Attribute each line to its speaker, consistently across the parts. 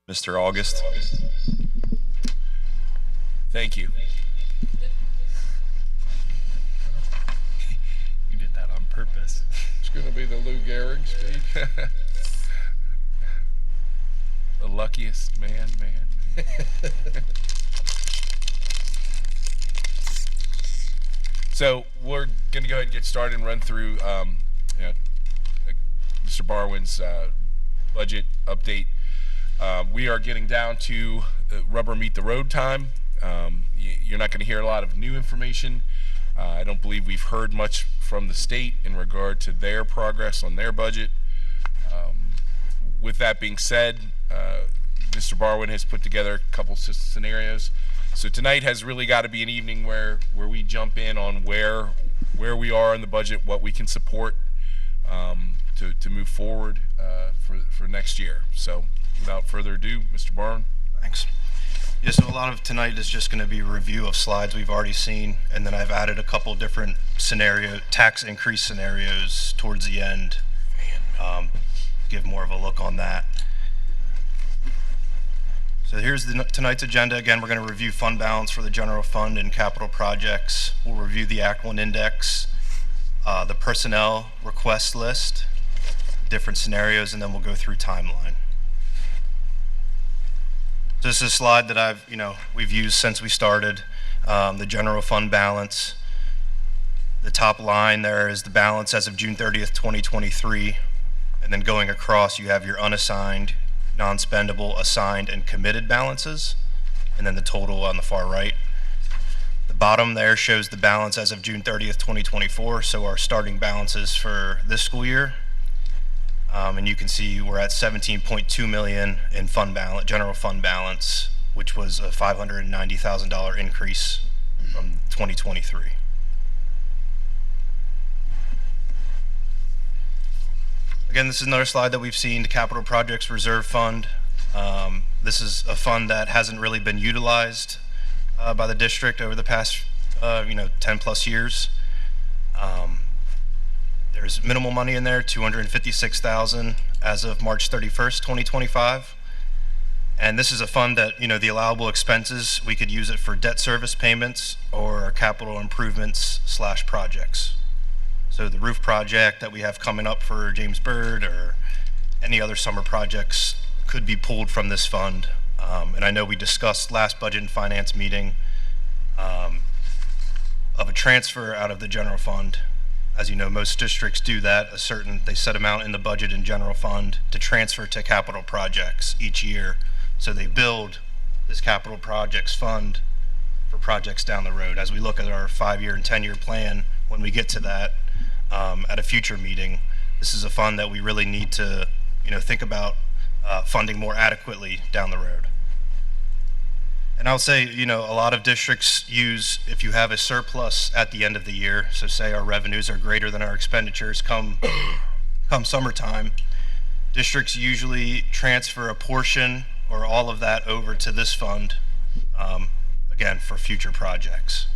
Speaker 1: Mr. August.
Speaker 2: Thank you. You did that on purpose.
Speaker 3: It's going to be the Lou Gehrig speech.
Speaker 2: The luckiest man. So we're going to go ahead and get started and run through Mr. Barwin's budget update. We are getting down to rubber meet the road time. You're not going to hear a lot of new information. I don't believe we've heard much from the state in regard to their progress on their budget. With that being said, Mr. Barwin has put together a couple scenarios. So tonight has really got to be an evening where we jump in on where we are in the budget, what we can support to move forward for next year. So without further ado, Mr. Barwin.
Speaker 4: Thanks. Yeah, so a lot of tonight is just going to be a review of slides we've already seen, and then I've added a couple different tax increase scenarios towards the end. Give more of a look on that. So here's tonight's agenda. Again, we're going to review fund balance for the general fund and capital projects. We'll review the Act 1 index, the personnel request list, different scenarios, and then we'll go through timeline. So this is a slide that we've used since we started, the general fund balance. The top line there is the balance as of June 30th, 2023. And then going across, you have your unassigned, non-spendable, assigned, and committed balances. And then the total on the far right. The bottom there shows the balance as of June 30th, 2024. So our starting balances for this school year. And you can see we're at $17.2 million in fund balance, general fund balance, which was a $590,000 increase from 2023. Again, this is another slide that we've seen, the Capital Projects Reserve Fund. This is a fund that hasn't really been utilized by the district over the past 10 plus years. There's minimal money in there, $256,000 as of March 31st, 2025. And this is a fund that, the allowable expenses, we could use it for debt service payments or capital improvements / projects. So the roof project that we have coming up for James Bird or any other summer projects could be pulled from this fund. And I know we discussed last budget and finance meeting of a transfer out of the general fund. As you know, most districts do that, they set amount in the budget and general fund to transfer to capital projects each year. So they build this capital projects fund for projects down the road. As we look at our 5-year and 10-year plan, when we get to that at a future meeting, this is a fund that we really need to, think about funding more adequately down the road. And I'll say, a lot of districts use, if you have a surplus at the end of the year, so say our revenues are greater than our expenditures come summertime, districts usually transfer a portion or all of that over to this fund, again, for future projects.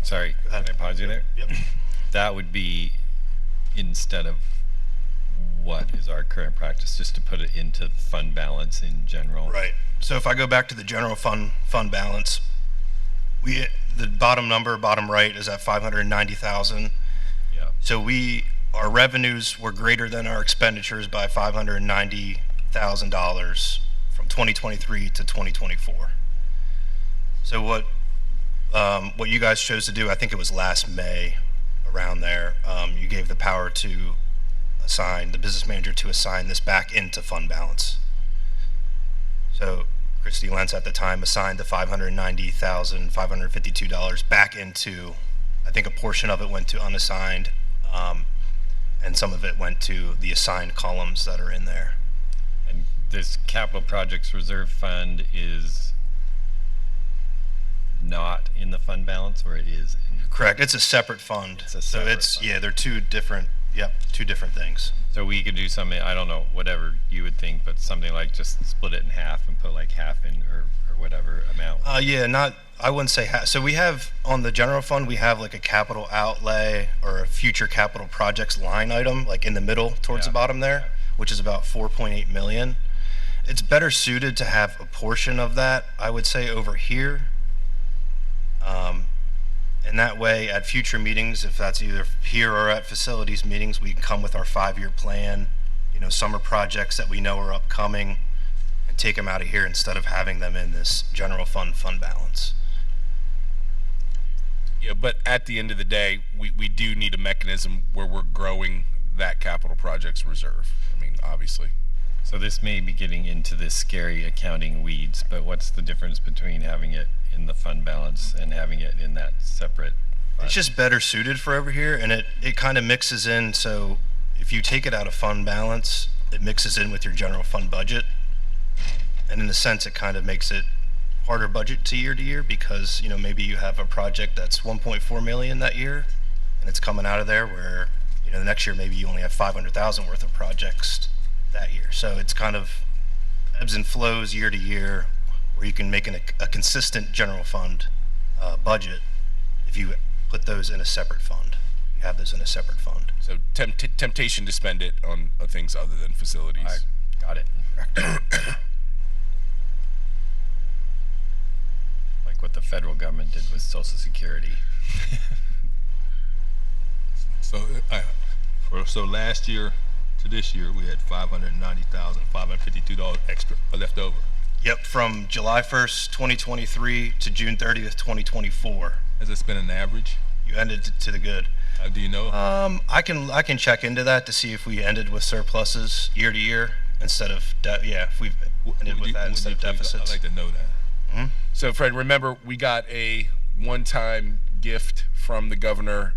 Speaker 5: Sorry, can I pause you there?
Speaker 4: Yep.
Speaker 5: That would be instead of what is our current practice, just to put it into fund balance in general.
Speaker 4: Right. So if I go back to the general fund balance, the bottom right is at 590,000.
Speaker 5: Yeah.
Speaker 4: So our revenues were greater than our expenditures by $590,000 from 2023 to 2024. So what you guys chose to do, I think it was last May, around there, you gave the power to the business manager to assign this back into fund balance. So Christy Lentz at the time assigned the $590,552 back into, I think a portion of it went to unassigned, and some of it went to the assigned columns that are in there.
Speaker 5: And this capital projects reserve fund is not in the fund balance, or it is?
Speaker 4: Correct. It's a separate fund.
Speaker 5: It's a separate fund.
Speaker 4: Yeah, they're two different things.
Speaker 5: So we could do something, I don't know, whatever you would think, but something like just split it in half and put like half in, or whatever amount.
Speaker 4: Yeah, I wouldn't say, so we have, on the general fund, we have like a capital outlay or a future capital projects line item, like in the middle towards the
Speaker 5: Yeah.
Speaker 4: bottom there, which is about 4.8 million. It's better suited to have a portion of that, I would say, over here. And that way, at future meetings, if that's either here or at facilities meetings, we can come with our 5-year plan, summer projects that we know are upcoming, and take them out of here instead of having them in this general fund balance.
Speaker 2: Yeah, but at the end of the day, we do need a mechanism where we're growing that capital projects reserve. I mean, obviously.
Speaker 5: So this may be getting into the scary accounting weeds, but what's the difference between having it in the fund balance and having it in that separate fund?
Speaker 4: It's just better suited for over here, and it kind of mixes in. So if you take it out of fund balance, it mixes in with your general fund budget. And in a sense, it kind of makes it harder budget to year because, maybe you have a project that's 1.4 million that year, and it's coming out of there where, the next year maybe you only have 500,000 worth of projects that year. So it's kind of ebbs and flows year to year, where you can make a consistent general fund budget if you put those in a separate fund. You have those in a separate fund.
Speaker 2: So temptation to spend it on things other than facilities.
Speaker 5: I got it. Like what the federal government did with Social Security.
Speaker 1: So last year to this year, we had $590,552 extra left over.
Speaker 4: Yep, from July 1st, 2023 to June 30th, 2024.
Speaker 1: Has this been an average?
Speaker 4: You ended to the good.
Speaker 1: Do you know?
Speaker 4: I can check into that to see if we ended with surpluses year to year instead of if we've ended with that instead of deficits.
Speaker 1: I'd like to know that.
Speaker 2: So, Fred, remember we got a one-time gift from the governor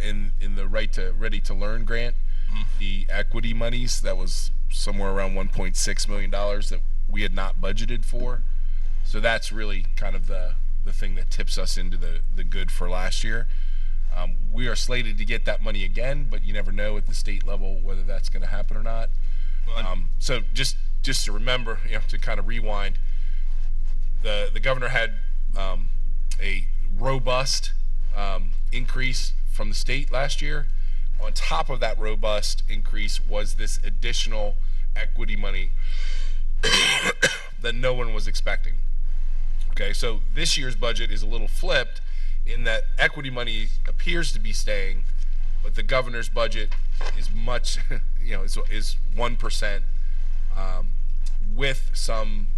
Speaker 2: in the Ready to Learn grant, the equity monies that was somewhere around $1.6 million that we had not budgeted for. So that's really kind of the thing that tips us into the good for last year. We are slated to get that money again, but you never know at the state level whether that's going to happen or not. So just to remember, to kind of rewind, the governor had a robust increase from the state last year. On top of that robust increase was this additional equity money that no one was expecting. Okay, so this year's budget is a little flipped in that equity money appears to be staying, but the governor's budget is much, is 1%, with some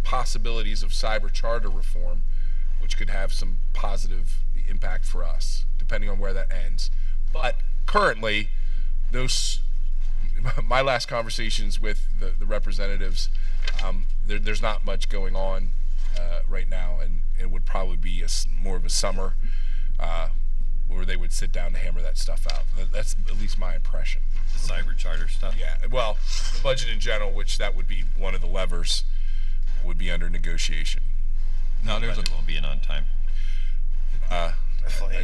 Speaker 2: possibilities of cyber charter reform, which could have some positive impact for us, depending on where that ends. But currently, my last conversations with the representatives, there's not much going on right now, and it would probably be more of a summer where they would sit down to hammer that stuff out. That's at least my impression.
Speaker 5: The cyber charter stuff.
Speaker 2: Yeah, well, the budget in general, which that would be one of the levers, would be under negotiation.
Speaker 1: Now there's
Speaker 5: Budget won't be in on time.
Speaker 2: I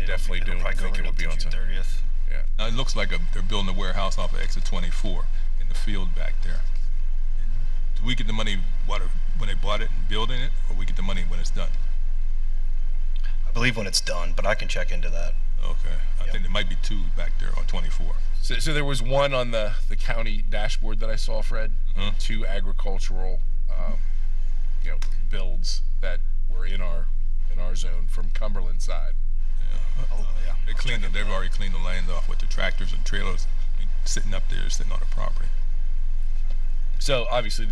Speaker 2: definitely don't think it would be on time.
Speaker 4: 30th.
Speaker 2: Yeah.
Speaker 1: Now it looks like they're building a warehouse off of exit 24 in the field back there. Do we get the money when they bought it and building it, or we get the money when it's done?
Speaker 4: I believe when it's done, but I can check into that.
Speaker 1: Okay. I think there might be two back there on 24.
Speaker 2: So there was one on the county dashboard that I saw, Fred. Two agricultural, builds that were in our zone from Cumberland side.
Speaker 4: Oh, yeah.
Speaker 1: They've already cleaned the land off with the tractors and trailers sitting up there, sitting on the property.
Speaker 2: So obviously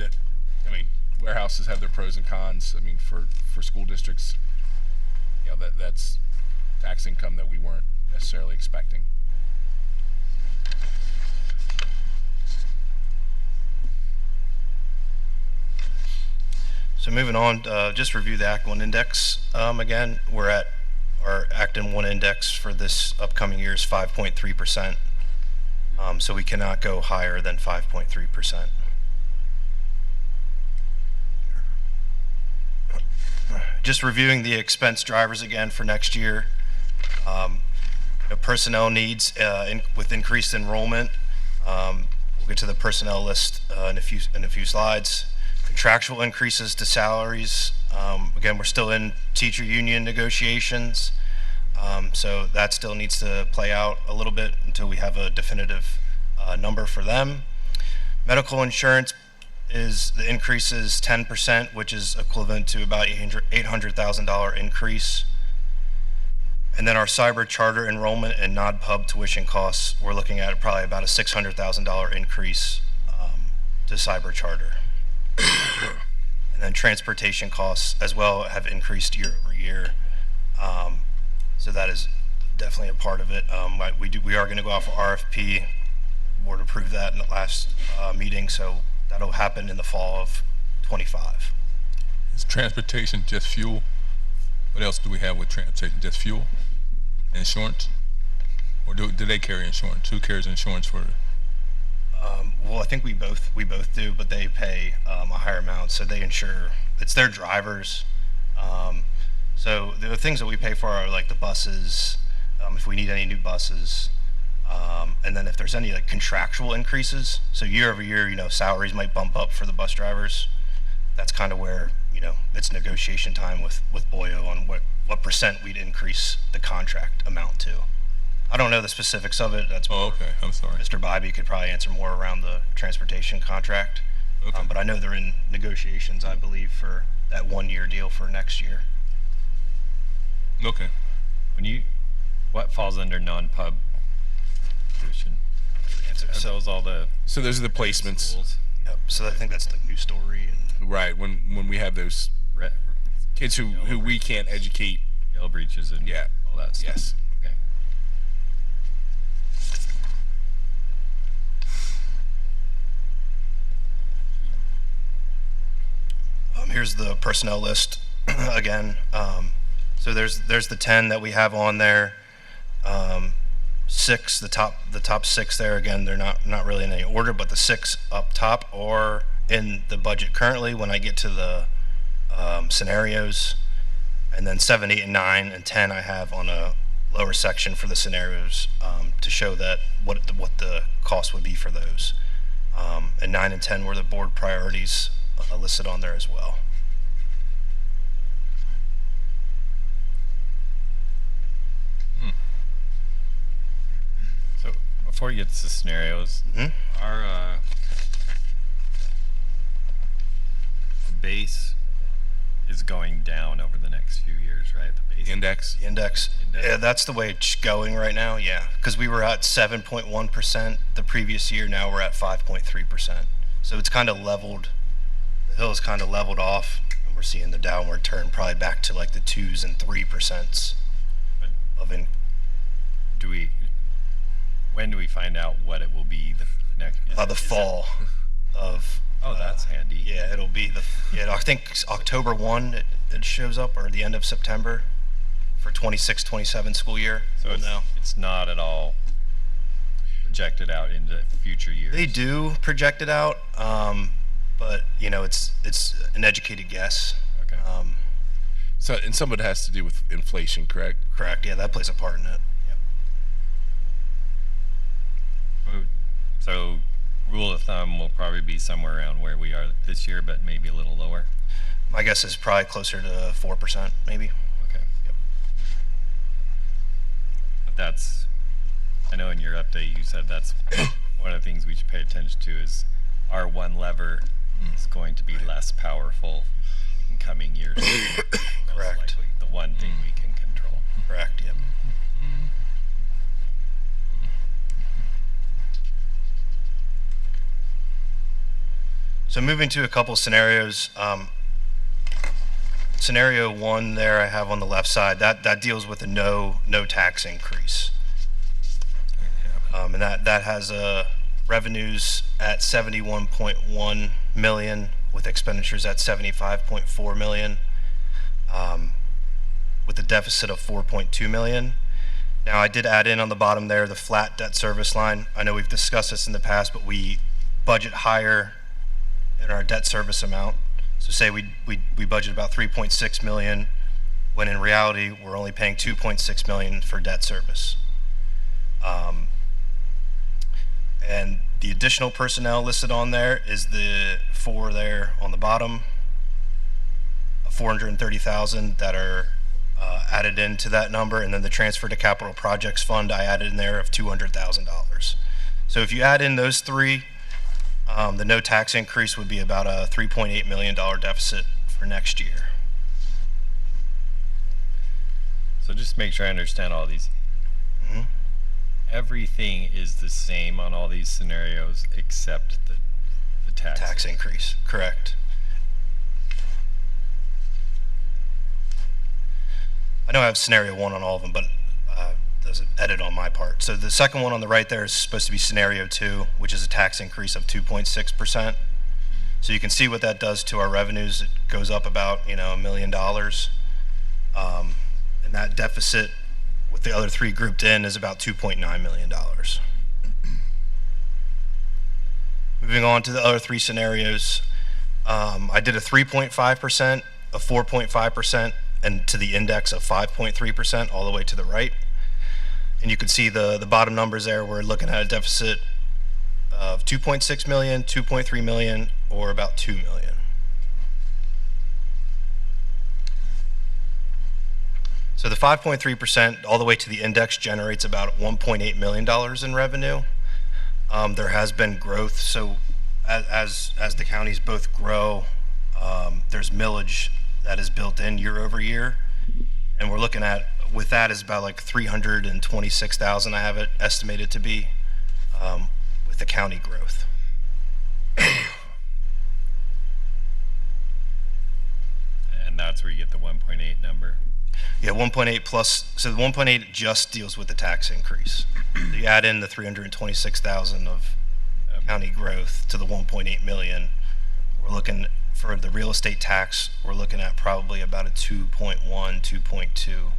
Speaker 2: warehouses have their pros and cons. I mean, for school districts, that's tax income that we weren't necessarily expecting.
Speaker 4: So moving on, just review the Act 1 index again. We're at our Act 1 index for this upcoming year is 5.3%. So we cannot go higher than 5.3%. Just reviewing the expense drivers again for next year. Personnel needs with increased enrollment. We'll get to the personnel list in a few slides. contractual increases to salaries. Again, we're still in teacher union negotiations, so that still needs to play out a little bit until we have a definitive number for them. Medical insurance the increase is 10%, which is equivalent to about $800,000 increase. And then our cyber charter enrollment and non-pub tuition costs, we're looking at probably about a $600,000 increase to cyber charter. And then transportation costs as well have increased year over year. So that is definitely a part of it. We are going to go out for RFP. The board approved that in the last meeting, so that'll happen in the fall of 25.
Speaker 1: Is transportation just fuel? What else do we have with transportation? Just fuel? Insurance? Or do they carry insurance? Who carries insurance for it?
Speaker 4: Well, I think we both do, but they pay a higher amount, so they insure. It's their drivers. So the things that we pay for are like the buses, if we need any new buses, and then if there's any like contractual increases. So year over year, salaries might bump up for the bus drivers. That's kind of where it's negotiation time with Boyo on what percent we'd increase the contract amount to. I don't know the specifics of it. That's
Speaker 1: Oh, okay. I'm sorry.
Speaker 4: Mr. Bybee could probably answer more around the transportation contract.
Speaker 1: Okay.
Speaker 4: But I know they're in negotiations, I believe, for that 1-year deal for next year.
Speaker 1: Okay.
Speaker 5: What falls under non-pub tuition? Are those all the
Speaker 2: So those are the placements,
Speaker 5: schools?
Speaker 4: Yep. So I think that's the new story. And
Speaker 2: right? When we have those kids who we can't educate.
Speaker 5: Yellow breaches and
Speaker 2: Yeah.
Speaker 5: all that stuff.
Speaker 2: Yes.
Speaker 5: Okay.
Speaker 4: Here's the personnel list again. So there's the 10 that we have on there. 6, the top 6 there. Again, they're not really in any order, but the 6 up top are in the budget currently. When I get to the scenarios, and then 7, 8, and 9, and 10 I have on a lower section for the scenarios to show that what the cost would be for those. And 9 and 10 were the board priorities listed on there as well.
Speaker 5: So before you get to the scenarios, our the base is going down over the next few years, right? The base
Speaker 2: Index.
Speaker 4: The index.
Speaker 5: Index.
Speaker 4: Yeah, that's the way it's going right now. Yeah, because we were at 7.1% the previous year. Now we're at 5.3%. So it's kind of leveled. The hill is kind of leveled off, and we're seeing the downward turn probably back to like the 2s and 3% of in.
Speaker 5: When do we find out what it will be the next?
Speaker 4: The fall of.
Speaker 5: Oh, that's handy.
Speaker 4: Yeah, it'll be I think October 1 it shows up, or the end of September for 26-27 school year.
Speaker 5: So
Speaker 4: We'll know.
Speaker 5: it's not at all projected out into future years.
Speaker 4: They do project it out, but it's an educated guess.
Speaker 5: Okay.
Speaker 2: So and some of it has to do with inflation, correct?
Speaker 4: Correct. Yeah, that plays a part in it. Yep.
Speaker 5: So rule of thumb will probably be somewhere around where we are this year, but maybe a little lower.
Speaker 4: My guess is probably closer to 4%, maybe.
Speaker 5: Okay.
Speaker 4: Yep.
Speaker 5: But I know in your update you said that's one of the things we should pay attention to is our one lever is going to be less powerful in coming years. Most
Speaker 4: Correct.
Speaker 5: likely the one thing we can control.
Speaker 4: Correct. Yep. So moving to a couple scenarios. Scenario 1 there I have on the left side, that deals with a no tax increase. And that has revenues at 71.1 million with expenditures at 75.4 million, with a deficit of 4.2 million. Now I did add in on the bottom there the flat debt service line. I know we've discussed this in the past, but we budget higher in our debt service amount. So say we budget about 3.6 million, when in reality we're only paying 2.6 million for debt service. And The additional personnel listed on there is the 4 there on the bottom, 430,000 that are added into that number, and then the transfer to capital projects fund I added in there of $200,000. So if you add in those 3, the no tax increase would be about a $3.8 million deficit for next year.
Speaker 5: So just make sure I understand all these.
Speaker 4: Mhm.
Speaker 5: Everything is the same on all these scenarios except the tax.
Speaker 4: Tax increase, correct. I know I have scenario 1 on all of them, but there's an edit on my part. So the second one on the right there is supposed to be scenario 2, which is a tax increase of 2.6%. So you can see what that does to our revenues. It goes up about, $1 million. And that deficit with the other 3 grouped in is about $2.9 million. Moving on to the other 3 scenarios, I did a 3.5%, a 4.5%, and to the index of 5.3% all the way to the right. And you can see the bottom numbers there. We're looking at a deficit of 2.6 million, 2.3 million, or about 2 million. So the 5.3% all the way to the index generates about $1.8 million in revenue. There has been growth, so as the counties both grow, there's millage that is built in year over year, and we're looking at, with that, is about like 326,000 I have it estimated to be, with the county growth.
Speaker 5: And that's where you get the 1.8 number.
Speaker 4: Yeah, 1.8 plus, so the 1.8 just deals with the tax increase. You add in the 326,000 of county growth to the 1.8 million. We're looking, for the real estate tax, we're looking at probably about a $2.2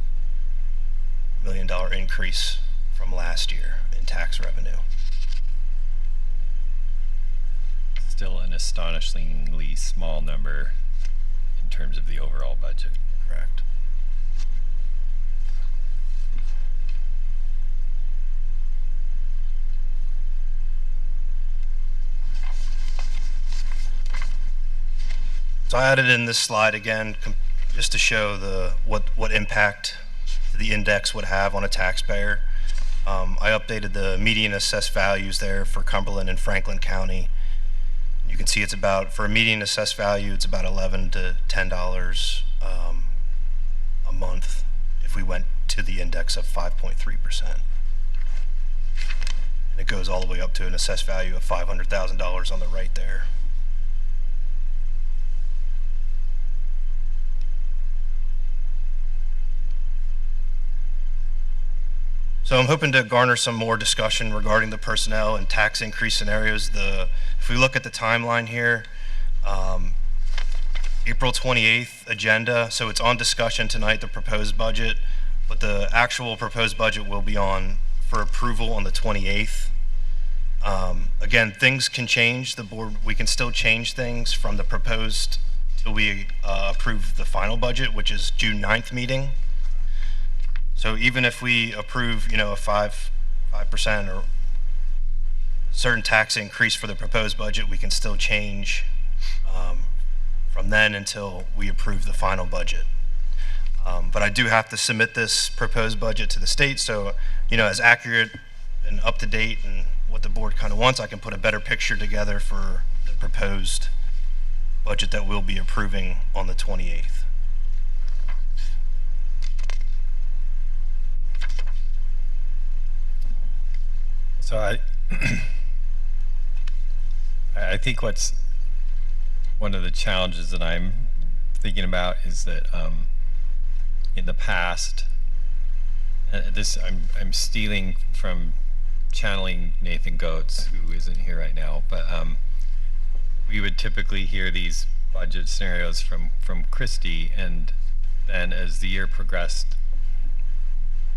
Speaker 4: million increase from last year in tax revenue.
Speaker 5: Still an astonishingly small number in terms of the overall budget.
Speaker 4: Correct. So I added in this slide again, just to show what impact the index would have on a taxpayer. I updated the median assessed values there for Cumberland and Franklin County. You can see it's about, for a median assessed value, it's about $11 to $10 a month if we went to the index of 5.3%. And it goes all the way up to an assessed value of $500,000 on the right there. So I'm hoping to garner some more discussion regarding the personnel and tax increase scenarios. If we look at the timeline here, April 28th agenda, so it's on discussion tonight, the proposed budget, but the actual proposed budget will be on for approval on the 28th. Again, things can change. The board, we can still change things from the proposed till we approve the final budget, which is June 9th meeting. So even if we approve, a 5% or certain tax increase for the proposed budget, we can still change from then until we approve the final budget. But I do have to submit this proposed budget to the state, so as accurate and up to date and what the board kind of wants, I can put a better picture together for the proposed budget that we'll be approving on the 28th.
Speaker 5: So I think what's one of the challenges that I'm thinking about is that in the past, this I'm stealing from channeling Nathan Goetz, who isn't here right now, but we would typically hear these budget scenarios from Christie, and then as the year progressed,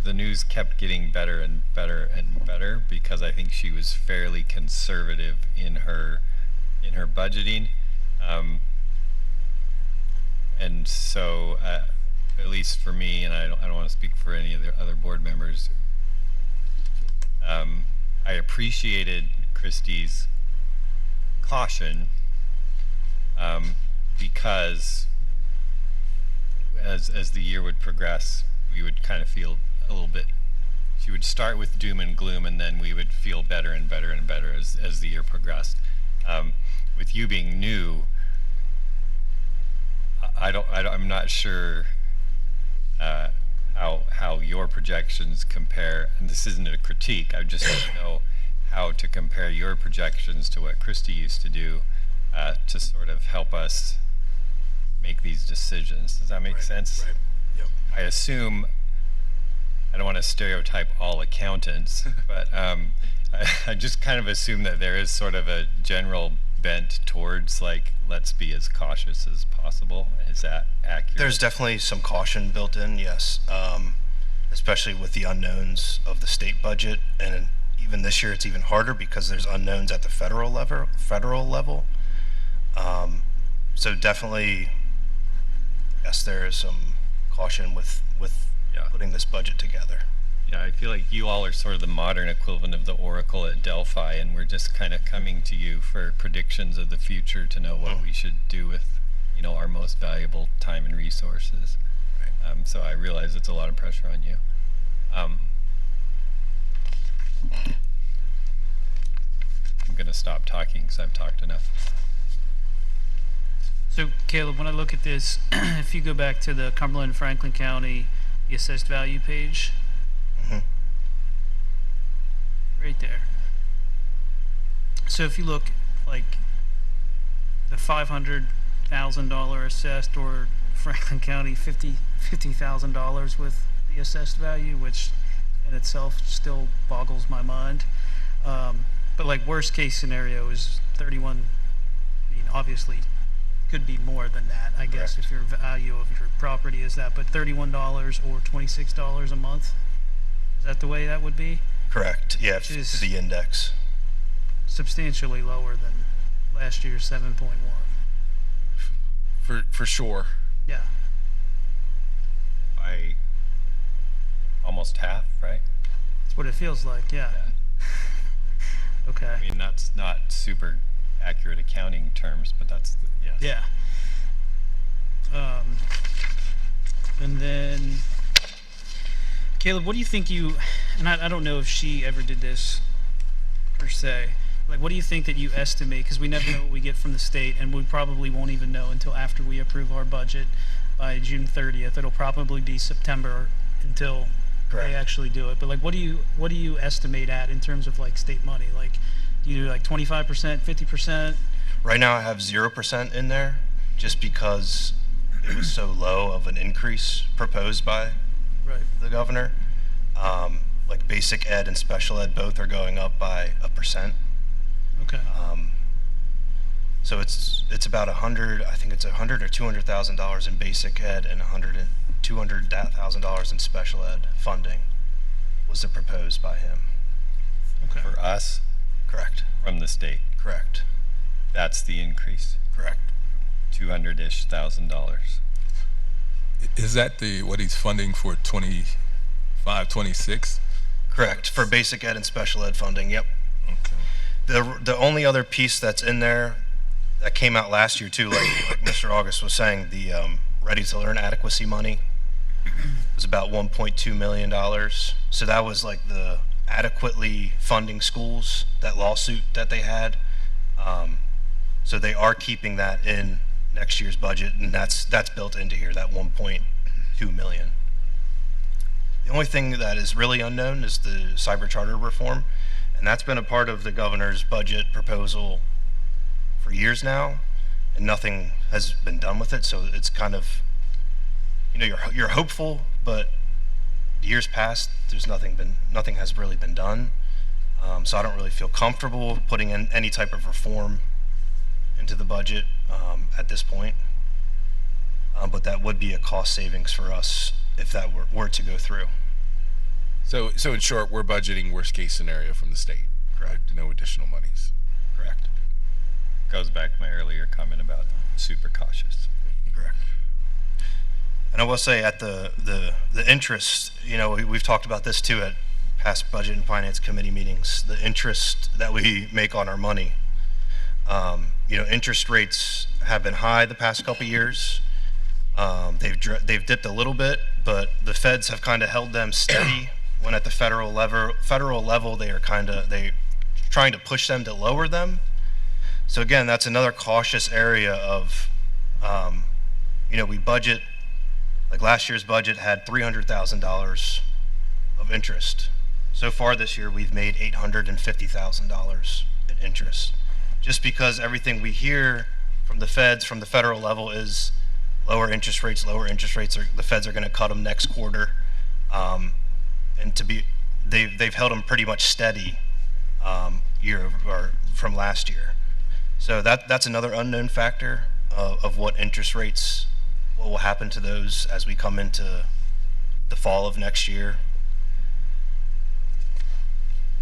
Speaker 5: the news kept getting better and better and better, because I think she was fairly conservative in her budgeting, and so at least for me, and I don't want to speak for any of the other board members, I appreciated Christie's caution, because as the year would progress, we would kind of feel a little bit. She would start with doom and gloom, and then we would feel better and better and better as the year progressed. With you being new, I'm not sure how your projections compare. And this isn't a critique. I just want to know how to compare your projections to what Christy used to do to sort of help us make these decisions. Does that make sense?
Speaker 2: Right. Yep.
Speaker 5: I assume, I don't want to stereotype all accountants, but I just kind of assume that there is sort of a general bent towards, like, let's be as cautious as possible. Is that accurate?
Speaker 4: There's definitely some caution built in, yes, especially with the unknowns of the state budget, and even this year it's even harder because there's unknowns at the federal level. So definitely, yes, there is some caution with
Speaker 5: Yeah.
Speaker 4: putting this budget together.
Speaker 5: Yeah, I feel like you all are sort of the modern equivalent of the Oracle at Delphi, and we're just kind of coming to you for predictions of the future to know what we should do with, our most valuable time and resources. So I realize it's a lot of pressure on you. I'm going to stop talking because I've talked enough.
Speaker 6: So Caleb, when I look at this, if you go back to the Cumberland and Franklin County, the assessed value page, right there. So if you look like the $500,000 assessed, or Franklin County $50,000 with the assessed value, which in itself still boggles my mind. But like worst case scenario is 31. I mean, obviously could be more than that, I guess,
Speaker 4: Correct.
Speaker 6: if your value of your property is that, but $31 or $26 a month, is that the way that would be?
Speaker 4: Correct, yeah,
Speaker 6: Which is-
Speaker 4: to the index.
Speaker 6: Substantially lower than last year's 7.1.
Speaker 2: For sure.
Speaker 6: Yeah.
Speaker 5: By almost half, right?
Speaker 6: That's what it feels like, yeah. Okay.
Speaker 5: I mean, that's not super accurate accounting terms, but that's, yes.
Speaker 6: Yeah. And then, Caleb, what do you think and I don't know if she ever did this per se, like what do you think that you estimate, because we never know what we get from the state, and we probably won't even know until after we approve our budget by June 30th. It'll probably be September until
Speaker 4: Correct.
Speaker 6: they actually do it. But like what do you estimate at in terms of like state money? Like do you do like 25%, 50%?
Speaker 4: Right now I have 0% in there, just because it was so low of an increase proposed by
Speaker 6: Right.
Speaker 4: the governor. Like basic ed and special ed both are going up by 1%.
Speaker 6: Okay.
Speaker 4: So it's about I think it's $100,000 or $200,000 in basic ed and $200,000 in special ed funding was the proposed by him.
Speaker 6: Okay.
Speaker 5: For us,
Speaker 4: Correct.
Speaker 5: from the state,
Speaker 4: Correct.
Speaker 5: that's the increase,
Speaker 4: Correct.
Speaker 5: $200,000-ish.
Speaker 1: Is that what he's funding for 25, 26?
Speaker 4: Correct. For basic ed and special ed funding, yep.
Speaker 1: Okay.
Speaker 4: The only other piece that's in there that came out last year too, like Mr. August was saying, the Ready to Learn adequacy money was about $1.2 million. So that was like the adequately funding schools, that lawsuit that they had. So they are keeping that in next year's budget, and that's built into here, that 1.2 million. The only thing that is really unknown is the cyber charter reform, and that's been a part of the governor's budget proposal for years now, and nothing has been done with it. So it's kind of, you're hopeful, but years past, nothing has really been done. So I don't really feel comfortable putting in any type of reform into the budget at this point. But that would be a cost savings for us if that were to go through.
Speaker 2: So in short, we're budgeting worst case scenario from the state.
Speaker 4: Correct.
Speaker 2: No additional monies.
Speaker 4: Correct.
Speaker 5: Goes back to my earlier comment about super cautious.
Speaker 4: Correct. And I will say at the interest, we've talked about this too at past budget and finance committee meetings, the interest that we make on our money. Interest rates have been high the past couple years. They've dipped a little bit, but the feds have kind of held them steady. When at the federal level, they trying to push them to lower them. So again, that's another cautious area of, we budget, like last year's budget had $300,000 of interest. So far this year, we've made $850,000 in interest. Just because everything we hear from the feds, from the federal level, is lower interest rates. The feds are going to cut them next quarter, and they've held them pretty much steady from last year. So that's another unknown factor of what interest rates, what will happen to those as we come into the fall of next year.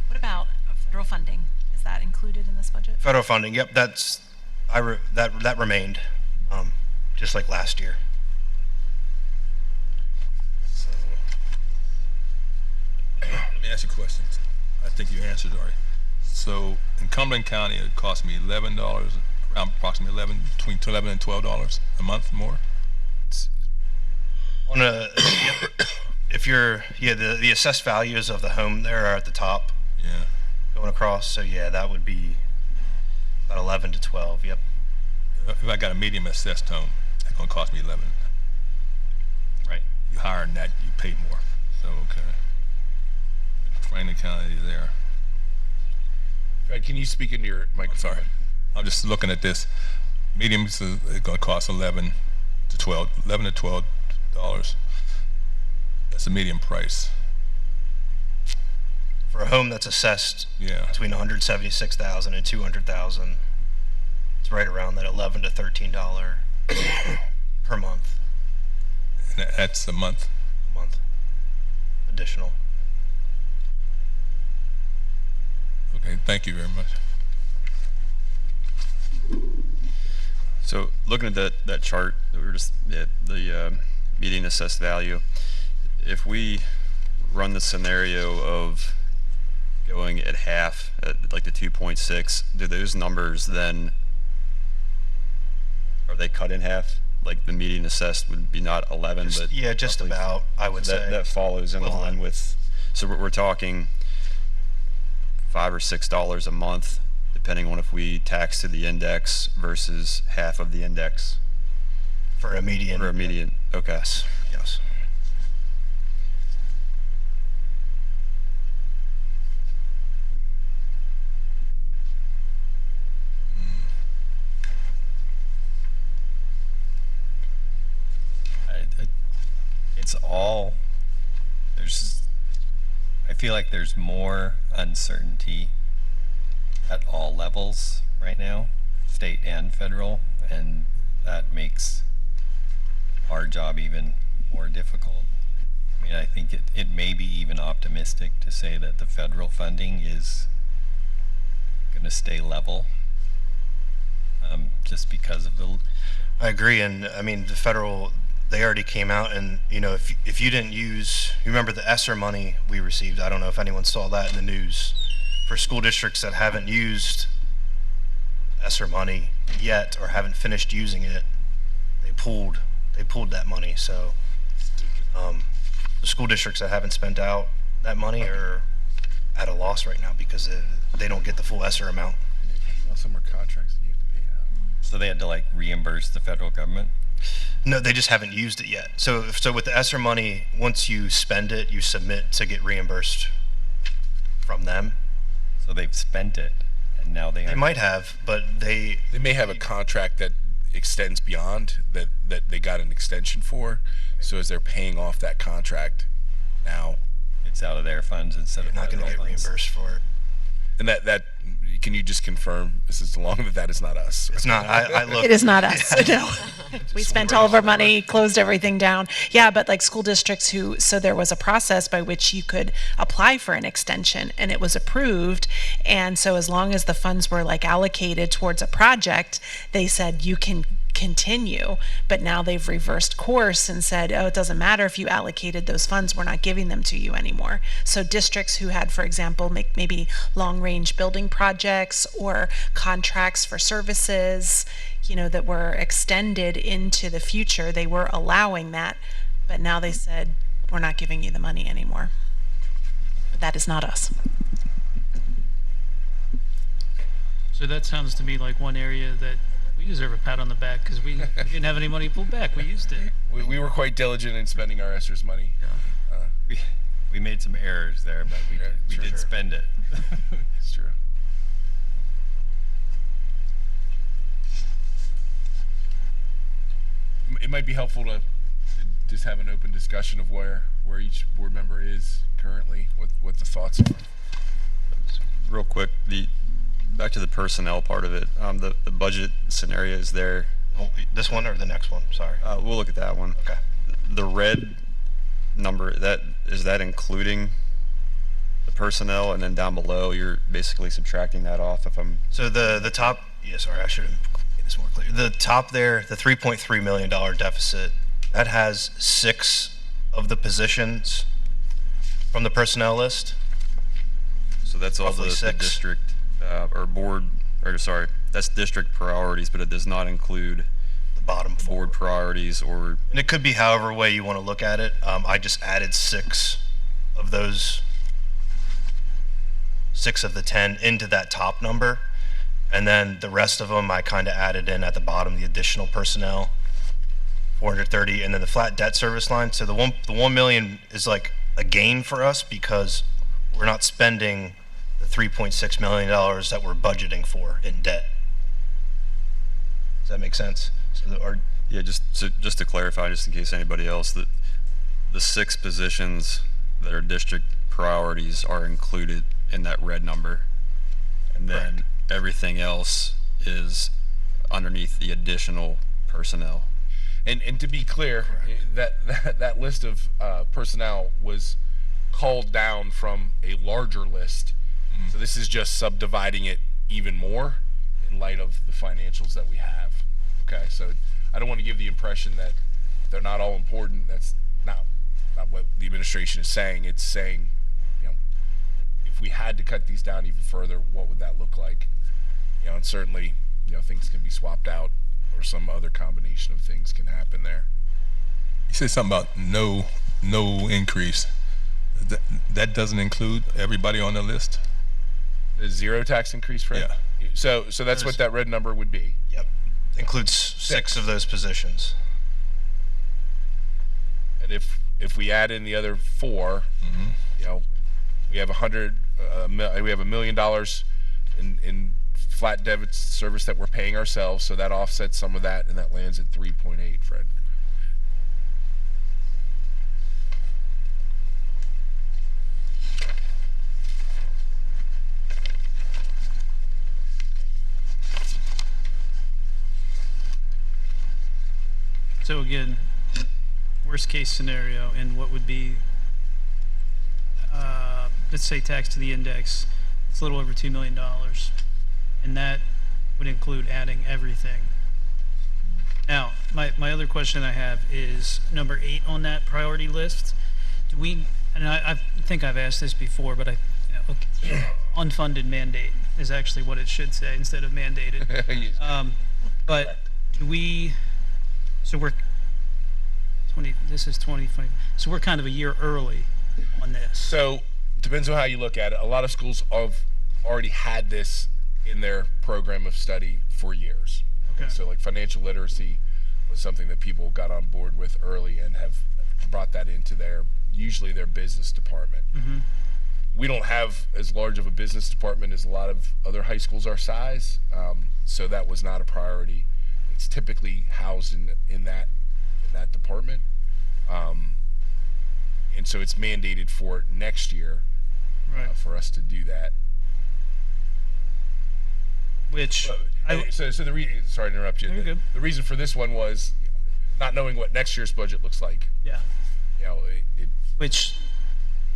Speaker 7: What about federal funding? Is that included in this budget?
Speaker 4: Federal funding, yep, that remained, just like last year.
Speaker 1: Let me ask you a question. I think you answered already. So in Cumberland County, it cost me $11, around approximately between $11 and $12 a month more. The assessed values of the home there are at the top.
Speaker 2: Yeah.
Speaker 4: Going across, so yeah, that would be about 11 to 12. Yep.
Speaker 1: If I got a medium assessed home, it's gonna cost me 11.
Speaker 5: Right.
Speaker 1: You higher than that, you pay more. So okay. Franklin County there.
Speaker 2: Can you speak into your microphone?
Speaker 1: Sorry, I'm just looking at this. Mediums is gonna cost 11 to 12 dollars. That's the medium price.
Speaker 4: For a home that's assessed
Speaker 1: Yeah.
Speaker 4: between 176,000 and 200,000, it's right around that $11 to $13 per month.
Speaker 1: And that's a month.
Speaker 4: Additional.
Speaker 1: Okay, thank you very much.
Speaker 8: So looking at that chart that we were just the median assessed value, if we run the scenario of going at half at like the 2.6, do those numbers then, are they cut in half? Like the median assessed would be not 11, but
Speaker 4: Yeah, just
Speaker 8: roughly
Speaker 4: about, I would say.
Speaker 8: that follows in line with, so we're talking $5 or $6 a month, depending on if we tax to the index versus half of the index
Speaker 4: For a median.
Speaker 8: or a median. Okay.
Speaker 4: Yes.
Speaker 5: It's all, I feel like there's more uncertainty at all levels right now, state and federal, and that makes our job even more difficult. I mean, I think it may be even optimistic to say that the federal funding is going to stay level, just because of the.
Speaker 4: I agree, and I mean the federal, they already came out, and if you didn't use, you remember the ESSER money we received, I don't know if anyone saw that in the news, for school districts that haven't used ESSER money yet or haven't finished using it, they pulled that money. So the school districts that haven't spent out that money are at a loss right now because they don't get the full ESSER amount.
Speaker 2: Some are contracts that you have to pay out.
Speaker 5: So they had to like reimburse the federal government?
Speaker 4: No, they just haven't used it yet. So with the ESSER money, once you spend it, you submit to get reimbursed from them.
Speaker 5: So they've spent it, and now they
Speaker 4: They
Speaker 5: aren't.
Speaker 4: might have, but
Speaker 2: They may have a contract that extends beyond that they got an extension for. So as they're paying off that contract now,
Speaker 5: It's out of their funds instead
Speaker 4: they're
Speaker 5: of
Speaker 4: not going to
Speaker 5: federal
Speaker 4: get
Speaker 5: funds.
Speaker 4: reimbursed for it.
Speaker 2: and that can you just confirm, Mrs. DeLong, that is not us?
Speaker 4: It's not. I look.
Speaker 9: It is not us. No. We spent all of our money, closed everything down. Yeah, but like school districts so there was a process by which you could apply for an extension and it was approved. And so as long as the funds were like allocated towards a project, they said you can continue, but now they've reversed course and said, oh, it doesn't matter if you allocated those funds, we're not giving them to you anymore. So districts who had, for example, maybe long-range building projects or contracts for services, that were extended into the future, they were allowing that, but now they said, we're not giving you the money anymore. But that is not us.
Speaker 6: So that sounds to me like one area that we deserve a pat on the back because we didn't have any money pulled back. We used it.
Speaker 2: We were quite diligent in spending our ESSER's money.
Speaker 5: We made some errors there, but we did spend it.
Speaker 2: It's true. It might be helpful to just have an open discussion of where each board member is currently, what the thoughts are.
Speaker 8: Real quick, back to the personnel part of it. The budget scenario is there.
Speaker 4: Oh, this one or the next one? Sorry.
Speaker 8: We'll look at that one.
Speaker 4: Okay.
Speaker 8: The red number, is that including the personnel, and then down below you're basically subtracting that off? If I'm
Speaker 4: So the top, yeah, sorry, I should have made this more clear. The top there, the $3.3 million deficit, that has 6 of the positions from the personnel list.
Speaker 8: So that's all
Speaker 4: Roughly
Speaker 8: the
Speaker 4: 6.
Speaker 8: district or board, or sorry, that's district priorities, but it does not include
Speaker 4: The bottom 4.
Speaker 8: board priorities or.
Speaker 4: And it could be however way you want to look at it. I just added 6 of those, 6 of the 10 into that top number. And then the rest of them, I kind of added in at the bottom, the additional personnel, 430, and then the flat debt service line. So the 1 million is like a gain for us because we're not spending the $3.6 million that we're budgeting for in debt. Does that make sense? So
Speaker 8: Yeah, just to clarify, just in case anybody else, that the 6 positions that are district priorities are included in that red number, and then everything else is underneath the additional personnel.
Speaker 2: And to be clear, that list of personnel was culled down from a larger list. So this is just subdividing it even more in light of the financials that we have. Okay, so I don't want to give the impression that they're not all important. That's not what the administration is saying. It's saying, if we had to cut these down even further, what would that look like? And certainly, things can be swapped out, or some other combination of things can happen there.
Speaker 1: You said something about no increase. That doesn't include everybody on the list?
Speaker 2: The zero tax increase, Fred?
Speaker 1: Yeah.
Speaker 2: So that's what that red number would be.
Speaker 4: Yep. Includes 6 of those positions.
Speaker 2: And if we add in the other 4, we have $1 million in flat debit service that we're paying ourselves, so that offsets some of that, and that lands at 3.8, Fred.
Speaker 6: So again, worst case scenario, and what would be, let's say tax to the index, it's a little over $2 million. And that would include adding everything. Now, my other question I have is number 8 on that priority list. Do we, and I think I've asked this before, but unfunded mandate is actually what it should say instead of mandated. But do we, so we're 20, this is 2020, so we're kind of a year early on this.
Speaker 2: So depends on how you look at it. A lot of schools have already had this in their program of study for years.
Speaker 6: Okay.
Speaker 2: So like financial literacy was something that people got on board with early and have brought that into usually their business department.
Speaker 6: Mm-hmm.
Speaker 2: We don't have as large of a business department as a lot of other high schools our size, so that was not a priority. It's typically housed in that department, and so it's mandated for next year for us to do that.
Speaker 6: Which
Speaker 2: sorry to interrupt you.
Speaker 6: You're good.
Speaker 2: The reason for this one was not knowing what next year's budget looks like.
Speaker 6: yeah, which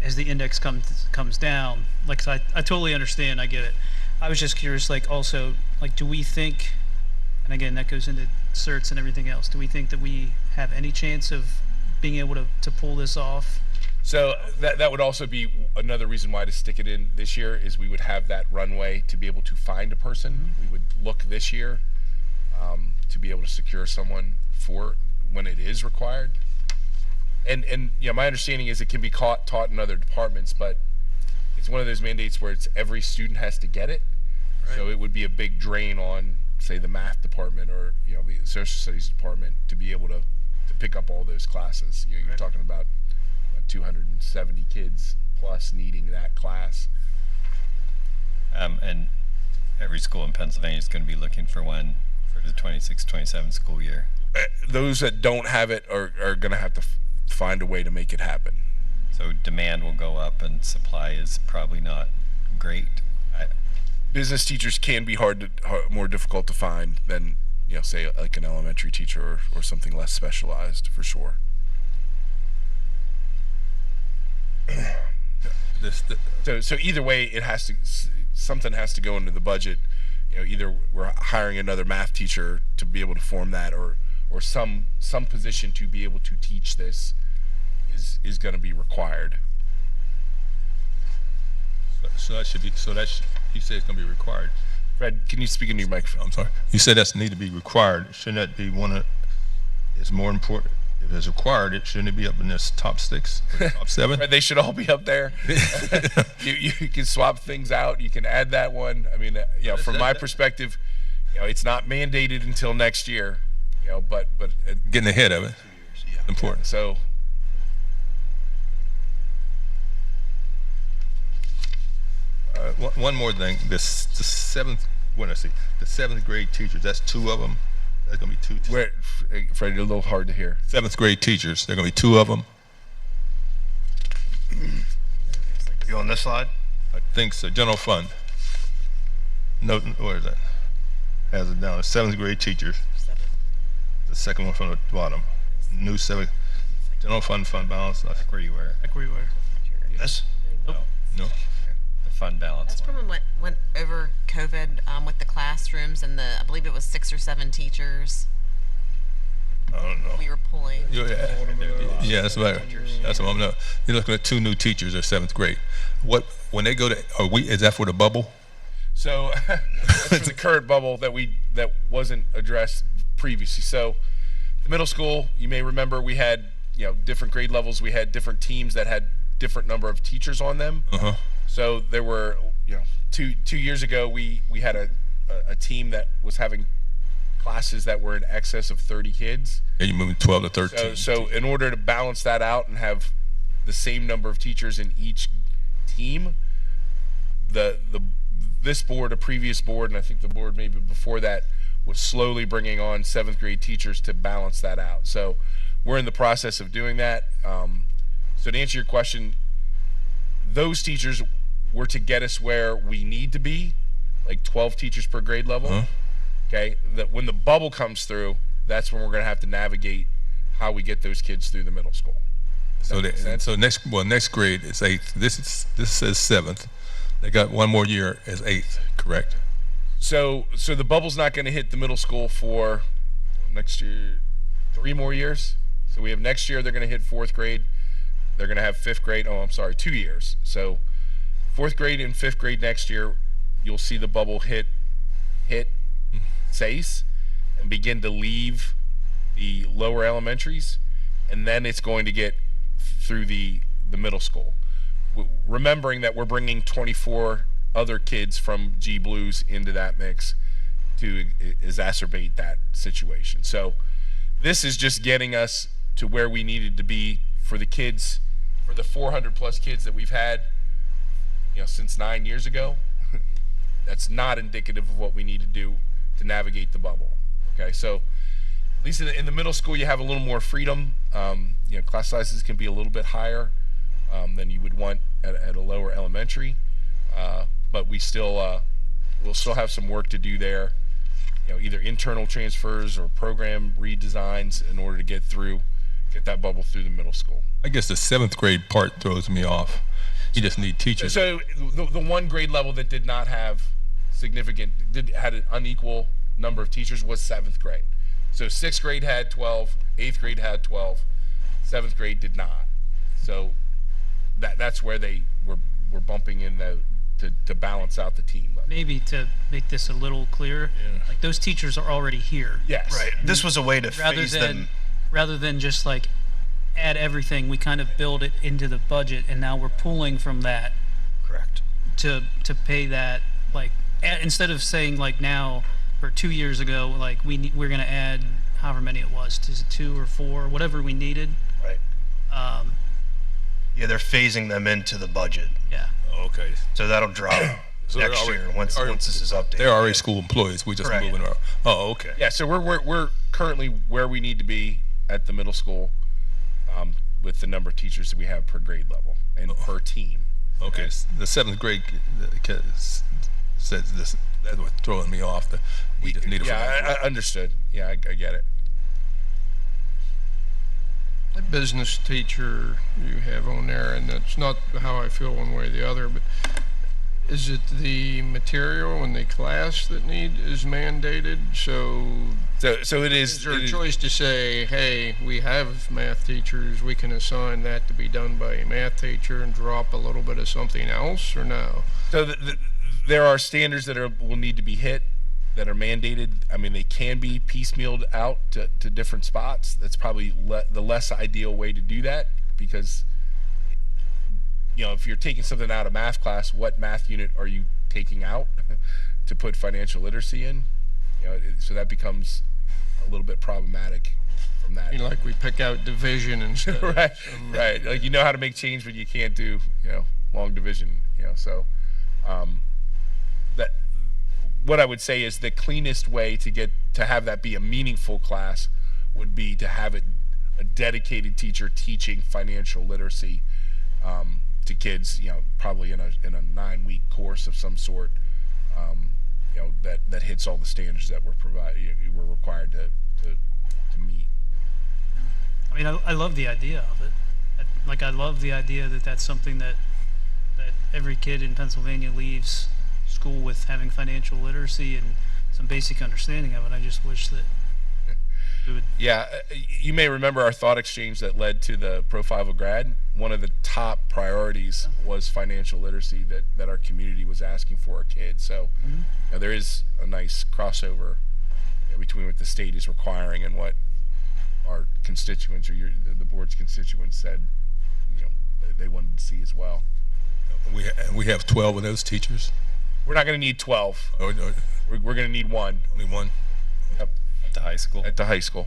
Speaker 6: as the index comes down, like I totally understand, I get it. I was just curious, like also, like do we think, and again that goes into certs and everything else, do we think that we have any chance of being able to pull this off?
Speaker 2: So that would also be another reason why to stick it in this year is we would have that runway to be able to find a person. We would look this year to be able to secure someone for when it is required. And you know, my understanding is it can be taught in other departments, but it's one of those mandates where it's every student has to get it.
Speaker 6: Right.
Speaker 2: So it would be a big drain on, say, the math department or the social studies department to be able to pick up all those classes. You're
Speaker 6: Right.
Speaker 2: talking about 270 kids plus needing that class.
Speaker 5: And every school in Pennsylvania is going to be looking for one for the 26-27 school year.
Speaker 2: Those that don't have it are going to have to find a way to make it happen.
Speaker 5: So demand will go up and supply is probably not great.
Speaker 2: Business teachers can be more difficult to find than, say like an elementary teacher or something less specialized, for sure. So either way, it has to, something has to go into the budget. Either we're hiring another math teacher to be able to form that, or some position to be able to teach this is going to be required.
Speaker 1: So that should be, you say it's gonna be required.
Speaker 2: Fred, can you speak into your microphone?
Speaker 1: I'm sorry. You said that's need to be required. Shouldn't that be it's more important? If it's required, shouldn't it be up in this top 6 or top 7?
Speaker 2: Fred, they should all be up there. You can swap things out. You can add that one. I mean, from my perspective, it's not mandated until next year. But
Speaker 1: Getting ahead of it. Important.
Speaker 2: So.
Speaker 1: One more thing. The 7th grade teachers. That's 2 of them. There's gonna be 2.
Speaker 2: Where, Fred, you're a little hard to hear.
Speaker 1: 7th grade teachers. There are gonna be 2 of them.
Speaker 4: You on this slide?
Speaker 1: I think so. General fund. No, where is that? Has it down. 7th grade teachers. The second one from the bottom. New 7th. General fund balance.
Speaker 5: Like where you were.
Speaker 6: Like where you were?
Speaker 4: This?
Speaker 1: No.
Speaker 5: The fund balance
Speaker 10: That's
Speaker 5: one.
Speaker 10: from when went over COVID with the classrooms and I believe it was 6 or 7 teachers
Speaker 1: I don't know.
Speaker 10: we were pulling.
Speaker 1: Yeah, that's better. That's what I'm know. You're looking at 2 new teachers at 7th grade. When they go to, is that for the bubble?
Speaker 2: So that's for the current bubble that wasn't addressed previously. So the middle school, you may remember, we had different grade levels. We had different teams that had different number of teachers on them.
Speaker 1: Uh-huh.
Speaker 2: So there were, 2 years ago, we had a team that was having classes that were in excess of 30 kids.
Speaker 1: Yeah, you're moving 12 to 13.
Speaker 2: So in order to balance that out and have the same number of teachers in each team, this board, a previous board, and I think the board maybe before that, was slowly bringing on 7th grade teachers to balance that out. So we're in the process of doing that. So to answer your question, those teachers were to get us where we need to be, like 12 teachers per grade level.
Speaker 1: Uh-huh.
Speaker 2: Okay, that when the bubble comes through, that's when we're going to have to navigate how we get those kids through the middle school.
Speaker 1: So next grade is 8th. This says 7th. They got one more year as 8th, correct?
Speaker 2: So the bubble's not going to hit the middle school for next year, 3 more years. So we have next year they're going to hit 4th grade. They're going to have 5th grade. 2 years. So 4th grade and 5th grade next year, you'll see the bubble hit SACE and begin to leave the lower elementaries, and then it's going to get through the middle school. Remembering that we're bringing 24 other kids from G Blues into that mix to exacerbate that situation. So this is just getting us to where we needed to be for the kids, for the 400 plus kids that we've had, since 9 years ago. That's not indicative of what we need to do to navigate the bubble. Okay, so at least in the middle school, you have a little more freedom. Class sizes can be a little bit higher than you would want at a lower elementary, but we'll still have some work to do there. Either internal transfers or program redesigns in order to get that bubble through the middle school.
Speaker 1: I guess the 7th grade part throws me off. You just need teachers.
Speaker 2: So the one grade level that did not have had an unequal number of teachers was 7th grade. So sixth grade had 12, eighth grade had 12, seventh grade did not. So that's where they were bumping in to balance out the team.
Speaker 6: Maybe to make this a little clearer, like those teachers are already here.
Speaker 2: Yes.
Speaker 4: Right. This was a way to
Speaker 6: Rather
Speaker 4: phase
Speaker 6: than
Speaker 4: them.
Speaker 6: rather than just like add everything, we kind of build it into the budget, and now we're pulling from that
Speaker 4: Correct.
Speaker 6: to pay that, like instead of saying like now or 2 years ago, like we're gonna add however many it was, to 2 or 4, whatever we needed.
Speaker 4: Right. Yeah, they're phasing them into the budget.
Speaker 6: Yeah.
Speaker 1: Okay.
Speaker 4: So that'll drop
Speaker 1: So they're
Speaker 4: next
Speaker 1: already-
Speaker 4: year once this is updated.
Speaker 1: They're already school employees. We just
Speaker 4: Correct.
Speaker 1: moving around. Oh, okay.
Speaker 2: Yeah, so we're currently where we need to be at the middle school, with the number of teachers that we have per grade level and per team.
Speaker 1: Okay. The seventh grade kids says this. That's what's throwing me off. We just need it.
Speaker 2: Yeah, I understood. Yeah, I get it.
Speaker 3: That business teacher you have on there, and that's not how I feel one way or the other, but is it the material and the class that is mandated?
Speaker 2: So it is.
Speaker 3: Is there
Speaker 2: it
Speaker 3: a
Speaker 2: is-
Speaker 3: choice to say, hey, we have math teachers, we can assign that to be done by a math teacher and drop a little bit of something else, or no?
Speaker 2: So there are standards that will need to be hit, that are mandated. I mean, they can be piecemealed out to different spots. That's probably the less ideal way to do that, because if you're taking something out of math class, what math unit are you taking out to put financial literacy in? So that becomes a little bit problematic from that.
Speaker 3: Like we pick out division instead.
Speaker 2: Right, right. Like how to make change, but you can't do long division. So that what I would say is the cleanest way to have that be a meaningful class would be to have a dedicated teacher teaching financial literacy to kids. Probably in a 9-week course of some sort. That hits all the standards that we're required to meet.
Speaker 6: I mean, I love the idea of it. I love the idea that that's something that every kid in Pennsylvania leaves school with, having financial literacy and some basic understanding of it. I just wish that we would.
Speaker 2: Yeah, you may remember our thought exchange that led to the Profile of a Grad. One of the top priorities was financial literacy that our community was asking for our kids. So there is a nice crossover between what the state is requiring and what our constituents or the board's constituents said they wanted to see as well.
Speaker 1: We have 12 of those teachers.
Speaker 2: We're not going to need 12.
Speaker 1: Oh, no,
Speaker 2: We're going to need one.
Speaker 1: only one.
Speaker 2: Yep.
Speaker 5: At the high school.
Speaker 2: At the high school.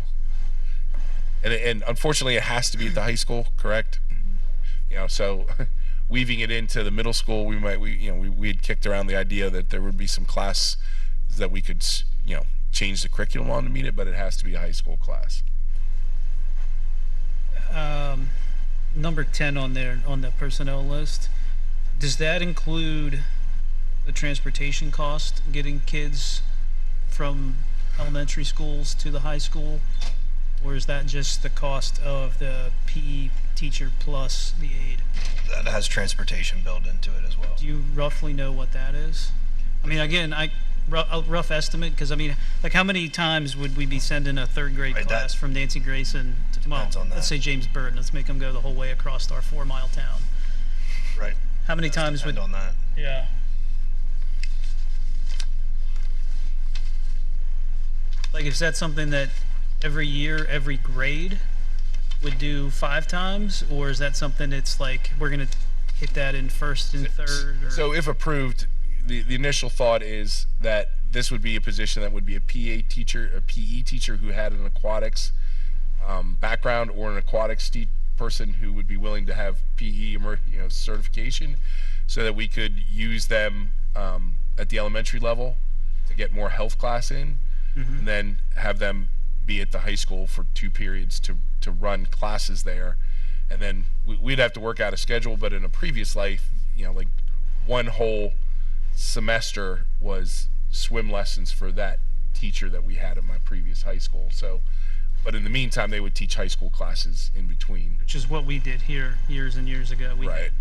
Speaker 2: And unfortunately it has to be at the high school, correct? So weaving it into the middle school, we had kicked around the idea that there would be some class that we could change the curriculum on to meet it, but it has to be a high school class.
Speaker 6: Number 10 on the personnel list, does that include the transportation cost, getting kids from elementary schools to the high school? Or is that just the cost of the PE teacher plus the aide?
Speaker 4: That has transportation built into it as well.
Speaker 6: Do you roughly know what that is? I mean, again, a rough estimate, because I mean, like how many times would we be sending a third grade
Speaker 4: Right,
Speaker 6: class from Nancy Grayson to,
Speaker 4: depends on that.
Speaker 6: let's say James Bird, let's make them go the whole way across our 4-mile town.
Speaker 4: Right.
Speaker 6: How many
Speaker 4: Does
Speaker 6: times would,
Speaker 4: depend on that.
Speaker 6: yeah. Like, is that something that every year, every grade would do 5 times? Or is that something that's like, we're going to hit that in first and third? Or?
Speaker 2: So if approved, the initial thought is that this would be a position that would be a PE teacher who had an aquatics background, or an aquatics person who would be willing to have PE certification, so that we could use them at the elementary level to get more health class in, and then have them be at the high school for 2 periods to run classes there. And then we'd have to work out a schedule, but in a previous life, like one whole semester was swim lessons for that teacher that we had in my previous high school. So, but in the meantime, they would teach high school classes in between.
Speaker 6: Which is what we did here years and years ago. We
Speaker 2: Right.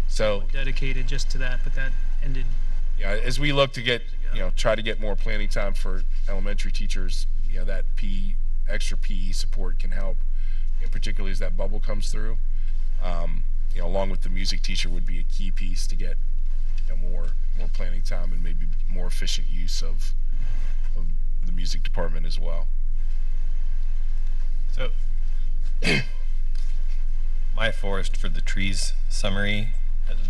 Speaker 2: So,
Speaker 6: dedicated just to that, but that ended.
Speaker 2: yeah, as we look to get, try to get more planning time for elementary teachers, that extra PE support can help, particularly as that bubble comes through. Along with the music teacher would be a key piece to get more planning time and maybe more efficient use of the music department as well.
Speaker 5: So, my forest for the trees summary,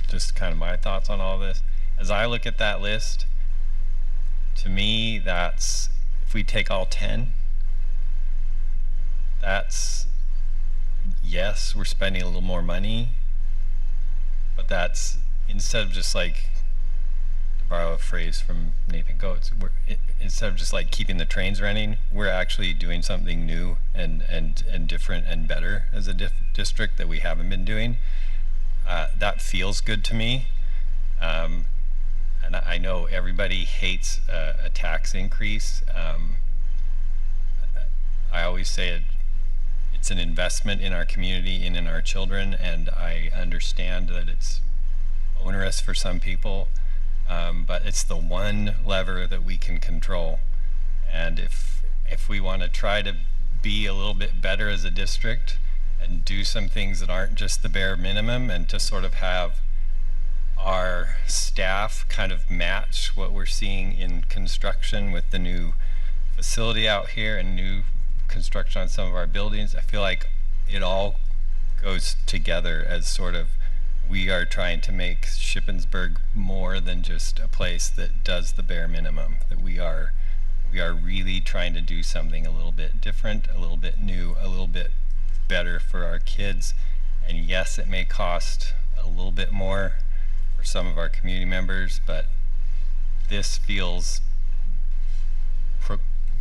Speaker 5: just kind of my thoughts on all this. As I look at that list, to me, that's, if we take all 10, that's, yes, we're spending a little more money, but that's, instead of just like, to borrow a phrase from Nathan Coates, instead of just like keeping the trains running, we're actually doing something new and different and better as a district that we haven't been doing. That feels good to me. And I know everybody hates a tax increase. I always say it's an investment in our community and in our children, and I understand that it's onerous for some people, but it's the one lever that we can control. And if we want to try to be a little bit better as a district and do some things that aren't just the bare minimum, and to sort of have our staff kind of match what we're seeing in construction with the new facility out here and new construction on some of our buildings, I feel like it all goes together as sort of, we are trying to make Shippensburg more than just a place that does the bare minimum, that we are really trying to do something a little bit different, a little bit new, a little bit better for our kids. And yes, it may cost a little bit more for some of our community members, but this feels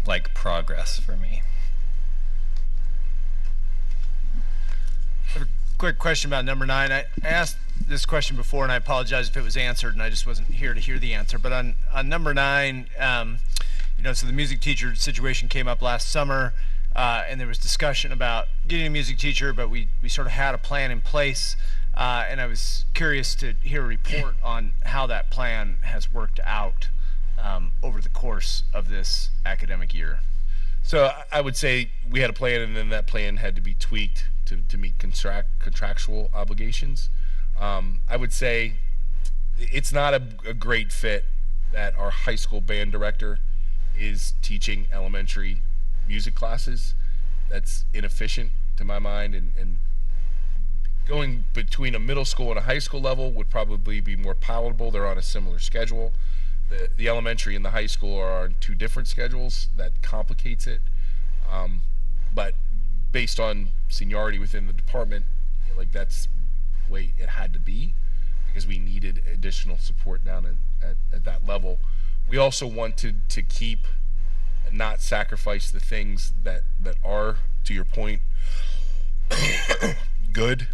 Speaker 5: like progress for me.
Speaker 11: I have a quick question about number 9. I asked this question before, and I apologize if it was answered and I just wasn't here to hear the answer. But on number 9, so the music teacher situation came up last summer, and there was discussion about getting a music teacher, but we sort of had a plan in place. And I was curious to hear a report on how that plan has worked out over the course of this academic year.
Speaker 2: So I would say we had a plan, and then that plan had to be tweaked to meet contractual obligations. I would say it's not a great fit that our high school band director is teaching elementary music classes. That's inefficient to my mind, and going between a middle school and a high school level would probably be more palatable. They're on a similar schedule. The elementary and the high school are on 2 different schedules. That complicates it. But based on seniority within the department, that's the way it had to be, because we needed additional support down at that level. We also wanted to keep and not sacrifice the things that are, to your point, good,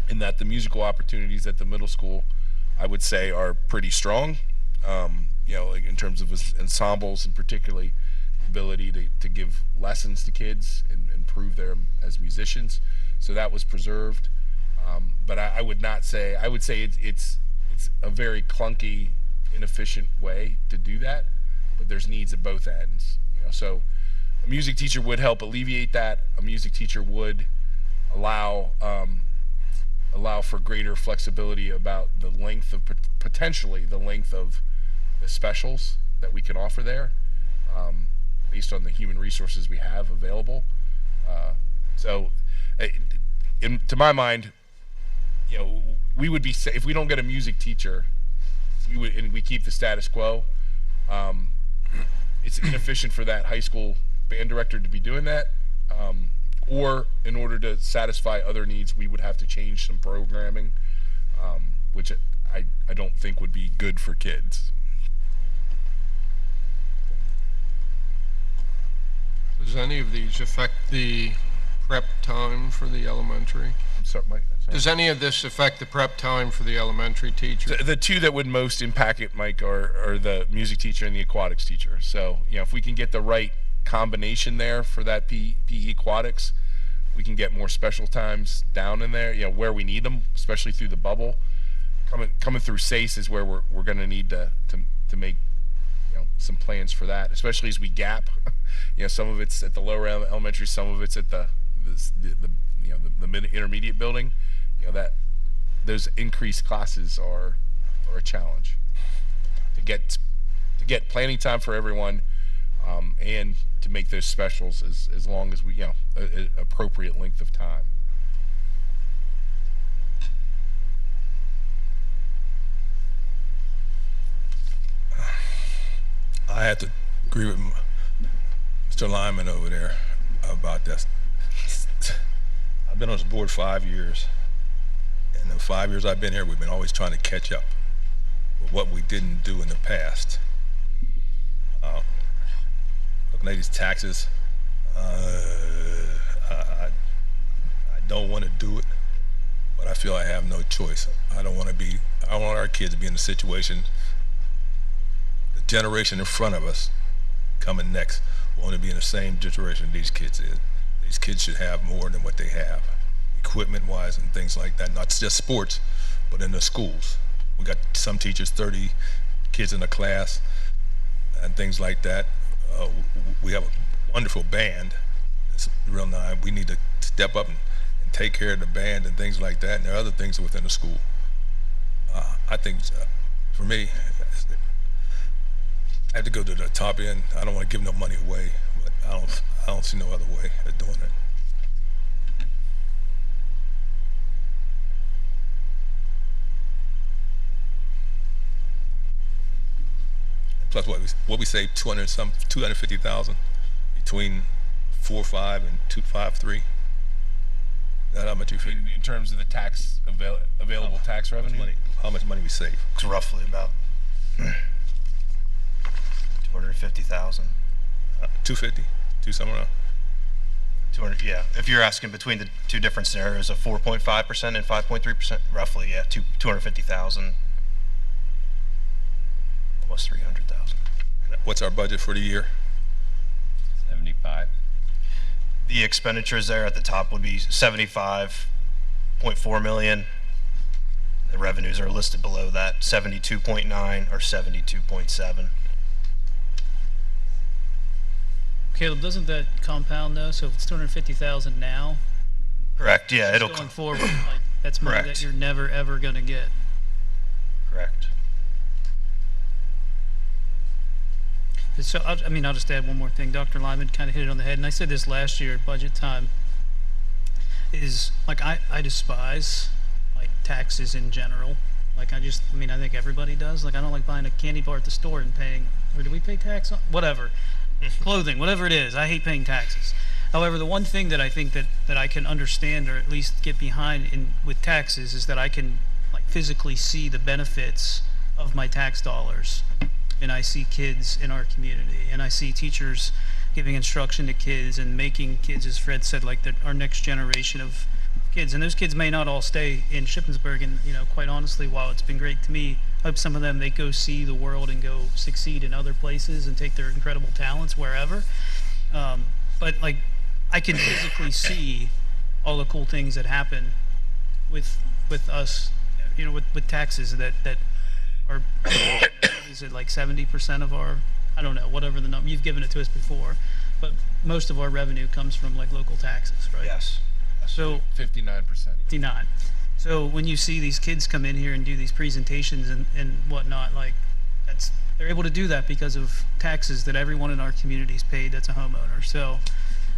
Speaker 2: in that the musical opportunities at the middle school, I would say, are pretty strong. In terms of ensembles, and particularly the ability to give lessons to kids and improve them as musicians. So that was preserved. But I would say it's a very clunky, inefficient way to do that. But there's needs at both ends. So a music teacher would help alleviate that. A music teacher would allow for greater flexibility about the length of, potentially the length of the specials that we can offer there, based on the human resources we have available. To my mind, we would be, if we don't get a music teacher, and we keep the status quo, it's inefficient for that high school band director to be doing that. Or in order to satisfy other needs, we would have to change some programming, which I don't think would be good for kids.
Speaker 3: Does any of these affect the prep time for the elementary?
Speaker 2: Sorry, Mike.
Speaker 3: Does any of this affect the prep time for the elementary teacher?
Speaker 2: The 2 that would most impact it, Mike, are the music teacher and the aquatics teacher. So, if we can get the right combination there for that PE aquatics, we can get more special times down in there, where we need them, especially through the bubble. Coming through SACE is where we're going to need to make some plans for that, especially as we gap. Some of it's at the lower elementary, some of it's at the mid intermediate building. That those increased classes are a challenge to get planning time for everyone, and to make those specials as long as we an appropriate length of time.
Speaker 1: I have to agree with Mr. Lyman over there about this. I've been on this board 5 years, and in the 5 years I've been here, we've been always trying to catch up with what we didn't do in the past. Looking at these taxes, I don't want to do it, but I feel I have no choice. I don't want our kids to be in a situation, the generation in front of us coming next want to be in the same situation these kids is. These kids should have more than what they have, equipment-wise and things like that. Not just sports, but in the schools. We got some teachers, 30 kids in a class, and things like that. We have a wonderful band. It's real nice. We need to step up and take care of the band and things like that. And there are other things within the school. I think, for me, I have to go to the top end. I don't want to give no money away, but I don't see no other way of doing it. Plus what we saved, 250,000 between 4.5 and 2.53. Is that how much you figure?
Speaker 2: In terms of the tax available tax revenue,
Speaker 1: how much money we save?
Speaker 4: It's roughly about 250,000.
Speaker 1: 250, somewhere around.
Speaker 4: 200, yeah. If you're asking between the two different scenarios of 4.5% and 5.3%, roughly, yeah, 250,000, almost 300,000.
Speaker 1: What's our budget for the year?
Speaker 5: 75.
Speaker 4: The expenditures there at the top would be 75.4 million. The revenues are listed below that, 72.9 or 72.7.
Speaker 6: Caleb, doesn't that compound though? So if it's 250,000 now,
Speaker 4: Correct. Yeah, it'll
Speaker 6: going forward, like that's money
Speaker 4: Correct.
Speaker 6: that you're never ever gonna get.
Speaker 4: correct.
Speaker 6: So I'll just add one more thing. Dr. Lyman kind of hit it on the head, and I said this last year at budget time. Is like I despise like taxes in general. Like I think everybody does. Like I don't like buying a candy bar at the store and paying. Or do we pay tax on whatever? Clothing, whatever it is. I hate paying taxes. However, the one thing that I think that I can understand or at least get behind with taxes is that I can like physically see the benefits of my tax dollars. And I see kids in our community, and I see teachers giving instruction to kids and making kids, as Fred said, like our next generation of kids. And those kids may not all stay in Shippensburg, and quite honestly, while it's been great to me, I hope some of them, they go see the world and go succeed in other places and take their incredible talents wherever. But like, I can physically see all the cool things that happen with us, with taxes that are, is it like 70% of our, I don't know, whatever the number, you've given it to us before, but most of our revenue comes from like local taxes, right?
Speaker 4: Yes.
Speaker 6: So
Speaker 2: 59%.
Speaker 6: 59. So when you see these kids come in here and do these presentations and whatnot, like they're able to do that because of taxes that everyone in our community's paid that's a homeowner. So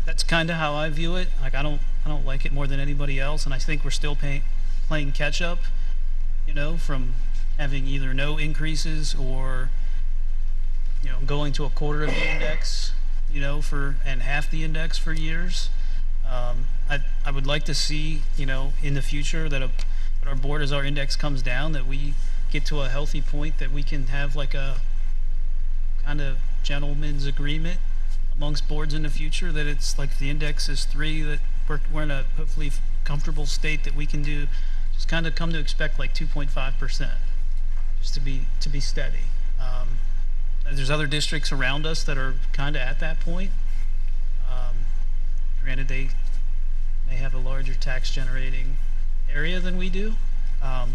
Speaker 6: that's kind of how I view it. Like I don't like it more than anybody else, and I think we're still playing catch up, from having either no increases or going to a quarter of the index, and half the index for years. I would like to see, in the future that our board, as our index comes down, that we get to a healthy point that we can have like a kind of gentleman's agreement amongst boards in the future, that it's like the index is 3, that we're in a hopefully comfortable state that we can do, just kind of come to expect like 2.5%, just to be steady. There's other districts around us that are kind of at that point. Granted, they may have a larger tax generating area than we do,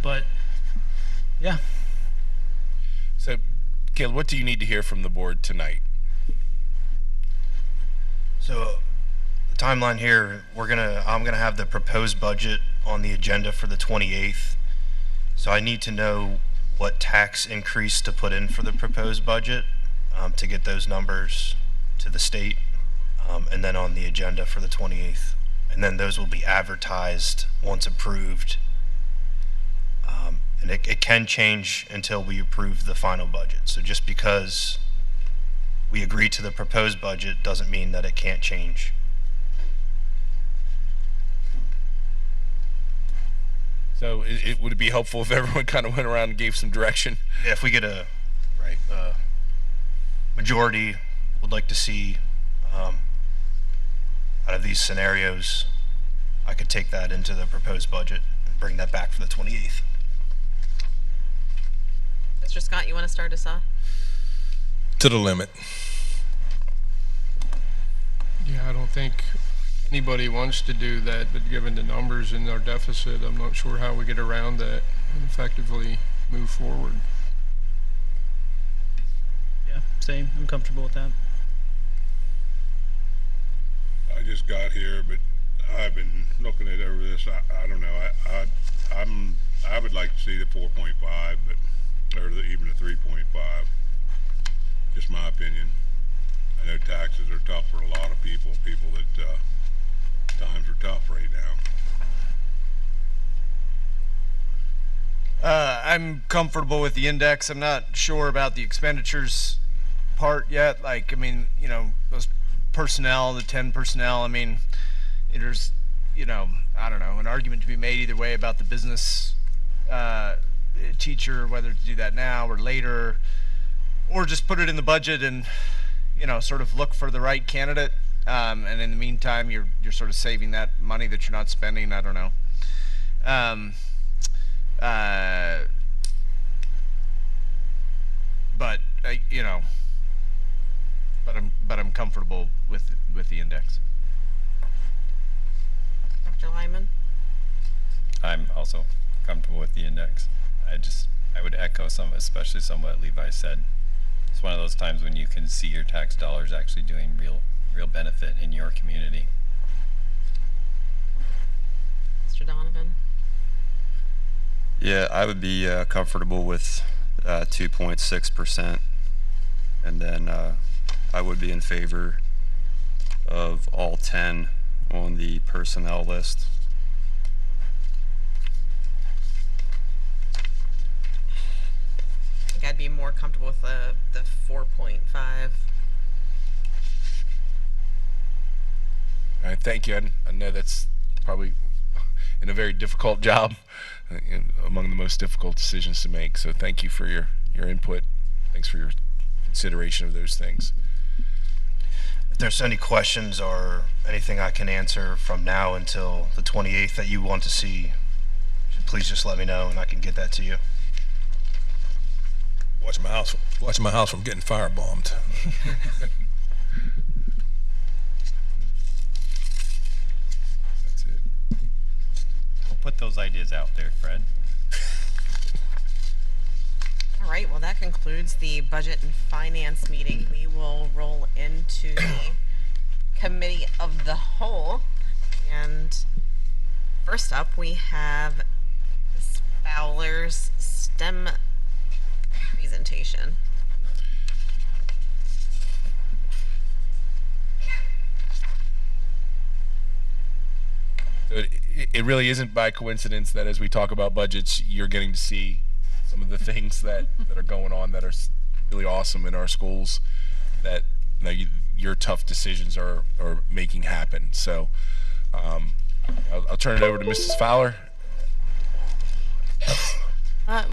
Speaker 6: but yeah.
Speaker 2: So Caleb, what do you need to hear from the board tonight?
Speaker 4: So, the timeline here, I'm gonna have the proposed budget on the agenda for the 28th. So I need to know what tax increase to put in for the proposed budget, to get those numbers to the state, and then on the agenda for the 28th. And then those will be advertised once approved. And it can change until we approve the final budget. So just because we agree to the proposed budget doesn't mean that it can't change.
Speaker 2: So would it be helpful if everyone kind of went around and gave some direction?
Speaker 4: Yeah, if we get a majority, would like to see out of these scenarios, I could take that into the proposed budget and bring that back for the 28th.
Speaker 10: Mr. Scott, you want to start us off?
Speaker 1: To the limit.
Speaker 3: Yeah, I don't think anybody wants to do that, but given the numbers in our deficit, I'm not sure how we get around that and effectively move forward.
Speaker 6: Yeah, same. I'm comfortable with that.
Speaker 12: I just got here, but I've been looking at over this. I don't know. I would like to see the 4.5, but even the 3.5. Just my opinion. I know taxes are tough for a lot of people that times are tough right now.
Speaker 11: I'm comfortable with the index. I'm not sure about the expenditures part yet. Like, I mean, those personnel, the 10 personnel, I mean, there's, I don't know, an argument to be made either way about the business teacher, whether to do that now or later, or just put it in the budget and, sort of look for the right candidate. And in the meantime, you're sort of saving that money that you're not spending. I don't know. But I'm comfortable with the index.
Speaker 10: Dr. Lyman?
Speaker 5: I'm also comfortable with the index. I would echo especially some what Levi said. It's one of those times when you can see your tax dollars actually doing real benefit in your community.
Speaker 10: Mr. Donovan?
Speaker 8: Yeah, I would be comfortable with 2.6%, and then I would be in favor of all 10 on the personnel list.
Speaker 10: I think I'd be more comfortable with the 4.5.
Speaker 2: All right, thank you. I know that's probably in a very difficult job, among the most difficult decisions to make. So thank you for your input. Thanks for your consideration of those things.
Speaker 4: If there's any questions or anything I can answer from now until the 28th that you want to see, please just let me know and I can get that to you.
Speaker 1: Watch my house from getting firebombed.
Speaker 2: That's it.
Speaker 5: We'll put those ideas out there, Fred.
Speaker 10: All right, well, that concludes the Budget and Finance meeting. We will roll into the Committee of the Whole. And first up, we have Ms. Fowler's STEM presentation.
Speaker 2: So it really isn't by coincidence that as we talk about budgets, you're getting to see some of the things that are going on that are really awesome in our schools that your tough decisions are making happen. So I'll turn it over to Mrs. Fowler.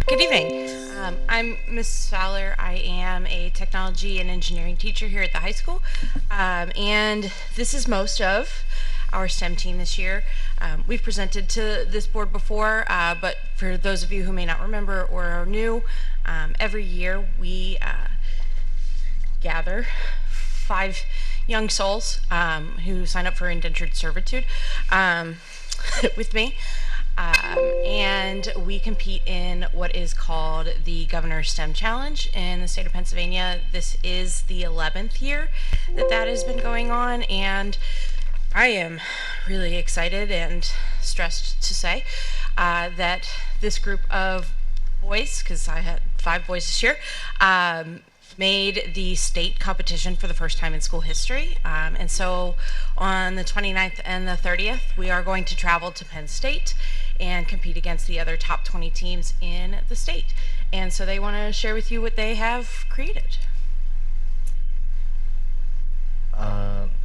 Speaker 13: Good evening. I'm Ms. Fowler. I am a technology and engineering teacher here at the high school. And this is most of our STEM team this year. We've presented to this board before, but for those of you who may not remember or are new, every year we gather 5 young souls who sign up for indentured servitude with me. And we compete in what is called the Governor's STEM Challenge in the state of Pennsylvania. This is the 11th year that has been going on, and I am really excited and stressed to say that this group of boys, because I had 5 boys this year, made the state competition for the first time in school history. And so on the 29th and the 30th, we are going to travel to Penn State and compete against the other top 20 teams in the state. And so they want to share with you what they have created.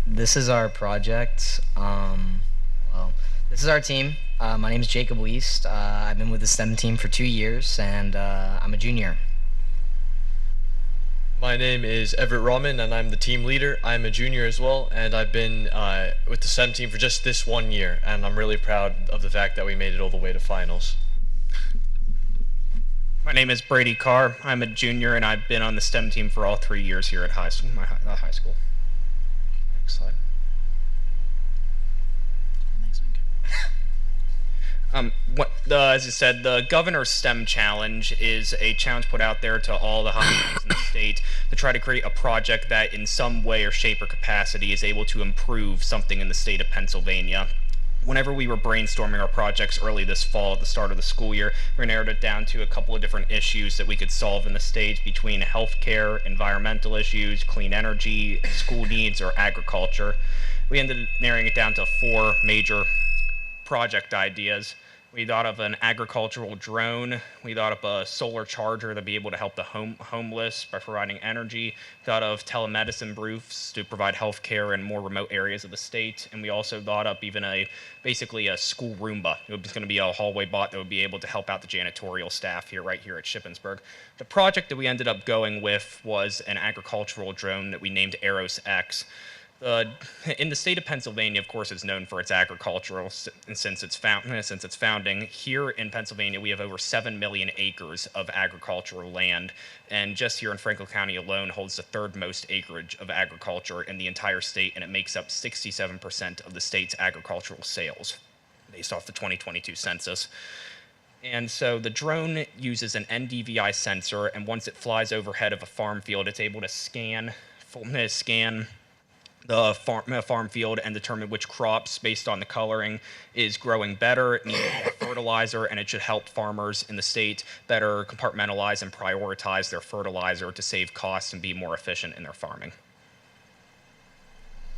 Speaker 14: This is our project. This is our team. My name is Jacob Weist. I've been with the STEM team for 2 years, and I'm a junior.
Speaker 15: My name is Everett Rahman, and I'm the team leader. I'm a junior as well, and I've been with the STEM team for just this 1 year, and I'm really proud of the fact that we made it all the way to finals.
Speaker 16: My name is Brady Carr. I'm a junior, and I've been on the STEM team for all 3 years here at high school. Next slide. As you said, the Governor's STEM Challenge is a challenge put out there to all the high schools in the state to try to create a project that in some way or shape or capacity is able to improve something in the state of Pennsylvania. Whenever we were brainstorming our projects early this fall at the start of the school year, we narrowed it down to a couple of different issues that we could solve in the state between healthcare, environmental issues, clean energy, school needs, or agriculture. We ended up narrowing it down to 4 major project ideas. We thought of an agricultural drone. We thought of a solar charger to be able to help the homeless by providing energy. Thought of telemedicine booths to provide health care in more remote areas of the state. And we also thought up even basically a school Roomba. It was going to be a hallway bot that would be able to help out the janitorial staff right here at Shippensburg. The project that we ended up going with was an agricultural drone that we named Aros X. In the state of Pennsylvania, of course, it's known for its agricultural since its founding. Here in Pennsylvania, we have over 7 million acres of agricultural land, and just here in Franklin County alone holds the 3rd most acreage of agriculture in the entire state, and it makes up 67% of the state's agricultural sales, based off the 2022 census. And so the drone uses an NDVI sensor, and once it flies overhead of a farm field, it's able to scan the farm field and determine which crops, based on the coloring, is growing better, it needs more fertilizer, and it should help farmers in the state better compartmentalize and prioritize their fertilizer to save costs and be more efficient in their farming.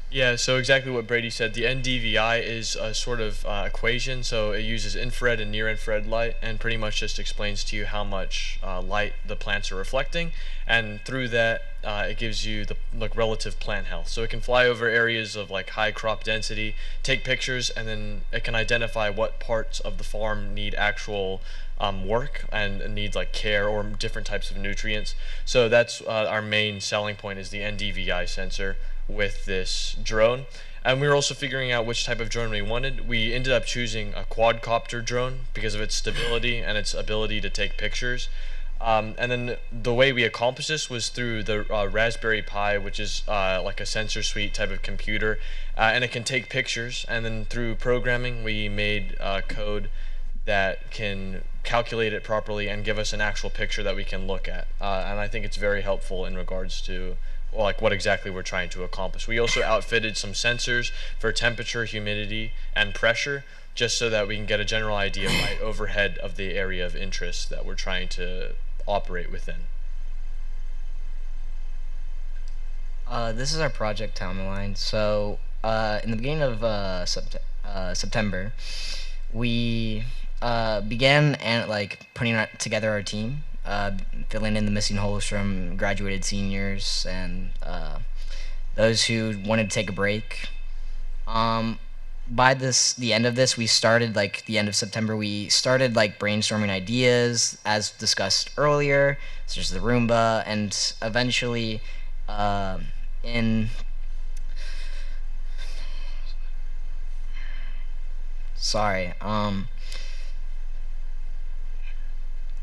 Speaker 15: Yeah, so exactly what Brady said. The NDVI is a sort of equation, so it uses infrared and near-infrared light and pretty much just explains to you how much light the plants are reflecting, and through that it gives you the relative plant health. So it can fly over areas of high crop density, take pictures, and then it can identify what parts of the farm need actual work and need care or different types of nutrients. So that's our main selling point, is the NDVI sensor with this drone. And we were also figuring out which type of drone we wanted. We ended up choosing a quadcopter drone because of its stability and its ability to take pictures. And then the way we accomplished this was through the Raspberry Pi, which is like a sensor suite type of computer, and it can take pictures. And then through programming, we made code that can calculate it properly and give us an actual picture that we can look at. And I think it's very helpful in regards to what exactly we're trying to accomplish. We also outfitted some sensors for temperature, humidity, and pressure, just so that we can get a general idea right overhead of the area of interest that we're trying to operate within.
Speaker 14: This is our project timeline. So in the beginning of September, we began putting together our team, filling in the missing holes from graduated seniors and those who wanted to take a break. By the end of this, we started the end of September. We started brainstorming ideas, as discussed earlier, such as the Roomba, and eventually in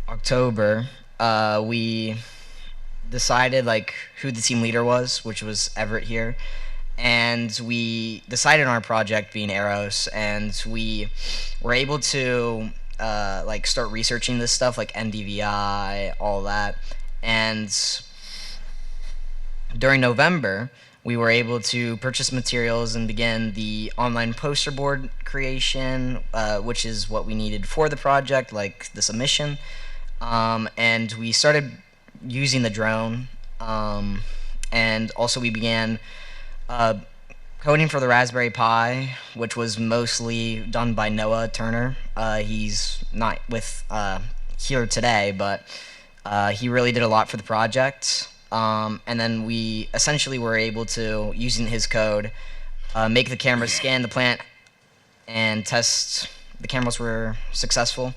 Speaker 14: October, we decided who the team leader was, which was Everett here, and we decided on our project being Eros, and we were able to like start researching this stuff like NDVI, all that, and during November we were able to purchase materials and begin the online poster board creation, which is what we needed for the project, like the submission, and we started using the drone, and also we began coding for the Raspberry Pi, which was mostly done by Noah Turner. He's not with here today, but he really did a lot for the project. And then we essentially were able to, using his code, make the camera scan the plant and test. The cameras were successful.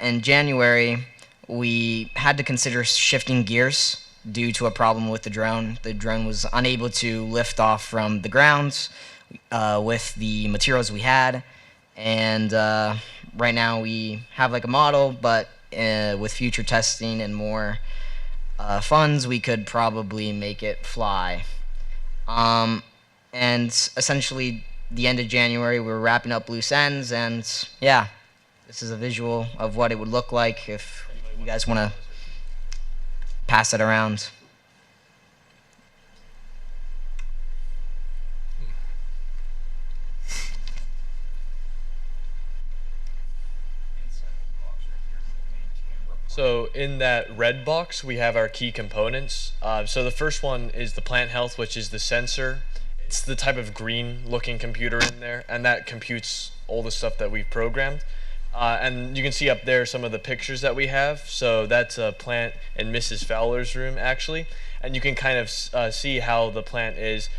Speaker 14: In January, we had to consider shifting gears due to a problem with the drone. The drone was unable to lift off from the ground with the materials we had, and right now we have like a model, but with future testing and more funds, we could probably make it fly. And essentially, the end of January, we're wrapping up loose ends, and yeah, this is a visual of what it would look like if you guys want to pass it around.
Speaker 15: So in that red box, we have our key components. So the first one is the plant health, which is the sensor. It's the type of green looking computer in there, and that computes all the stuff that we've programmed. And you can see up there some of the pictures that we have. So that's a plant in Mrs. Fowler's room, actually. And you can kind of see how the plant is.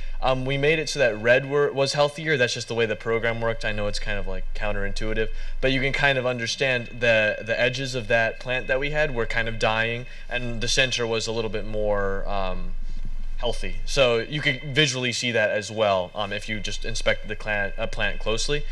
Speaker 15: We made it so that red was healthier. That's just the way the program worked. I know it's kind of like counterintuitive, but you can kind of understand the edges of that plant that we had were kind of dying, and the center was a little bit more healthy. So you could visually see that as well if you just inspected the plant closely.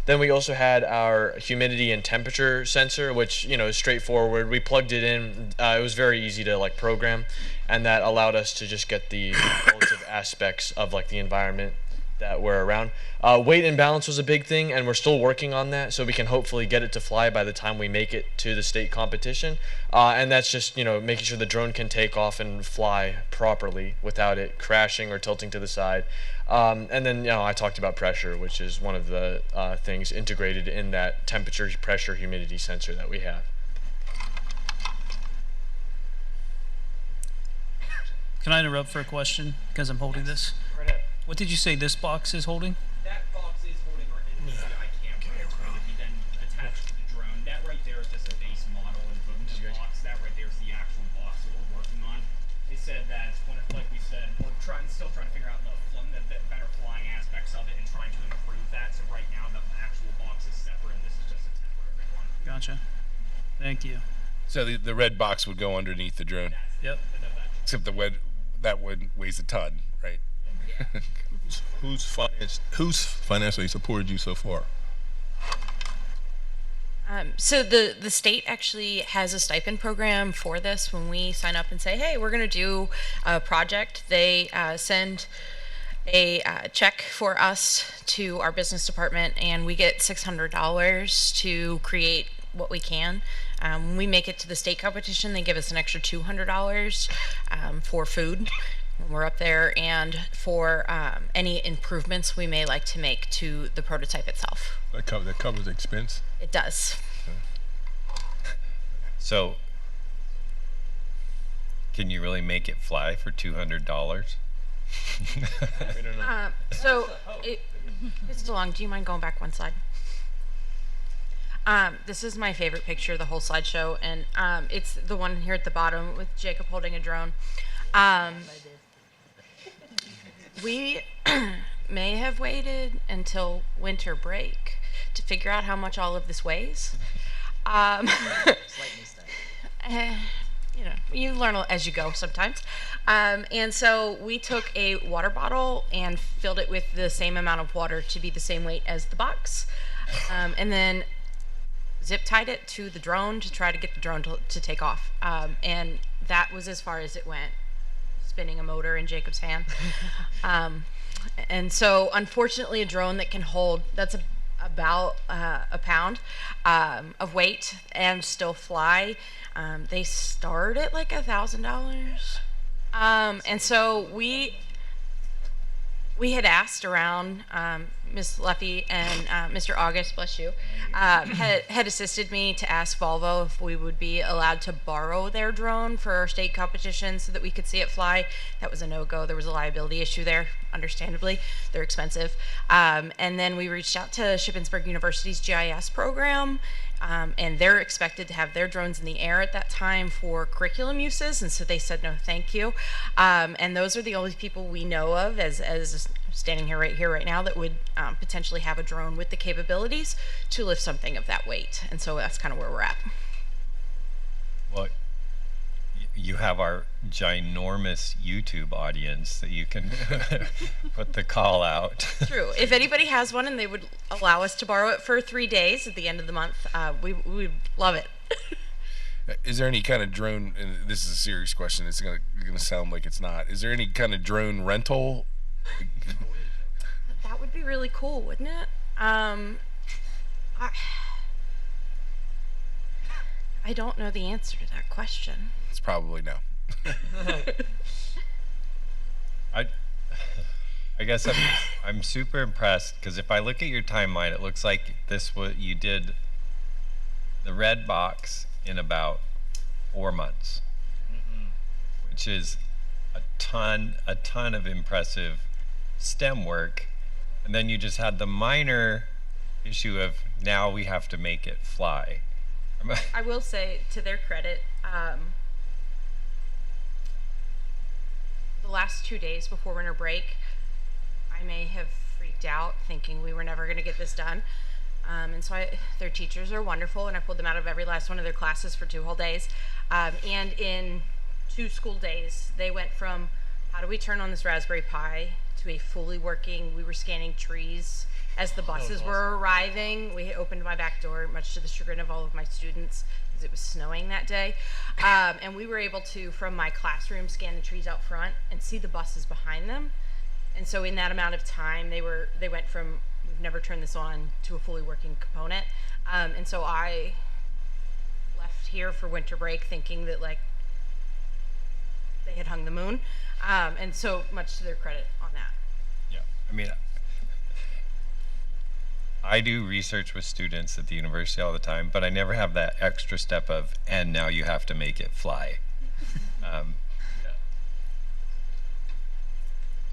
Speaker 15: Then we also had our humidity and temperature sensor, which is straightforward. We plugged it in. It was very easy to like program, and that allowed us to just get the relative aspects of like the environment that we're around. Weight and balance was a big thing, and we're still working on that, so we can hopefully get it to fly by the time we make it to the state competition. And that's just making sure the drone can take off and fly properly without it crashing or tilting to the side. And then I talked about pressure, which is one of the things integrated in that temperature, pressure, humidity sensor that we have.
Speaker 6: Can I interrupt for a question because I'm holding this?
Speaker 16: Right ahead.
Speaker 6: What did you say this box is holding?
Speaker 16: That box is holding our NDVI camera. It's going to be then attached to the drone. That right there is just a base model and the box. That right there is the actual box that we're working on. They said that, like we said, we're still trying to figure out the better flying aspects of it and trying to improve that. So right now the actual box is separate and this is just a temporary one.
Speaker 6: Gotcha. Thank you.
Speaker 2: So the red box would go underneath the drone.
Speaker 6: Yep.
Speaker 2: Except that one weighs a ton, right?
Speaker 1: Who's financially supported you so far?
Speaker 13: So the state actually has a stipend program for this. When we sign up and say, hey, we're going to do a project, they send a check for us to our business department, and we get $600 to create what we can. When we make it to the state competition, they give us an extra $200 for food when we're up there, and for any improvements we may like to make to the prototype itself.
Speaker 1: That covers the expense?
Speaker 13: It does.
Speaker 5: So, can you really make it fly for $200?
Speaker 13: So, it's long. Do you mind going back one slide? This is my favorite picture, the whole slideshow, and it's the one here at the bottom with Jacob holding a drone. We may have waited until winter break to figure out how much all of this weighs. You learn as you go sometimes. And so we took a water bottle and filled it with the same amount of water to be the same weight as the box. And then zip tied it to the drone to try to get the drone to take off. And that was as far as it went. spinning a motor in Jacob's hand. And so, unfortunately, a drone that can hold, that's about a pound of weight and still fly, they start at like $1,000. And so we had asked around, Ms. Leffy and Mr. August, bless you, had assisted me to ask Volvo if we would be allowed to borrow their drone for our state competition so that we could see it fly. That was a no-go. There was a liability issue there, understandably. They're expensive. And then we reached out to Shippensburg University's GIS program, and they're expected to have their drones in the air at that time for curriculum uses, and so they said no thank you. And those are the only people we know of as standing here right now that would potentially have a drone with the capabilities to lift something of that weight. And so that's kind of where we're at.
Speaker 5: Well, you have our ginormous YouTube audience that you can put the call out.
Speaker 13: True. If anybody has one and they would allow us to borrow it for 3 days at the end of the month, we would love it.
Speaker 2: Is there any kind of drone, and this is a serious question, it's gonna sound like it's not, is there any kind of drone rental?
Speaker 13: That would be really cool, wouldn't it? I don't know the answer to that question.
Speaker 2: It's probably no.
Speaker 5: I guess I'm super impressed because if I look at your timeline, it looks like what you did the red box in about 4 months, which is a ton of impressive STEM work. And then you just had the minor issue of now we have to make it fly.
Speaker 13: I will say, to their credit, the last 2 days before winter break, I may have freaked out thinking we were never going to get this done. And so their teachers are wonderful, and I pulled them out of every last one of their classes for 2 whole days. And in 2 school days, they went from how do we turn on this Raspberry Pi to a fully working, we were scanning trees as the buses were arriving. We opened my back door, much to the chagrin of all of my students, because it was snowing that day. And we were able to, from my classroom, scan the trees out front and see the buses behind them. And so in that amount of time, they went from, we've never turned this on, to a fully working component. And so I left here for winter break thinking that, like, they had hung the moon. And so much to their credit on that.
Speaker 5: Yeah, I mean, I do research with students at the university all the time, but I never have that extra step of, and now you have to make it fly.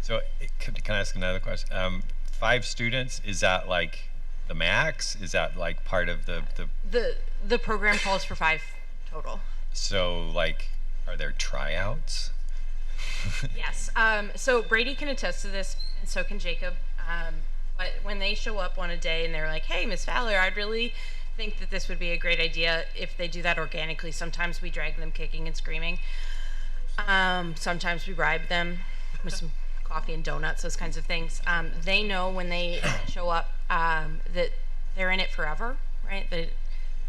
Speaker 5: So can I ask another question? 5 students, is that like the max? Is that like part of
Speaker 13: The program calls for 5 total.
Speaker 5: So like, are there tryouts?
Speaker 13: Yes. So Brady can attest to this, and so can Jacob. But when they show up on a day and they're like, hey, Miss Fowler, I'd really think that this would be a great idea if they do that organically. Sometimes we drag them kicking and screaming. Sometimes we bribe them with some coffee and donuts, those kinds of things. They know when they show up that they're in it forever, right? That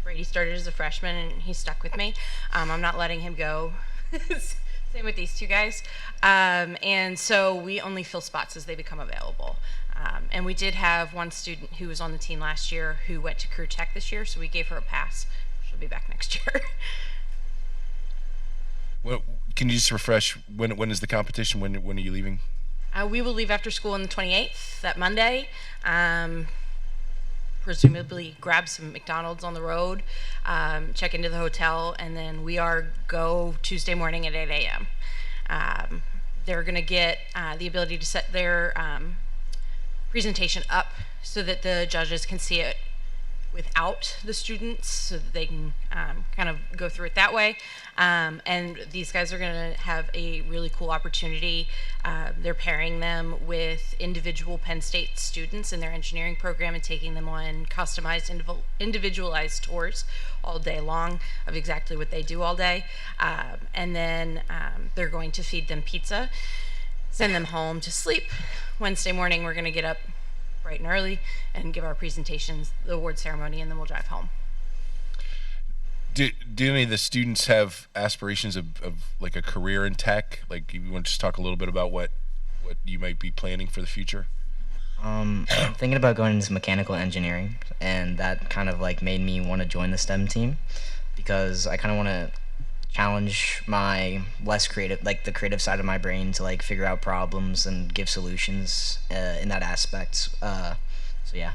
Speaker 13: Brady started as a freshman and he stuck with me. I'm not letting him go. Same with these 2 guys. And so we only fill spots as they become available. And we did have one student who was on the team last year who went to Career Tech this year, so we gave her a pass. She'll be back next year.
Speaker 2: Well, can you just refresh, when is the competition? When are you leaving?
Speaker 13: We will leave after school on the 28th, that Monday. Presumably grab some McDonald's on the road, check into the hotel, and then we are go Tuesday morning at 8 a.m. They're going to get the ability to set their presentation up so that the judges can see it without the students, so that they can kind of go through it that way. And these guys are going to have a really cool opportunity. They're pairing them with individual Penn State students in their engineering program and taking them on customized, individualized tours all day long of exactly what they do all day. And then they're going to feed them pizza, send them home to sleep. Wednesday morning, we're going to get up bright and early and give our presentations, the award ceremony, and then we'll drive home.
Speaker 2: Do any of the students have aspirations of like a career in tech? Like, you want to just talk a little bit about what you might be planning for the future?
Speaker 14: I'm thinking about going into mechanical engineering, and that kind of like made me want to join the STEM team because I kind of want to challenge my less creative, like the creative side of my brain to like figure out problems and give solutions in that aspect. So yeah.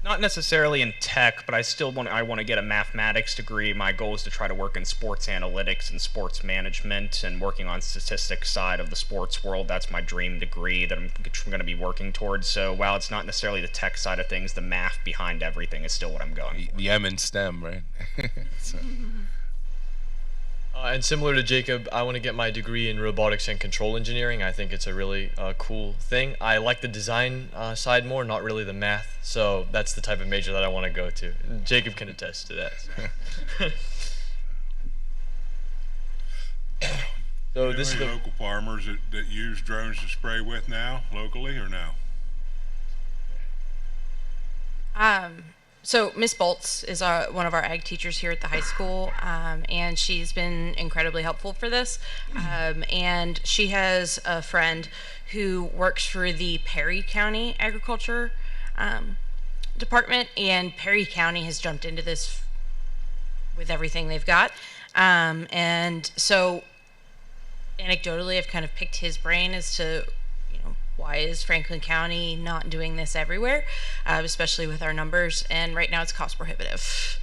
Speaker 16: Not necessarily in tech, but I want to get a mathematics degree. My goal is to try to work in sports analytics and sports management and working on statistics side of the sports world. That's my dream degree that I'm going to be working towards. So while it's not necessarily the tech side of things, the math behind everything is still what I'm going for.
Speaker 2: The M in STEM, right? So.
Speaker 15: And similar to Jacob, I want to get my degree in robotics and control engineering. I think it's a really cool thing. I like the design side more, not really the math. So that's the type of major that I want to go to. And Jacob can attest to that. So
Speaker 12: this is local farmers that use drones to spray with now, locally, or no?
Speaker 13: So Miss Bolts is one of our ag teachers here at the high school, and she's been incredibly helpful for this. And she has a friend who works for the Perry County Agriculture Department, and Perry County has jumped into this with everything they've got. And so anecdotally, I've kind of picked his brain as to why is Franklin County not doing this everywhere, especially with our numbers, and right now it's cost prohibitive.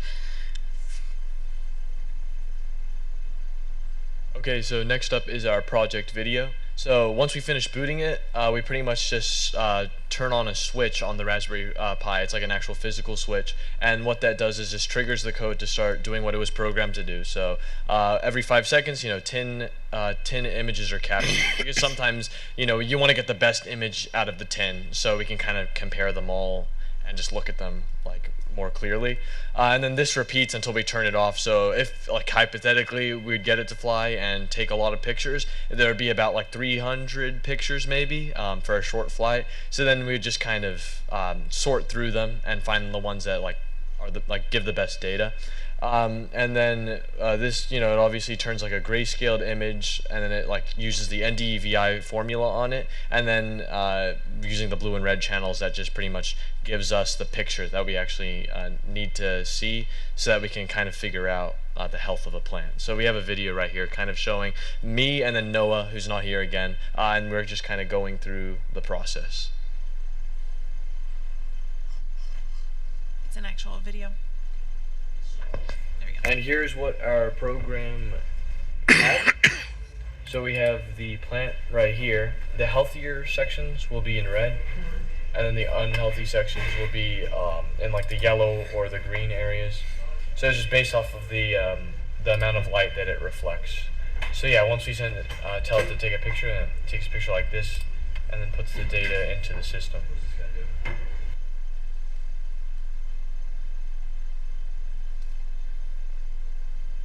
Speaker 15: Okay, so next up is our project video. So once we finish booting it, we pretty much just turn on a switch on the Raspberry Pi. It's like an actual physical switch, and what that does is just triggers the code to start doing what it was programmed to do. So every 5 seconds, 10 images are captured, because sometimes you want to get the best image out of the 10, so we can kind of compare them all and just look at them like more clearly. And then this repeats until we turn it off. So if, like, hypothetically we'd get it to fly and take a lot of pictures, there would be about like 300 pictures maybe for a short flight. So then we'd just kind of sort through them and find the ones that give the best data. And then this, it obviously turns like a grayscaled image, and then it like uses the NDVI formula on it, and then using the blue and red channels, that just pretty much gives us the picture that we actually need to see, so that we can kind of figure out the health of a plant. So we have a video right here kind of showing me and then Noah, who's not here again, and we're just kind of going through the process.
Speaker 9: It's an actual video.
Speaker 15: And here's what our program had. So we have the plant right here. The healthier sections will be in red, and then the unhealthy sections will be in like the yellow or the green areas. So it's just based off of the amount of light that it reflects. So yeah, once we send it, tell it to take a picture, and it takes a picture like this, and then puts the data into the system.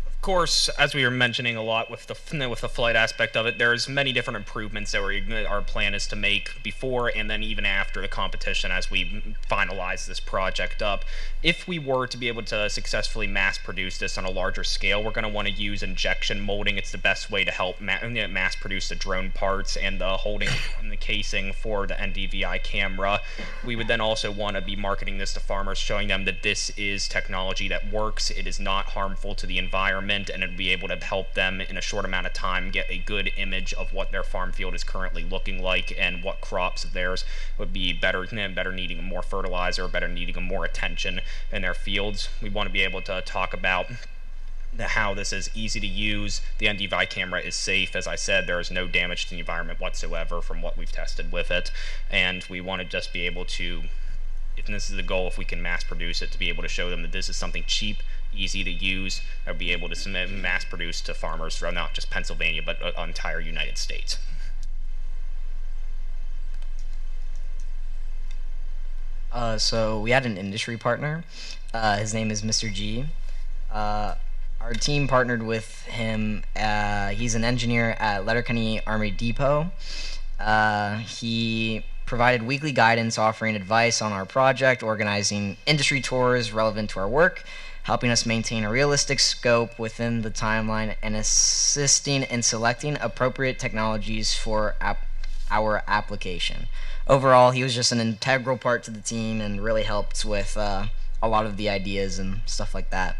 Speaker 16: Of course, as we were mentioning a lot with the flight aspect of it, there's many different improvements that our plan is to make before and then even after the competition as we finalize this project up. If we were to be able to successfully mass produce this on a larger scale, we're going to want to use injection molding. It's the best way to help mass produce the drone parts and the holding and the casing for the NDVI camera. We would then also want to be marketing this to farmers, showing them that this is technology that works, it is not harmful to the environment, and it'd be able to help them in a short amount of time get a good image of what their farm field is currently looking like and what crops of theirs would be better needing more fertilizer, better needing more attention in their fields. We want to be able to talk about how this is easy to use. The NDVI camera is safe. As I said, there is no damage to the environment whatsoever from what we've tested with it, and we want to just be able to, if this is the goal, if we can mass produce it, to be able to show them that this is something cheap, easy to use, or be able to mass produce to farmers from not just Pennsylvania, but the entire United States.
Speaker 14: So we had an industry partner. His name is Mr. G. Our team partnered with him. He's an engineer at Letterkenny Army Depot. He provided weekly guidance, offering advice on our project, organizing industry tours relevant to our work, helping us maintain a realistic scope within the timeline and assisting in selecting appropriate technologies for our application. Overall, he was just an integral part to the team and really helped with a lot of the ideas and stuff like that.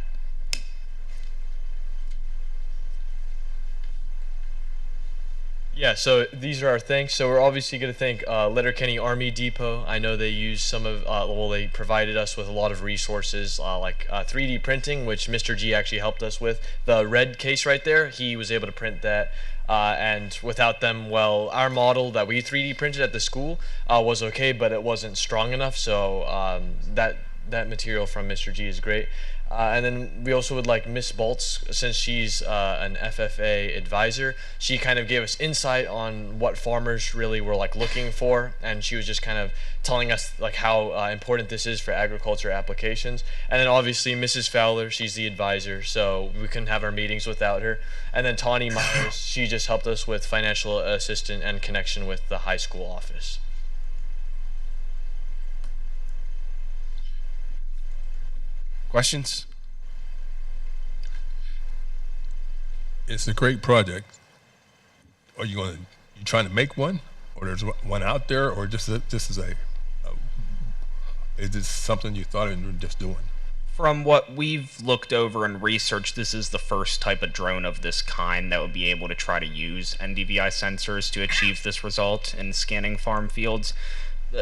Speaker 15: Yeah, so these are our thanks. So we're obviously going to thank Letterkenny Army Depot. I know they use some of, well, they provided us with a lot of resources like 3D printing, which Mr. G actually helped us with. The red case right there, he was able to print that. And without them, well, our model that we 3D printed at the school was okay, but it wasn't strong enough. So that material from Mr. G is great. And then we also would like Miss Bolts, since she's an FFA advisor, she kind of gave us insight on what farmers really were like looking for, and she was just kind of telling us like how important this is for agriculture applications. And then obviously Mrs. Fowler, she's the advisor, so we couldn't have our meetings without her. And then Tawny Myers, she just helped us with financial assistance and connection with the high school office.
Speaker 2: Questions?
Speaker 1: It's a great project. Are you trying to make one, or there's one out there, or just this is is this something you thought of and just doing?
Speaker 16: From what we've looked over and researched, this is the first type of drone of this kind that would be able to try to use NDVI sensors to achieve this result in scanning farm fields.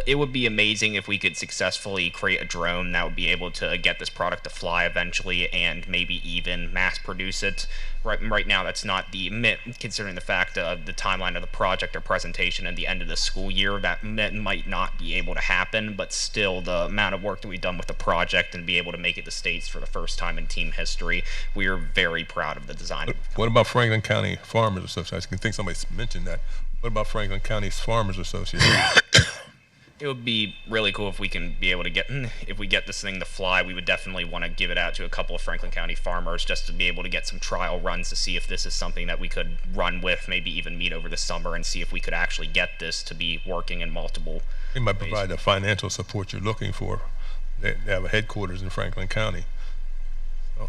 Speaker 16: It would be amazing if we could successfully create a drone that would be able to get this product to fly eventually and maybe even mass produce it. Right now, that's not considering the fact of the timeline of the project or presentation at the end of the school year, that might not be able to happen, but still the amount of work that we've done with the project and be able to make it to States for the first time in team history, we are very proud of the design.
Speaker 1: What about Franklin County Farmers Association? I think somebody mentioned that. What about Franklin County Farmers Association?
Speaker 16: It would be really cool if we can be able to if we get this thing to fly, we would definitely want to give it out to a couple of Franklin County farmers just to be able to get some trial runs to see if this is something that we could run with, maybe even meet over the summer and see if we could actually get this to be working in multiple
Speaker 1: They might provide the financial support you're looking for. They have a headquarters in Franklin County. So.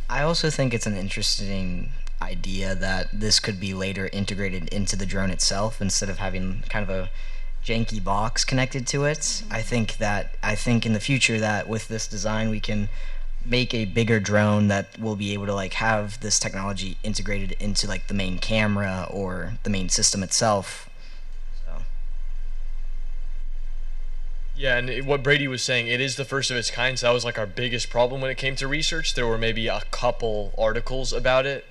Speaker 14: I also think it's an interesting idea that this could be later integrated into the drone itself instead of having kind of a janky box connected to it. I think in the future that with this design we can make a bigger drone that will be able to like have this technology integrated into like the main camera or the main system itself.
Speaker 15: Yeah, and what Brady was saying, it is the first of its kind, so that was like our biggest problem when it came to research. There were maybe a couple articles about it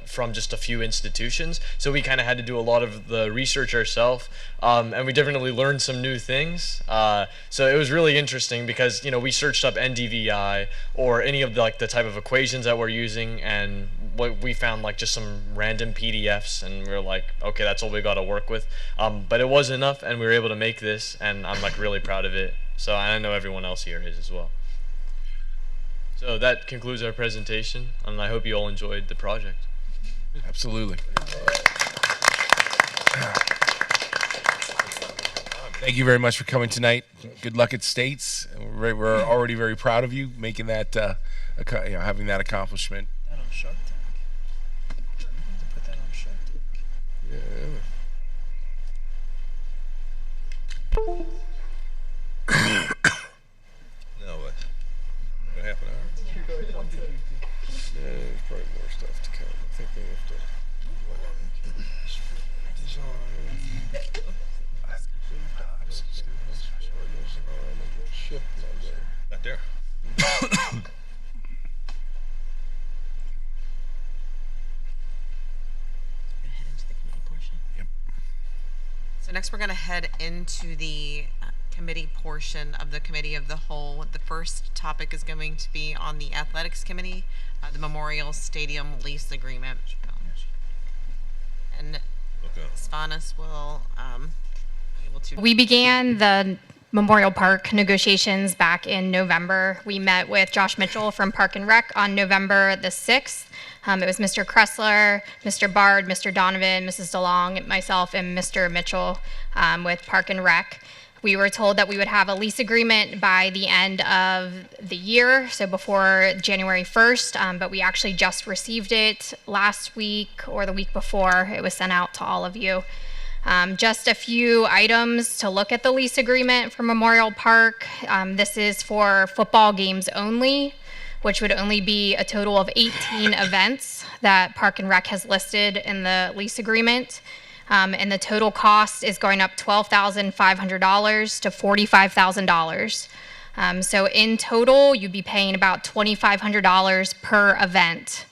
Speaker 15: from just a few institutions, so we kind of had to do a lot of the research ourselves, and we definitely learned some new things. So it was really interesting because, you know, we searched up NDVI or any of the type of equations that we're using, and what we found like just some random PDFs, and we were like, okay, that's all we got to work with. But it was enough, and we were able to make this, and I'm like really proud of it. So I know everyone else here is as well. So that concludes our presentation, and I hope you all enjoyed the project.
Speaker 2: Absolutely. Thank you very much for coming tonight. Good luck at States. We're already very proud of you making that, having that accomplishment.
Speaker 6: That on Shark Tank. Put that on Shark Tank.
Speaker 1: Yeah. Now what? About half an hour?
Speaker 3: Yeah, there's probably more stuff to come. I think they have to design.
Speaker 1: Not there.
Speaker 10: Head into the committee portion.
Speaker 2: Yep.
Speaker 10: So next we're going to head into the committee portion of the committee of the whole. The first topic is going to be on the athletics committee, the Memorial Stadium lease agreement. And Spanos will be able to.
Speaker 17: We began the Memorial Park negotiations back in November. We met with Josh Mitchell from Park and Rec on November the 6th. It was Mr. Kressler, Mr. Bard, Mr. Donovan, Mrs. DeLong, myself, and Mr. Mitchell with Park and Rec. We were told that we would have a lease agreement by the end of the year, so before January 1st, but we actually just received it last week or the week before. It was sent out to all of you. Just a few items to look at the lease agreement for Memorial Park. This is for football games only, which would only be a total of 18 events that Park and Rec has listed in the lease agreement. And the total cost is going up $12,500 to $45,000. So in total, you'd be paying about $2,500 per event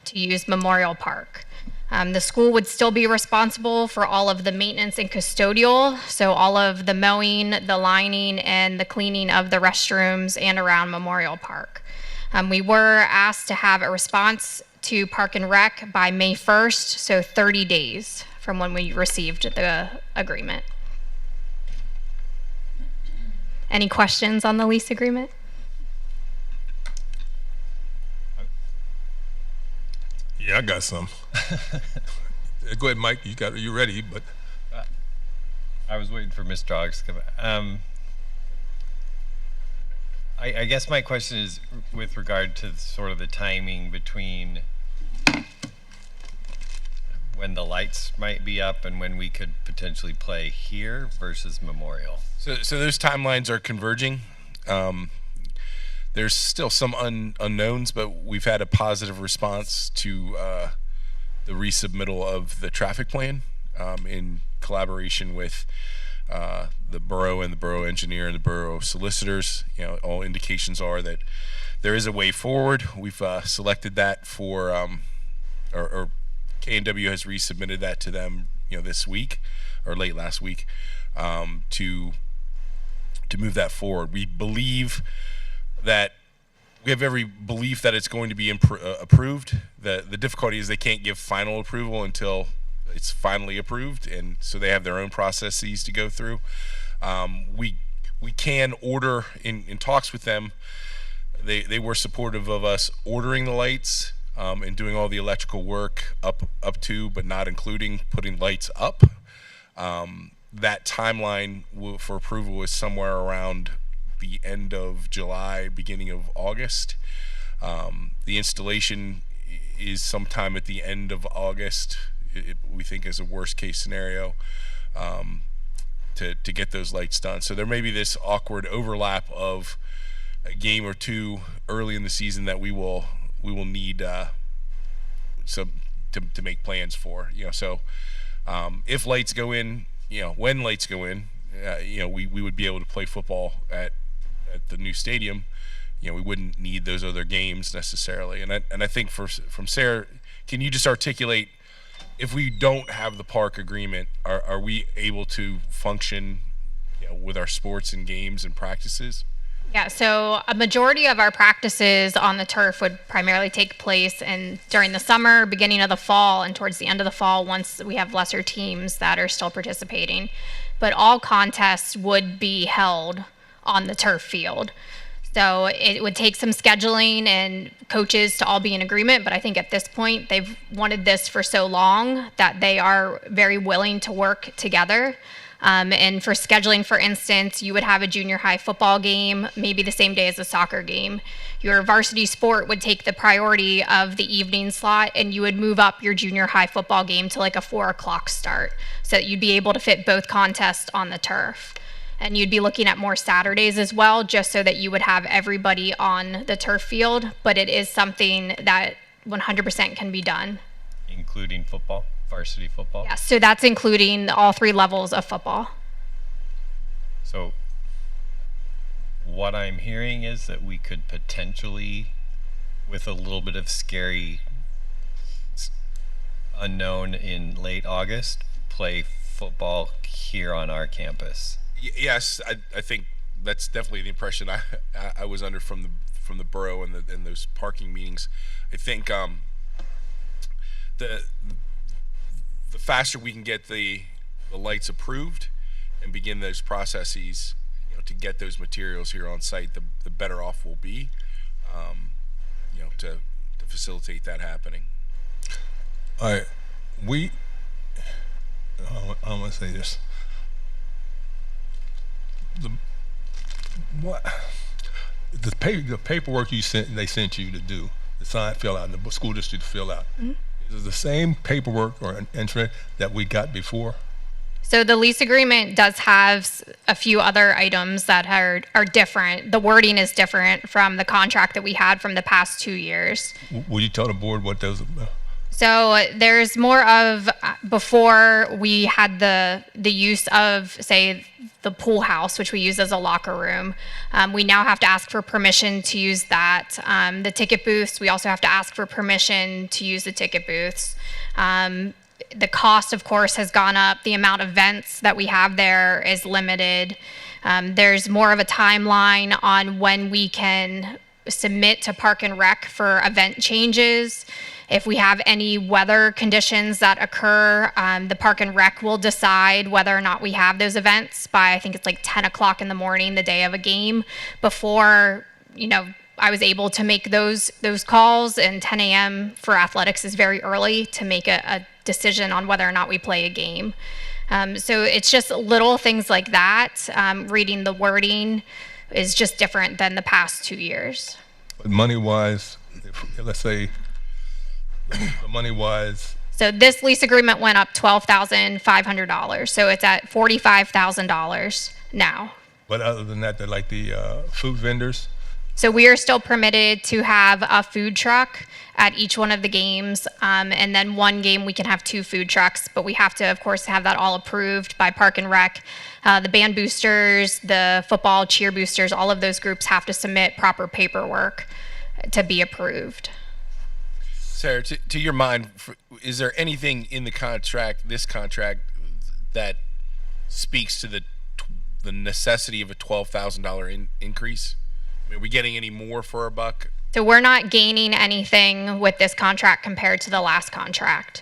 Speaker 17: to use Memorial Park. The school would still be responsible for all of the maintenance and custodial, so all of the mowing, the lining, and the cleaning of the restrooms and around Memorial Park. We were asked to have a response to Park and Rec by May 1st, so 30 days from when we received the agreement. Any questions on the lease agreement?
Speaker 1: Yeah, I got some. Go ahead, Mike. You ready? But
Speaker 5: I was waiting for Mr. Oggs to come. I guess my question is with regard to sort of the timing between when the lights might be up and when we could potentially play here versus Memorial.
Speaker 2: So those timelines are converging. There's still some unknowns, but we've had a positive response to the resubmittal of the traffic plan in collaboration with the borough and the borough engineer and the borough solicitors. All indications are that there is a way forward. We've selected that for, or K&W has resubmitted that to them, this week or late last week, to move that forward. We believe that we have every belief that it's going to be approved. The difficulty is they can't give final approval until it's finally approved, and so they have their own processes to go through. We can order in talks with them. They were supportive of us ordering the lights and doing all the electrical work up to, but not including putting lights up. That timeline for approval is somewhere around the end of July, beginning of August. The installation is sometime at the end of August. We think is a worst case scenario to get those lights done. So there may be this awkward overlap of a game or two early in the season that we will need some to make plans for. So if lights go in, when lights go in, we would be able to play football at the new stadium. We wouldn't need those other games necessarily. And I think from Sarah, can you just articulate, if we don't have the park agreement, are we able to function with our sports and games and practices?
Speaker 17: Yeah, so a majority of our practices on the turf would primarily take place during the summer, beginning of the fall, and towards the end of the fall once we have lesser teams that are still participating. But all contests would be held on the turf field. So it would take some scheduling and coaches to all be in agreement, but I think at this point they've wanted this for so long that they are very willing to work together. And for scheduling, for instance, you would have a junior high football game, maybe the same day as a soccer game. Your varsity sport would take the priority of the evening slot, and you would move up your junior high football game to like a 4:00 start, so that you'd be able to fit both contests on the turf. And you'd be looking at more Saturdays as well, just so that you would have everybody on the turf field. But it is something that 100% can be done.
Speaker 5: Including football, varsity football?
Speaker 17: Yeah, so that's including all 3 levels of football.
Speaker 5: So what I'm hearing is that we could potentially, with a little bit of scary unknown in late August, play football here on our campus.
Speaker 2: Yes, I think that's definitely the impression I was under from the borough and those parking meetings. I think the faster we can get the lights approved and begin those processes, to get those materials here on site, the better off we'll be, to facilitate that happening.
Speaker 1: all right, I'm gonna say this. what the paperwork they sent you to do, the sign, fill out, and the school district to fill out. Is it the same paperwork or an entry that we got before?
Speaker 17: So the lease agreement does have a few other items that are different. The wording is different from the contract that we had from the past 2 years.
Speaker 1: Will you tell the board what those?
Speaker 17: So there's more of, before we had the use of, say, the pool house, which we use as a locker room. We now have to ask for permission to use that. The ticket booths, we also have to ask for permission to use the ticket booths. The cost, of course, has gone up. The amount of events that we have there is limited. There's more of a timeline on when we can submit to Park and Rec for event changes. If we have any weather conditions that occur, the Park and Rec will decide whether or not we have those events by, I think it's like 10 o'clock in the morning, the day of a game. Before, I was able to make those calls, and 10 a.m. for athletics is very early to make a decision on whether or not we play a game. So it's just little things like that. Reading the wording is just different than the past 2 years.
Speaker 1: But money-wise, let's say, the money-wise.
Speaker 17: So this lease agreement went up $12,500. So it's at $45,000 now.
Speaker 1: But other than that, they're like the food vendors.
Speaker 17: So we are still permitted to have a food truck at each one of the games. And then one game we can have 2 food trucks, but we have to, of course, have that all approved by Park and Rec. The band boosters, the football cheer boosters, all of those groups have to submit proper paperwork to be approved.
Speaker 2: Sarah, to your mind, is there anything in the contract, this contract, that speaks to the necessity of a $12,000 increase? I mean, are we getting any more for a buck?
Speaker 17: So we're not gaining anything with this contract compared to the last contract.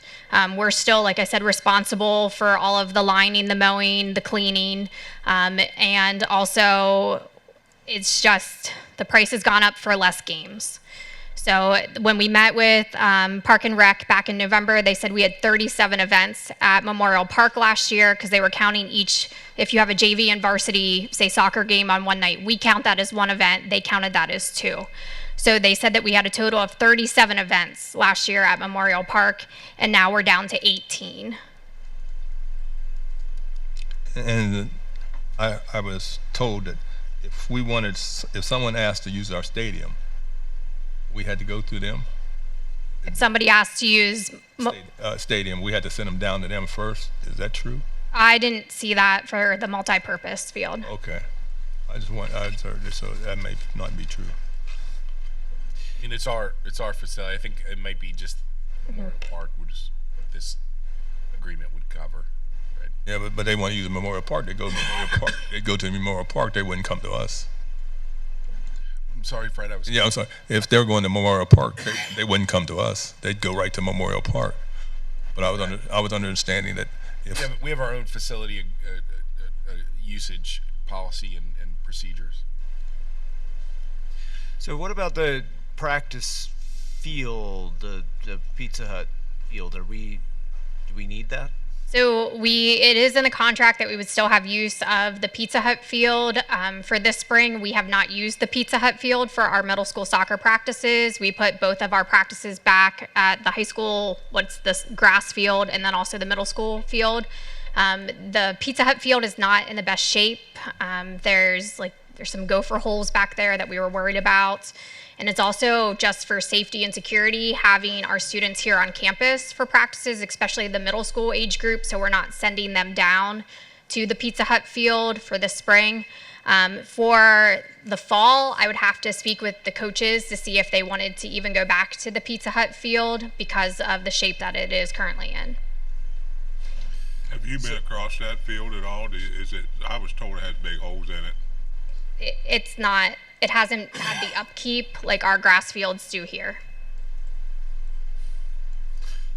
Speaker 17: We're still, like I said, responsible for all of the lining, the mowing, the cleaning, and also it's just the price has gone up for less games. So when we met with Park and Rec back in November, they said we had 37 events at Memorial Park last year because they were counting each. If you have a JV and varsity, say, soccer game on one night, we count that as one event. They counted that as 2. So they said that we had a total of 37 events last year at Memorial Park, and now we're down to 18.
Speaker 1: And I was told that if someone asked to use our stadium, we had to go through them.
Speaker 17: If somebody asked to use
Speaker 1: stadium, we had to send them down to them first. Is that true?
Speaker 17: I didn't see that for the multi-purpose field.
Speaker 1: Okay. I just heard this, so that may not be true.
Speaker 2: I mean, it's our facility. I think it might be just Memorial Park, what this agreement would cover. Right?
Speaker 1: Yeah, but they want to use Memorial Park. They go to Memorial Park. They go to Memorial Park. They wouldn't come to us.
Speaker 2: I'm sorry, Fred.
Speaker 1: Yeah, I'm sorry. If they're going to Memorial Park, they wouldn't come to us. They'd go right to Memorial Park. But I was understanding that if
Speaker 2: we have our own facility usage policy and procedures.
Speaker 11: So what about the practice field, the Pizza Hut field? Do we need that?
Speaker 17: So it is in the contract that we would still have use of the Pizza Hut field. For this spring, we have not used the Pizza Hut field for our middle school soccer practices. We put both of our practices back at the high school, what's this grass field, and then also the middle school field. The Pizza Hut field is not in the best shape. There's some gopher holes back there that we were worried about. And it's also just for safety and security, having our students here on campus for practices, especially the middle school age group, so we're not sending them down to the Pizza Hut field for the spring. For the fall, I would have to speak with the coaches to see if they wanted to even go back to the Pizza Hut field because of the shape that it is currently in.
Speaker 12: Have you been across that field at all? I was told it has big holes in it.
Speaker 17: It's not. It hasn't had the upkeep like our grass fields do here.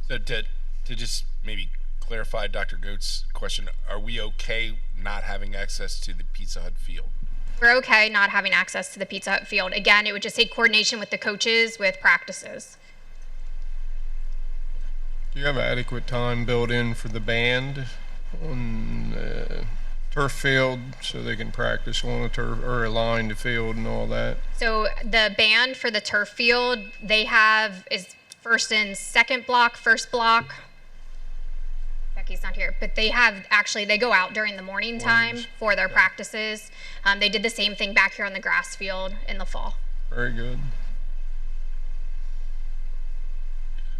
Speaker 2: So to just maybe clarify Dr. Goetz' question, are we okay not having access to the Pizza Hut field?
Speaker 17: We're okay not having access to the Pizza Hut field. Again, it would just take coordination with the coaches with practices.
Speaker 3: Do you have adequate time built in for the band on turf field so they can practice on a turf or a lined field and all that?
Speaker 17: So the band for the turf field, they have is first and second block, first block. Becky's not here, but they have actually, they go out during the morning time for their practices. They did the same thing back here on the grass field in the fall.
Speaker 3: Very good.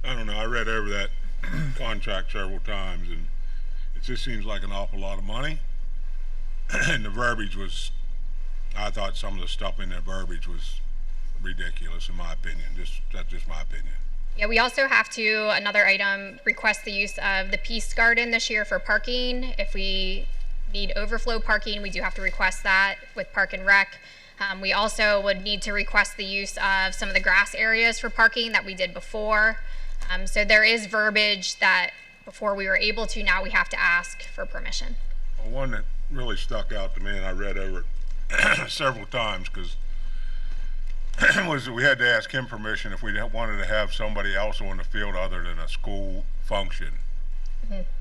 Speaker 12: I don't know, I read over that contract several times, and it just seems like an awful lot of money. And the verbiage was, I thought some of the stuff in the verbiage was ridiculous, in my opinion. That's just my opinion.
Speaker 17: Yeah, we also have to, another item, request the use of the Peace Garden this year for parking. If we need overflow parking, we do have to request that with Park and Rec. We also would need to request the use of some of the grass areas for parking that we did before. So there is verbiage that before we were able to, now we have to ask for permission.
Speaker 12: Well, one that really stuck out to me, and I read over it several times, because was that we had to ask him permission if we wanted to have somebody else on the field other than a school function.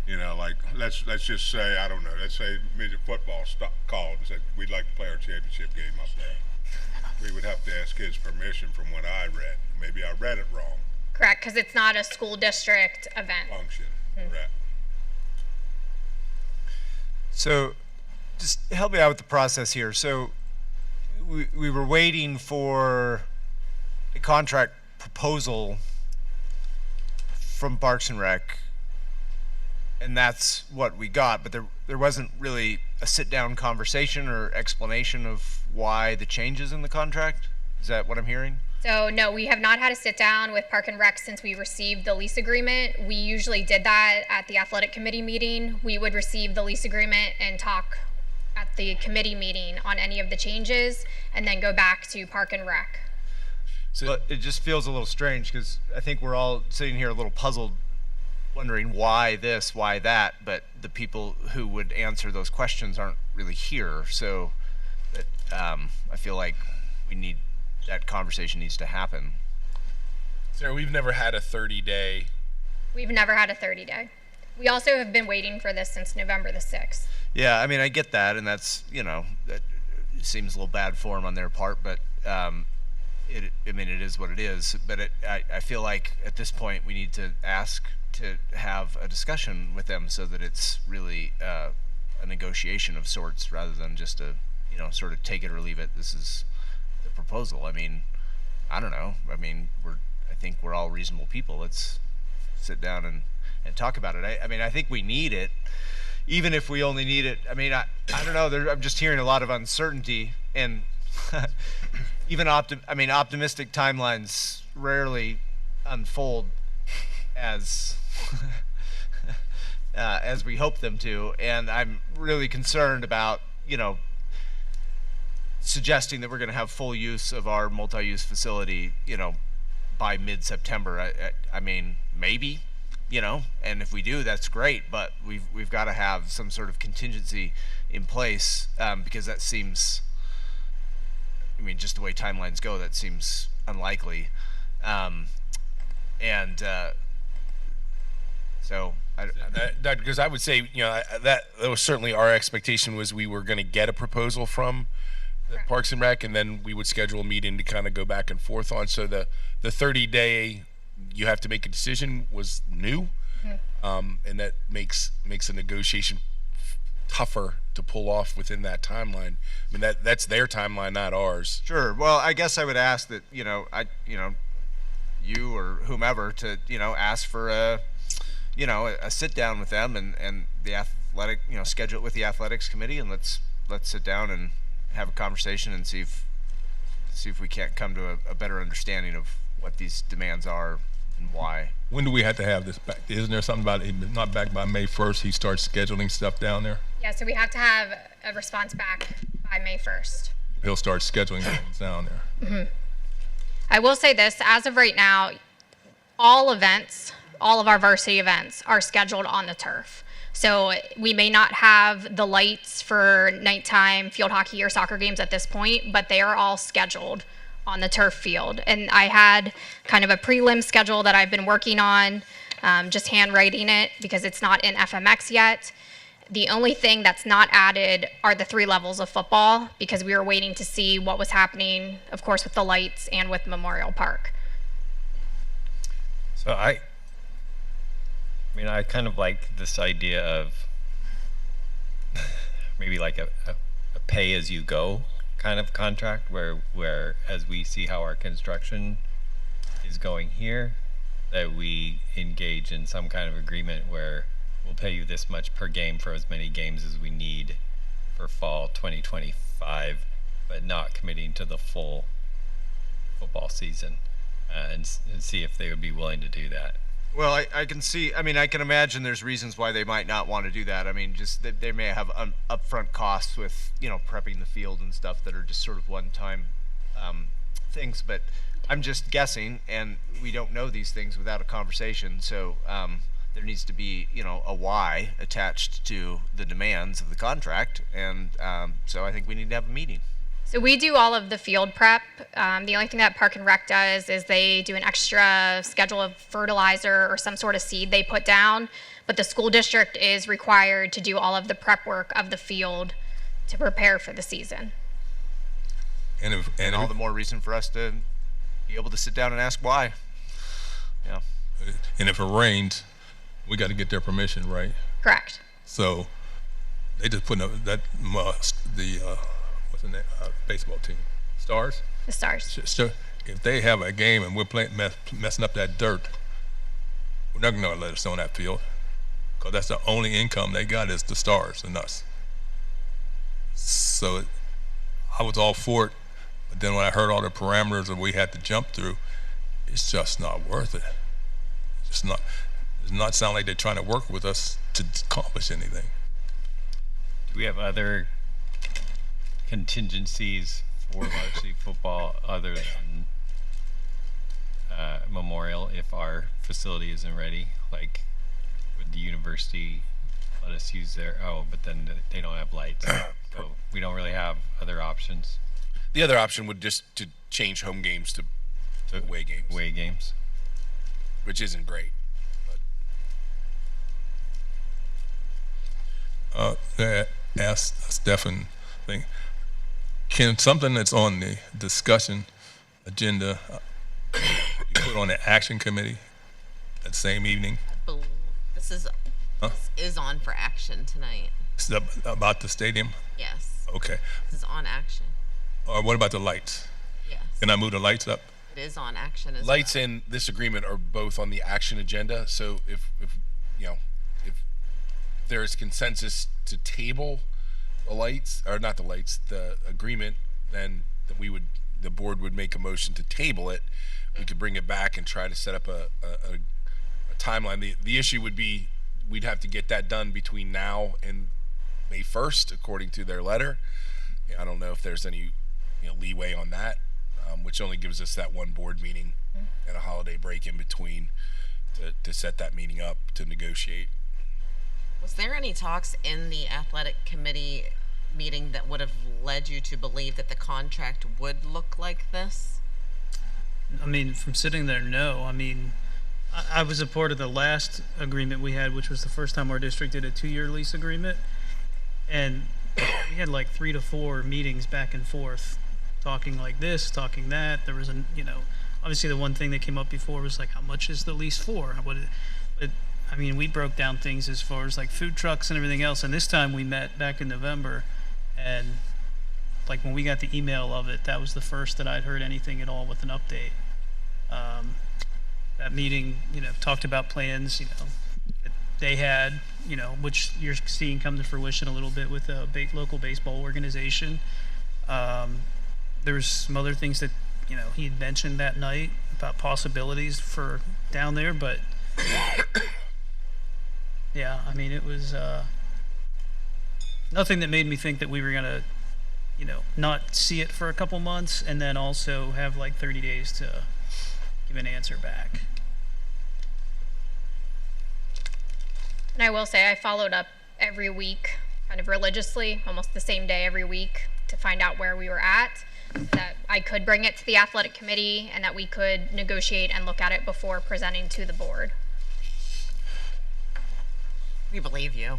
Speaker 12: You know, like let's just say, I don't know, let's say midget football called and said we'd like to play our championship game up there. We would have to ask his permission from what I read. Maybe I read it wrong.
Speaker 17: Correct, because it's not a school district event.
Speaker 12: Function, correct.
Speaker 11: So just help me out with the process here. So we were waiting for a contract proposal from Parks and Rec, and that's what we got, but there wasn't really a sit-down conversation or explanation of why the changes in the contract. Is that what I'm hearing?
Speaker 17: So no, we have not had a sit down with Park and Rec since we received the lease agreement. We usually did that at the athletic committee meeting. We would receive the lease agreement and talk at the committee meeting on any of the changes and then go back to Park and Rec.
Speaker 11: So but it just feels a little strange because I think we're all sitting here a little puzzled, wondering why this, why that, but the people who would answer those questions aren't really here. So that, I feel like that conversation needs to happen.
Speaker 2: Sarah, we've never had a 30-day.
Speaker 17: We've never had a 30-day. We also have been waiting for this since November the 6th.
Speaker 11: Yeah, I mean, I get that, and that's, that seems a little bad form on their part, but it is what it is. But I feel like at this point we need to ask to have a discussion with them so that it's really a negotiation of sorts rather than just a, sort of take it or leave it. This is the proposal. I mean, I don't know. I mean, I think we're all reasonable people. Let's sit down and talk about it. I mean, I think we need it, even if we only need it. I mean, I don't know. I'm just hearing a lot of uncertainty, and even optimistic timelines rarely unfold as as we hope them to. And I'm really concerned about, suggesting that we're going to have full use of our multi-use facility, by mid-September. I mean, maybe, and if we do, that's great, but we've got to have some sort of contingency in place, because that seems, just the way timelines go, that seems unlikely. So
Speaker 2: because I would say, that was certainly our expectation, was we were going to get a proposal from Parks and Rec, and then we would schedule a meeting to kind of go back and forth on. So the 30-day, you have to make a decision, was new, and that makes a negotiation tougher to pull off within that timeline. I mean, that's their timeline, not ours.
Speaker 11: Sure. Well, I guess I would ask that you or whomever to ask for a sit down with them and the athletic, schedule it with the athletics committee, and let's sit down and have a conversation and see if we can't come to a better understanding of what these demands are and why.
Speaker 1: When do we have to have this back? Isn't there something about it not back by May 1st? He starts scheduling stuff down there.
Speaker 17: Yeah, so we have to have a response back by May 1st.
Speaker 1: He'll start scheduling things down there.
Speaker 17: I will say this, as of right now, all of our varsity events are scheduled on the turf. So we may not have the lights for nighttime field hockey or soccer games at this point, but they are all scheduled on the turf field. And I had kind of a prelim schedule that I've been working on, just handwriting it because it's not in FMX yet. The only thing that's not added are the 3 levels of football, because we were waiting to see what was happening, of course, with the lights and with Memorial Park.
Speaker 5: So I mean, I kind of like this idea of maybe like a pay as you go kind of contract where as we see how our construction is going here, that we engage in some kind of agreement where we'll pay you this much per game for as many games as we need for fall 2025, but not committing to the full football season, and see if they would be willing to do that.
Speaker 11: Well, I can see, I mean, I can imagine there's reasons why they might not want to do that. I mean, just that they may have upfront costs with, you know, prepping the field and stuff that are just sort of one-time things. But I'm just guessing, and we don't know these things without a conversation. So there needs to be, you know, a why attached to the demands of the contract. And so I think we need to have a meeting.
Speaker 17: So we do all of the field prep. The only thing that Park and Rec does is they do an extra schedule of fertilizer or some sort of seed they put down, but the school district is required to do all of the prep work of the field to prepare for the season.
Speaker 11: And all the more reason for us to be able to sit down and ask why. Yeah.
Speaker 1: And if it rains, we got to get their permission, right?
Speaker 17: Correct.
Speaker 1: So they just put up that what's the name, baseball team, Stars.
Speaker 17: The Stars.
Speaker 1: So if they have a game and we're messing up that dirt, we're not going to let us on that field, because that's the only income they got is the Stars and us. So I was all for it, but then when I heard all the parameters that we had to jump through, it's just not worth it. It's not. It does not sound like they're trying to work with us to accomplish anything.
Speaker 5: Do we have other contingencies for varsity football other than Memorial if our facility isn't ready? Like, would the university let us use their, but then they don't have lights, so we don't really have other options.
Speaker 2: The other option would just to change home games to away games.
Speaker 5: Away games.
Speaker 2: Which isn't great.
Speaker 1: Ask Stefan thing. Can something that's on the discussion agenda be put on the action committee that same evening?
Speaker 10: This is on for action tonight.
Speaker 1: About the stadium?
Speaker 10: Yes.
Speaker 1: Okay.
Speaker 10: This is on action.
Speaker 1: Or what about the lights?
Speaker 10: Yes.
Speaker 1: Can I move the lights up?
Speaker 10: It is on action as
Speaker 2: Lights
Speaker 10: well.
Speaker 2: and this agreement are both on the action agenda. So if you know, if there is consensus to table the lights, or not the lights, the agreement, then the board would make a motion to table it. We could bring it back and try to set up a timeline. The issue would be we'd have to get that done between now and May 1st, according to their letter. I don't know if there's any leeway on that, which only gives us that one board meeting and a holiday break in between to set that meeting up to negotiate.
Speaker 10: Was there any talks in the athletic committee meeting that would have led you to believe that the contract would look like this?
Speaker 6: I mean, from sitting there, no. I mean, I was a part of the last agreement we had, which was the first time our district did a 2-year lease agreement. And we had like 3 to 4 meetings back and forth, talking like this, talking that. There was obviously the one thing that came up before was like, how much is the lease for? But I mean, we broke down things as far as like food trucks and everything else. And this time we met back in November, and like when we got the email of it, that was the first that I'd heard anything at all with an update. That meeting, talked about plans, that they had, which you're seeing come to fruition a little bit with the local baseball organization. There was some other things that, he had mentioned that night about possibilities for down there, but yeah, I mean, it was nothing that made me think that we were gonna, not see it for a couple months and then also have like 30 days to give an answer back.
Speaker 17: And I will say I followed up every week, kind of religiously, almost the same day every week, to find out where we were at, that I could bring it to the athletic committee and that we could negotiate and look at it before presenting to the board.
Speaker 10: We believe you.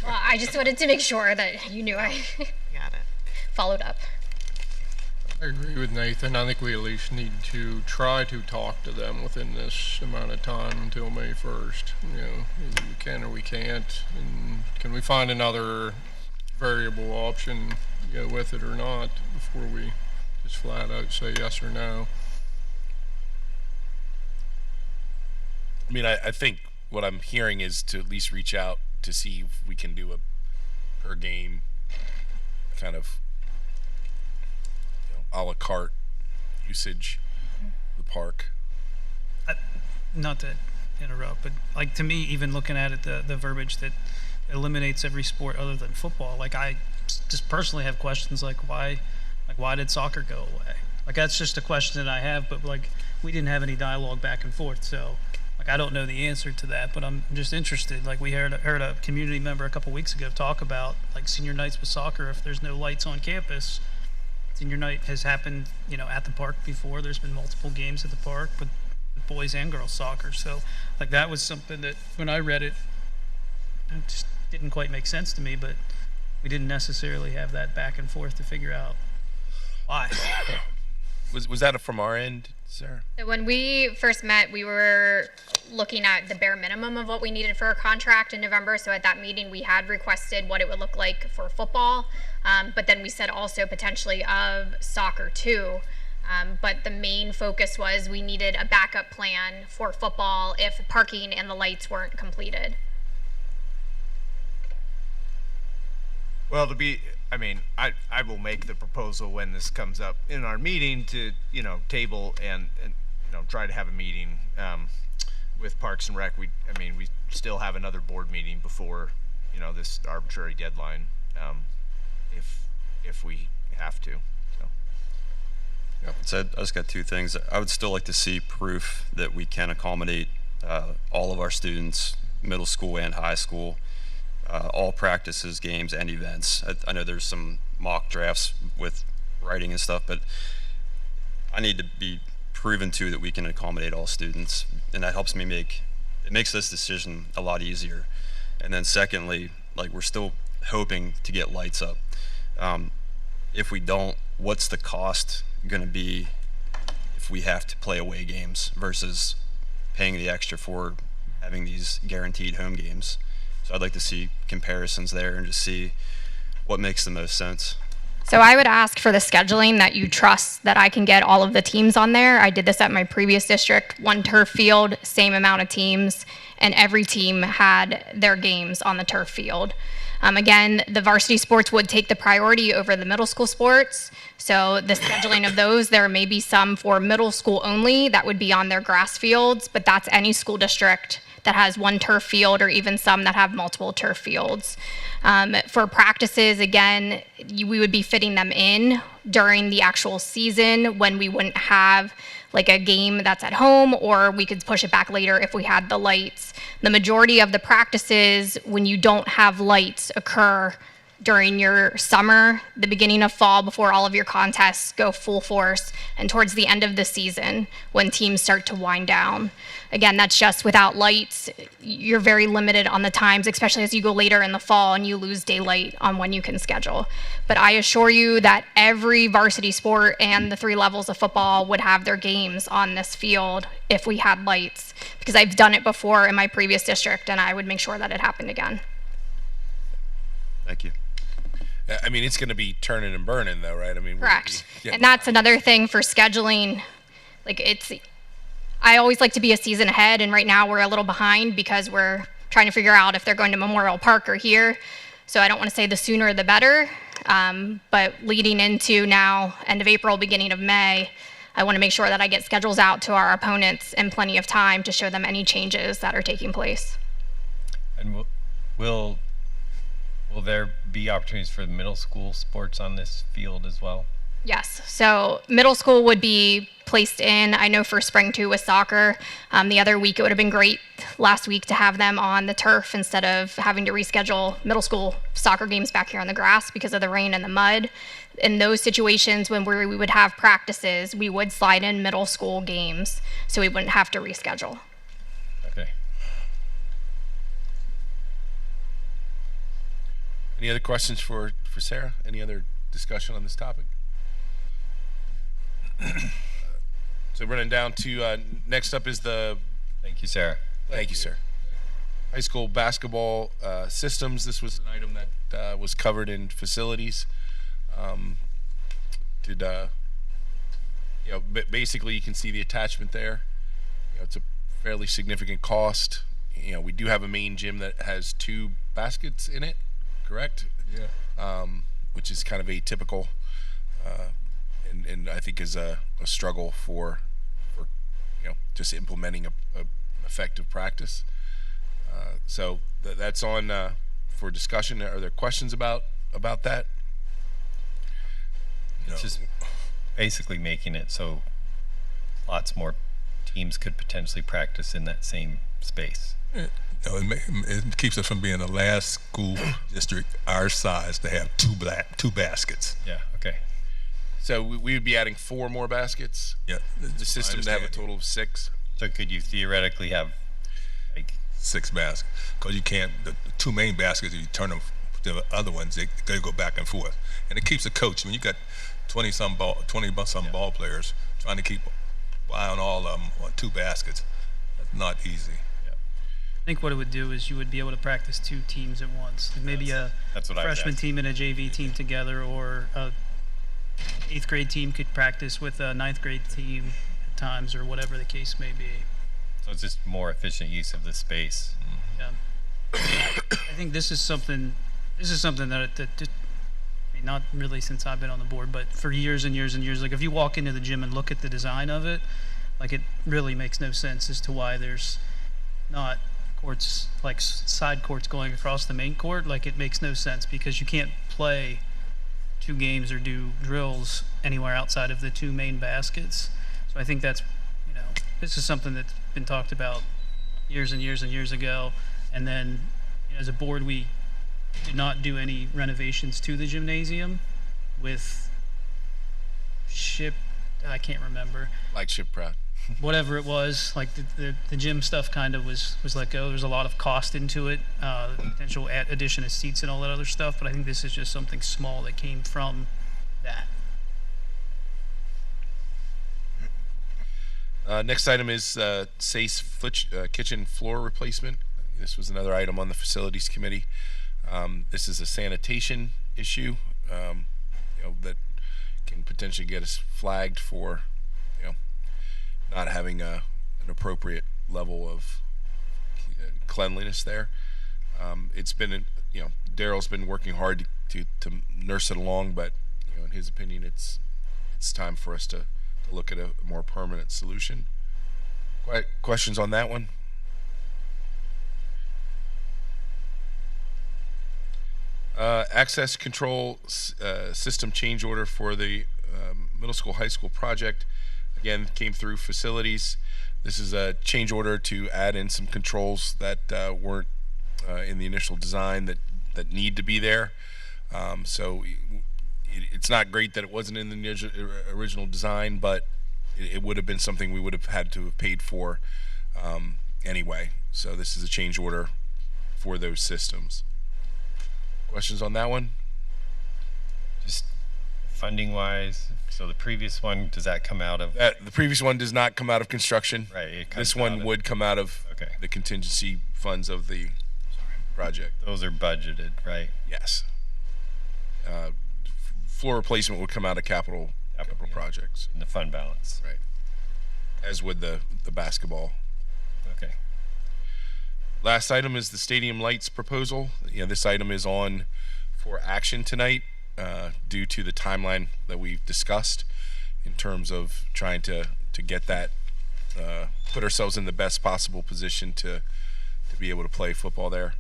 Speaker 17: Well, I just wanted to make sure that you knew I
Speaker 10: Got it.
Speaker 17: followed up.
Speaker 3: I agree with Nathan. I think we at least need to try to talk to them within this amount of time until May 1st. You know, either we can or we can't. And can we find another variable option, go with it or not, before we just flat out say yes or no?
Speaker 2: I mean, I think what I'm hearing is to at least reach out to see if we can do a per game kind of, a la carte usage of the park.
Speaker 6: Not to interrupt, but like to me, even looking at it, the verbiage that eliminates every sport other than football, like I just personally have questions like why did soccer go away? Like that's just a question that I have, but like we didn't have any dialogue back and forth, so like I don't know the answer to that, but I'm just interested. Like we heard a community member a couple weeks ago talk about like senior nights with soccer. If there's no lights on campus, senior night has happened, at the park before. There's been multiple games at the park with boys and girls soccer. So like that was something that when I read it, it just didn't quite make sense to me, but we didn't necessarily have that back and forth to figure out why.
Speaker 2: Was that from our end, Sarah?
Speaker 17: So when we first met, we were looking at the bare minimum of what we needed for a contract in November. So at that meeting, we had requested what it would look like for football. But then we said also potentially of soccer too. But the main focus was we needed a backup plan for football if parking and the lights weren't completed.
Speaker 11: Well, I will make the proposal when this comes up in our meeting to, table and try to have a meeting with Parks and Rec. We still have another board meeting before, this arbitrary deadline, if we have to. So.
Speaker 8: So I just got two things. I would still like to see proof that we can accommodate all of our students, middle school and high school, all practices, games, and events. I know there's some mock drafts with writing and stuff, but I need to be proven to that we can accommodate all students, and that helps me it makes this decision a lot easier. And then secondly, like we're still hoping to get lights up. If we don't, what's the cost going to be if we have to play away games versus paying the extra for having these guaranteed home games? So I'd like to see comparisons there and just see what makes the most sense.
Speaker 17: So I would ask for the scheduling that you trust that I can get all of the teams on there. I did this at my previous district, one turf field, same amount of teams, and every team had their games on the turf field. Again, the varsity sports would take the priority over the middle school sports. So the scheduling of those, there may be some for middle school only that would be on their grass fields, but that's any school district that has one turf field or even some that have multiple turf fields. For practices, again, we would be fitting them in during the actual season when we wouldn't have like a game that's at home, or we could push it back later if we had the lights. The majority of the practices, when you don't have lights, occur during your summer, the beginning of fall, before all of your contests go full force, and towards the end of the season when teams start to wind down. Again, that's just without lights, you're very limited on the times, especially as you go later in the fall and you lose daylight on when you can schedule. But I assure you that every varsity sport and the 3 levels of football would have their games on this field if we had lights, because I've done it before in my previous district and I would make sure that it happened again.
Speaker 8: Thank you.
Speaker 2: I mean, it's going to be turning and burning, though, right? I mean,
Speaker 17: Correct. And that's another thing for scheduling. Like I always like to be a season ahead, and right now we're a little behind because we're trying to figure out if they're going to Memorial Park or here. So I don't want to say the sooner the better, but leading into now, end of April, beginning of May, I want to make sure that I get schedules out to our opponents in plenty of time to show them any changes that are taking place.
Speaker 5: And will there be opportunities for the middle school sports on this field as well?
Speaker 17: Yes, so middle school would be placed in. I know for spring too with soccer. The other week it would have been great last week to have them on the turf instead of having to reschedule middle school soccer games back here on the grass because of the rain and the mud. In those situations when we would have practices, we would slide in middle school games so we wouldn't have to reschedule.
Speaker 5: Okay.
Speaker 2: Any other questions for Sarah? Any other discussion on this topic? So running down to next up is the.
Speaker 5: Thank you, Sarah.
Speaker 2: Thank you, sir. High school basketball systems. This was an item that was covered in facilities. Basically you can see the attachment there. It's a fairly significant cost. We do have a main gym that has 2 baskets in it, correct?
Speaker 1: Yeah.
Speaker 2: Which is kind of atypical, and I think is a struggle for just implementing a effective practice. So that's on for discussion. Are there questions about that?
Speaker 5: It's just basically making it so lots more teams could potentially practice in that same space.
Speaker 1: It keeps us from being the last school district our size to have two baskets.
Speaker 5: Yeah. Okay.
Speaker 2: So we would be adding 4 more baskets.
Speaker 1: Yeah.
Speaker 2: The system to have a total of 6.
Speaker 5: So could you theoretically have like
Speaker 1: 6 baskets? Because you can't. The 2 main baskets, if you turn them to the other ones, they go back and forth, and it keeps the coach. When you got 20 some ball players trying to keep eye on all of them on 2 baskets, that's not easy.
Speaker 6: I think what it would do is you would be able to practice 2 teams at once. Like maybe
Speaker 5: that's what I was
Speaker 6: freshman
Speaker 5: asking.
Speaker 6: team and a JV team together, or a 8th grade team could practice with a 9th grade team at times, or whatever the case may be.
Speaker 5: So it's just more efficient use of the space.
Speaker 6: Yeah. I think this is something that I mean, not really since I've been on the board, but for years and years and years, like if you walk into the gym and look at the design of it, like it really makes no sense as to why there's not courts, like side courts going across the main court. Like it makes no sense because you can't play 2 games or do drills anywhere outside of the 2 main baskets. So I think that's, this is something that's been talked about years and years and years ago. And then as a board, we did not do any renovations to the gymnasium with I can't remember.
Speaker 2: Like Ship Proud.
Speaker 6: Whatever it was, like the gym stuff kind of was let go. There's a lot of cost into it, potential addition of seats and all that other stuff, but I think this is just something small that came from that.
Speaker 2: Next item is SACE kitchen floor replacement. This was another item on the facilities committee. This is a sanitation issue that can potentially get us flagged for not having an appropriate level of cleanliness there. It's been, Daryl's been working hard to nurse it along, but in his opinion, it's time for us to look at a more permanent solution. Questions on that one? Access control system change order for the middle school, high school project. Again, came through facilities. This is a change order to add in some controls that weren't in the initial design that need to be there. So it's not great that it wasn't in the original design, but it would have been something we would have had to have paid for anyway. So this is a change order for those systems. Questions on that one?
Speaker 5: Just funding wise, so the previous one, does that come out of?
Speaker 2: The previous one does not come out of construction.
Speaker 5: Right. It comes
Speaker 2: This one
Speaker 5: out
Speaker 2: would come out of the contingency funds of the project.
Speaker 5: Those are budgeted, right?
Speaker 2: Yes. Floor replacement would come out of capital projects.
Speaker 5: In the fund balance.
Speaker 2: Right. As would the basketball.
Speaker 5: Okay.
Speaker 2: Last item is the stadium lights proposal. This item is on for action tonight due to the timeline that we've discussed in terms of trying to get that, put ourselves in the best possible position to be able to play football there.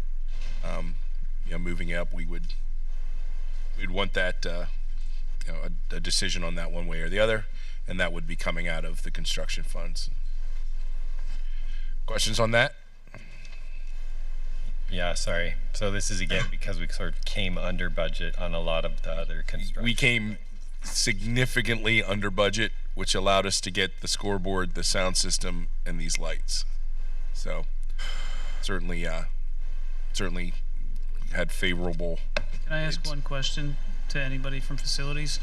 Speaker 2: Moving up, we'd want that, a decision on that one way or the other, and that would be coming out of the construction funds. Questions on that?
Speaker 5: Yeah, sorry. So this is again because we sort of came under budget on a lot of the other construction.
Speaker 2: We came significantly under budget, which allowed us to get the scoreboard, the sound system, and these lights. So certainly had favorable.
Speaker 6: Can I ask
Speaker 2: bids.
Speaker 6: one question to anybody from facilities?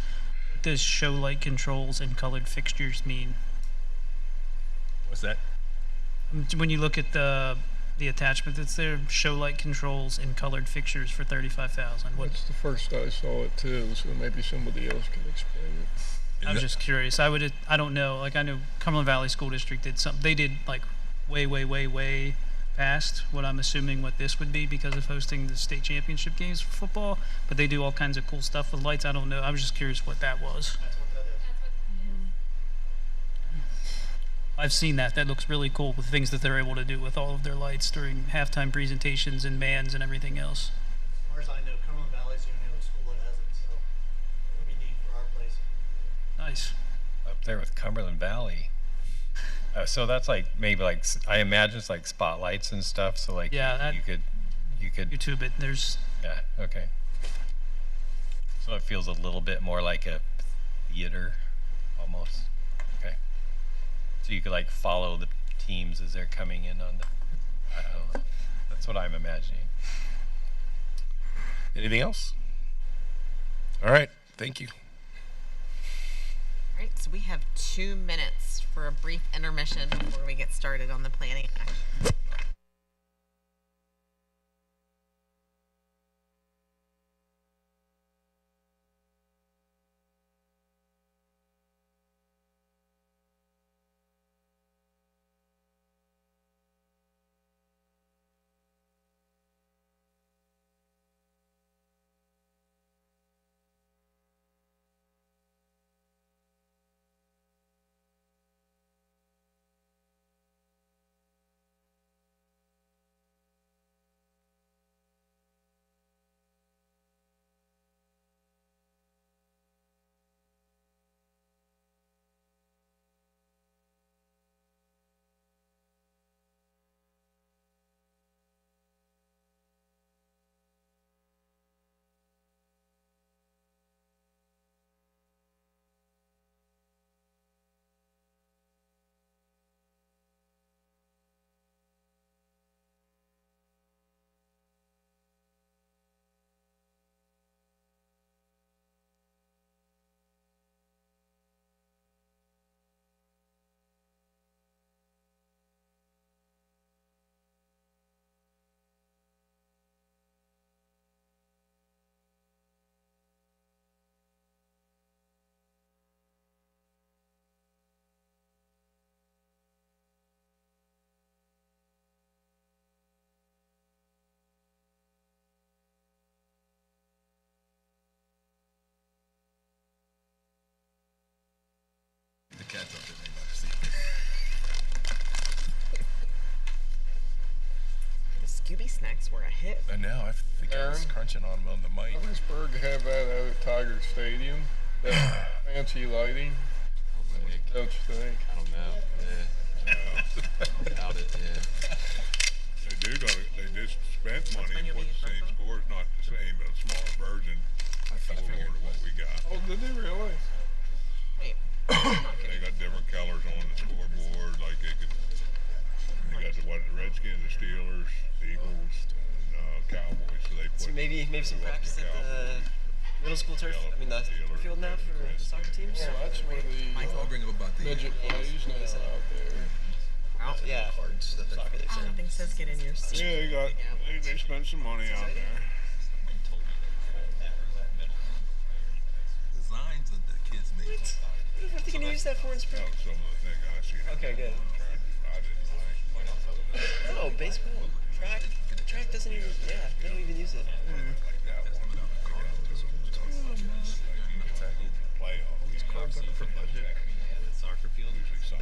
Speaker 6: What does show light controls and colored fixtures mean?
Speaker 1: What's that?
Speaker 6: When you look at the attachment that's there, show light controls and colored fixtures for 35,000. What?
Speaker 3: That's the first I saw it too, so maybe somebody else can explain it.
Speaker 6: I was just curious. I don't know. Like I know Cumberland Valley School District did something. They did like way past what I'm assuming what this would be because of hosting the state championship games for football. But they do all kinds of cool stuff with lights. I don't know. I was just curious what that was. I've seen that. That looks really cool with things that they're able to do with all of their lights during halftime presentations and bands and everything else.
Speaker 18: As far as I know, Cumberland Valley's the only other school that has it, so it'll be neat for our place.
Speaker 6: Nice.
Speaker 5: Up there with Cumberland Valley. So that's like maybe like I imagine it's like spotlights and stuff. So like
Speaker 6: Yeah,
Speaker 5: you could
Speaker 6: YouTube it. There's
Speaker 5: yeah, okay. So it feels a little bit more like a theater almost. Okay. So you could like follow the teams as they're coming in on the I don't know. That's what I'm imagining.
Speaker 2: Anything else? All right. Thank you.
Speaker 10: All right, so we have 2 minutes for a brief intermission before we get started on the planning action.
Speaker 1: The cat's up there, they might see.
Speaker 10: The Scooby snacks were a hit.
Speaker 2: I know. I think I was
Speaker 3: Aaron?
Speaker 2: crunching on them on the mic.
Speaker 3: Shippensburg have that out at Tiger Stadium, that fancy lighting. Don't you think?
Speaker 19: I don't know. Yeah. Doubt it. Yeah.
Speaker 12: They just spent money and put the same scores, not the same, but a smaller version. Similar to what we got.
Speaker 3: Oh, did they really?
Speaker 10: Wait.
Speaker 12: They got different colors on the scoreboard, like they got the Redskins, the Steelers, the Eagles, and Cowboys. So they put.
Speaker 19: So maybe some practice at the middle school turf. I mean the field now for the soccer teams.
Speaker 3: Well, that's where
Speaker 1: I'll bring up about the
Speaker 3: midget plays now out there.
Speaker 19: Yeah. Soccer they're saying.
Speaker 10: Nothing says get in your seat.
Speaker 12: Yeah, they spent some money out there.
Speaker 1: Designs that the kids made.
Speaker 19: What are they gonna use that for in spring?
Speaker 12: That was some of the things I seen.
Speaker 19: Okay, good.
Speaker 12: I didn't like.
Speaker 19: No, baseball, track. Track doesn't even. Yeah, they don't even use it.
Speaker 1: Soccer field.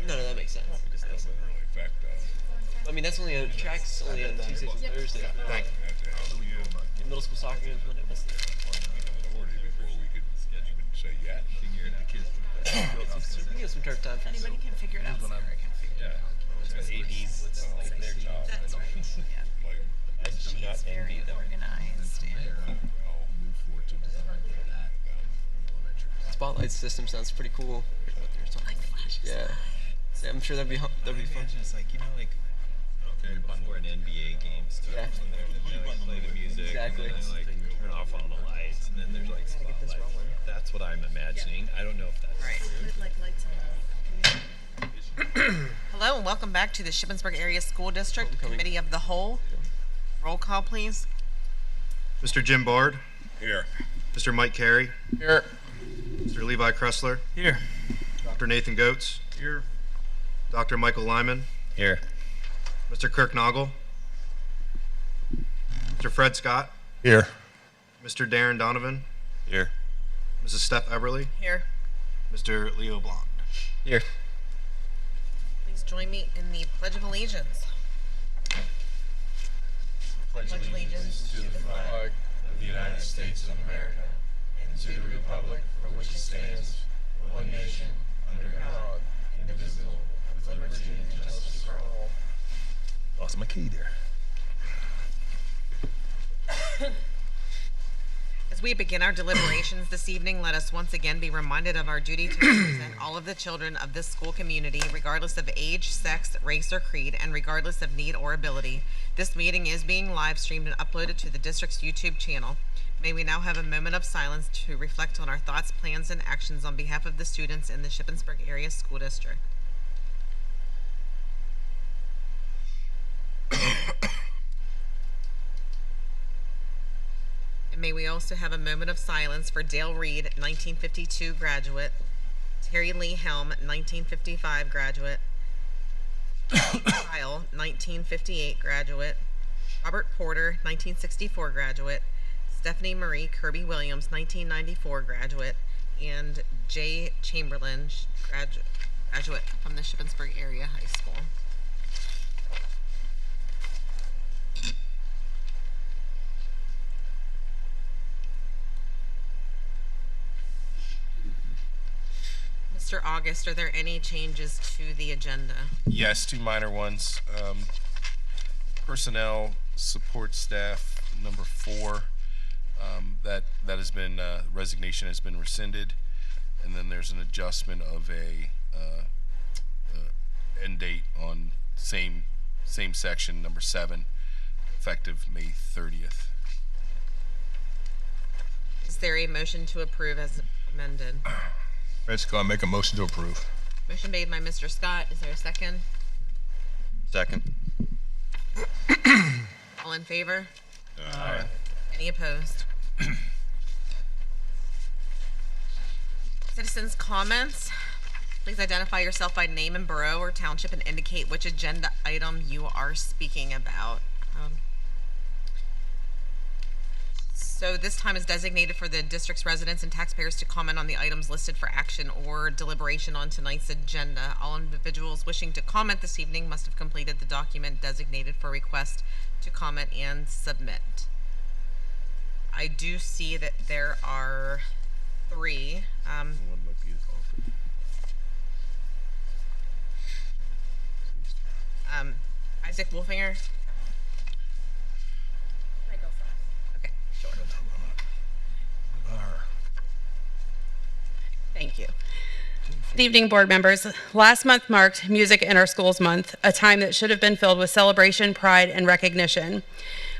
Speaker 19: No, that makes sense. I mean, that's only a track's only on Tuesdays and Thursdays.
Speaker 1: Thank you.
Speaker 19: Middle school soccer games Monday, Wednesday.
Speaker 12: Before we could even say yes.
Speaker 19: We get some turf time.
Speaker 10: Anybody can figure it out. Sarah can figure it out.
Speaker 5: ADs, it's their job.
Speaker 10: She's very organized.
Speaker 19: Spotlight system sounds pretty cool.
Speaker 10: Like flashes.
Speaker 19: Yeah. I'm sure that'd be fun.
Speaker 8: It's like, like
Speaker 5: before an NBA game starts.
Speaker 19: Yeah.
Speaker 5: And they like play the music.
Speaker 19: Exactly.
Speaker 5: And then they like turn off all the lights, and then there's like spotlights. That's what I'm imagining. I don't know if that's true.
Speaker 10: Hello and welcome back to the Shippensburg Area School District Committee of the Whole. Roll call, please.
Speaker 4: Mr. Jim Bard,
Speaker 12: Here.
Speaker 4: Mr. Mike Carey,
Speaker 3: Here.
Speaker 4: Mr. Levi Kressler,
Speaker 6: Here.
Speaker 4: Dr. Nathan Goetz,
Speaker 3: Here.
Speaker 4: Dr. Michael Lyman,
Speaker 5: Here.
Speaker 4: Mr. Kirk Noggle, Mr. Fred Scott,
Speaker 1: Here.
Speaker 4: Mr. Darren Donovan,
Speaker 8: Here.
Speaker 4: Mrs. Steph Eberly,
Speaker 10: Here.
Speaker 4: Mr. Leo Blanc.
Speaker 5: Here.
Speaker 10: Please join me in the Pledge of Allegiance. Pledge allegiance to the flag
Speaker 3: of
Speaker 2: the United States of America and to the republic for which it stands, one nation, under God, indivisible, with liberty and justice for all.
Speaker 1: Lost my key there.
Speaker 10: As we begin our deliberations this evening, let us once again be reminded of our duty to represent all of the children of this school community, regardless of age, sex, race, or creed, and regardless of need or ability. This meeting is being live streamed and uploaded to the district's YouTube channel. May we now have a moment of silence to reflect on our thoughts, plans, and actions on behalf of the students in the Shippensburg Area School District. And may we also have a moment of silence for Dale Reed, 1952 graduate, Terry Lee Helm, 1955 graduate, Kyle, 1958 graduate, Robert Porter, 1964 graduate, Stephanie Marie Kirby Williams, 1994 graduate, and Jay Chamberlain, graduate from the Shippensburg Area High School. Mr. August, are there any changes to the agenda?
Speaker 2: Yes, two minor ones. Personnel support staff number 4. That has been resignation has been rescinded, and then there's an adjustment of a end date on same section number 7, effective May 30th.
Speaker 10: Is there a motion to approve as amended?
Speaker 1: Fred Scott, make a motion to approve.
Speaker 10: Motion made by Mr. Scott. Is there a second?
Speaker 8: Second.
Speaker 10: All in favor?
Speaker 1: Aye.
Speaker 10: Any opposed? Citizens' comments. Please identify yourself by name and borough or township and indicate which agenda item you are speaking about. So this time is designated for the district's residents and taxpayers to comment on the items listed for action or deliberation on tonight's agenda. All individuals wishing to comment this evening must have completed the document designated for request to comment and submit. I do see that there are 3. Isaac Wolfinger. Okay, sure. Thank you.
Speaker 20: Good evening, board members. Last month marked Music in Our Schools Month, a time that should have been filled with celebration, pride, and recognition.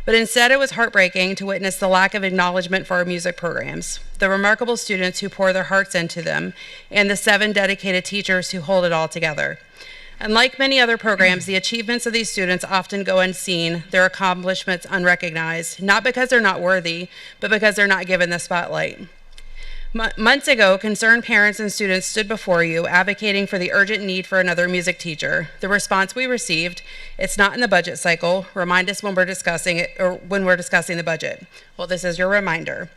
Speaker 20: But instead, it was heartbreaking to witness the lack of acknowledgement for our music programs, the remarkable students who pour their hearts into them, and the 7 dedicated teachers who hold it all together. Unlike many other programs, the achievements of these students often go unseen, their accomplishments unrecognized, not because they're not worthy, but because they're not given the spotlight. Months ago, concerned parents and students stood before you advocating for the urgent need for another music teacher. The response we received, "It's not in the budget cycle. Remind us when we're discussing it, or when we're discussing the budget." Well, this is your reminder.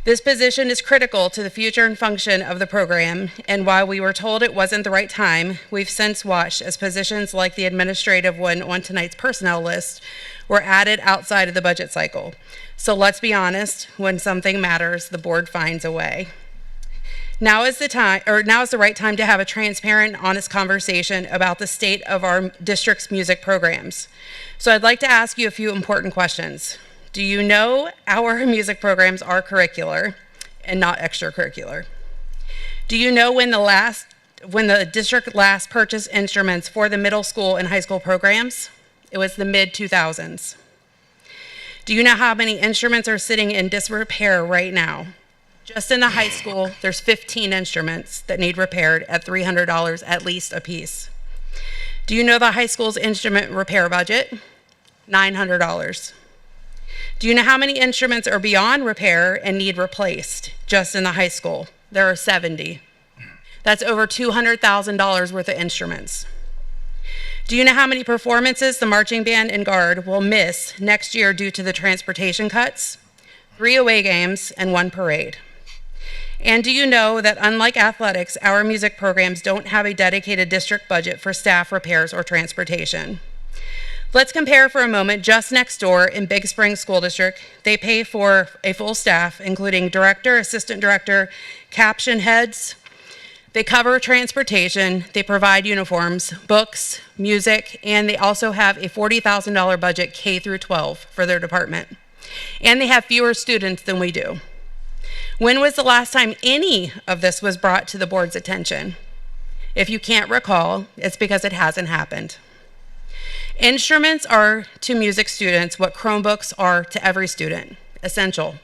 Speaker 20: This position is critical to the future and function of the program, and while we were told it wasn't the right time, we've since watched as positions like the administrative one on tonight's personnel list were added outside of the budget cycle. So let's be honest, when something matters, the board finds a way. Now is the right time to have a transparent, honest conversation about the state of our district's music programs. So I'd like to ask you a few important questions. Do you know our music programs are curricular and not extracurricular? Do you know when the district last purchased instruments for the middle school and high school programs? it was the mid 2000s. Do you know how many instruments are sitting in disrepair right now? Just in the high school, there's 15 instruments that need repaired at $300 at least a piece. Do you know the high school's instrument repair budget? $900. Do you know how many instruments are beyond repair and need replaced just in the high school? There are 70. That's over $200,000 worth of instruments. Do you know how many performances the marching band and guard will miss next year due to the transportation cuts? 3 away games and 1 parade. And do you know that unlike athletics, our music programs don't have a dedicated district budget for staff, repairs, or transportation? Let's compare for a moment. Just next door in Big Spring School District, they pay for a full staff, including director, assistant director, caption heads. They cover transportation, they provide uniforms, books, music, and they also have a $40,000 budget K through 12 for their department. And they have fewer students than we do. When was the last time any of this was brought to the board's attention? If you can't recall, it's because it hasn't happened. Instruments are to music students what Chromebooks are to every student, essential.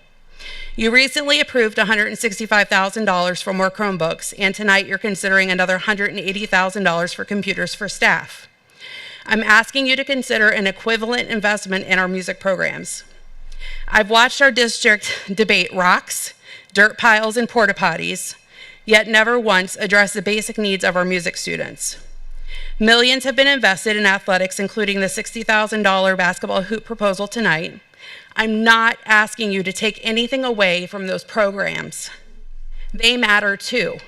Speaker 20: You recently approved $165,000 for more Chromebooks, and tonight you're considering another $180,000 for computers for staff. I'm asking you to consider an equivalent investment in our music programs. I've watched our district debate rocks, dirt piles, and porta potties, yet never once address the basic needs of our music students. Millions have been invested in athletics, including the $60,000 basketball hoop proposal tonight. I'm not asking you to take anything away from those programs. They matter too.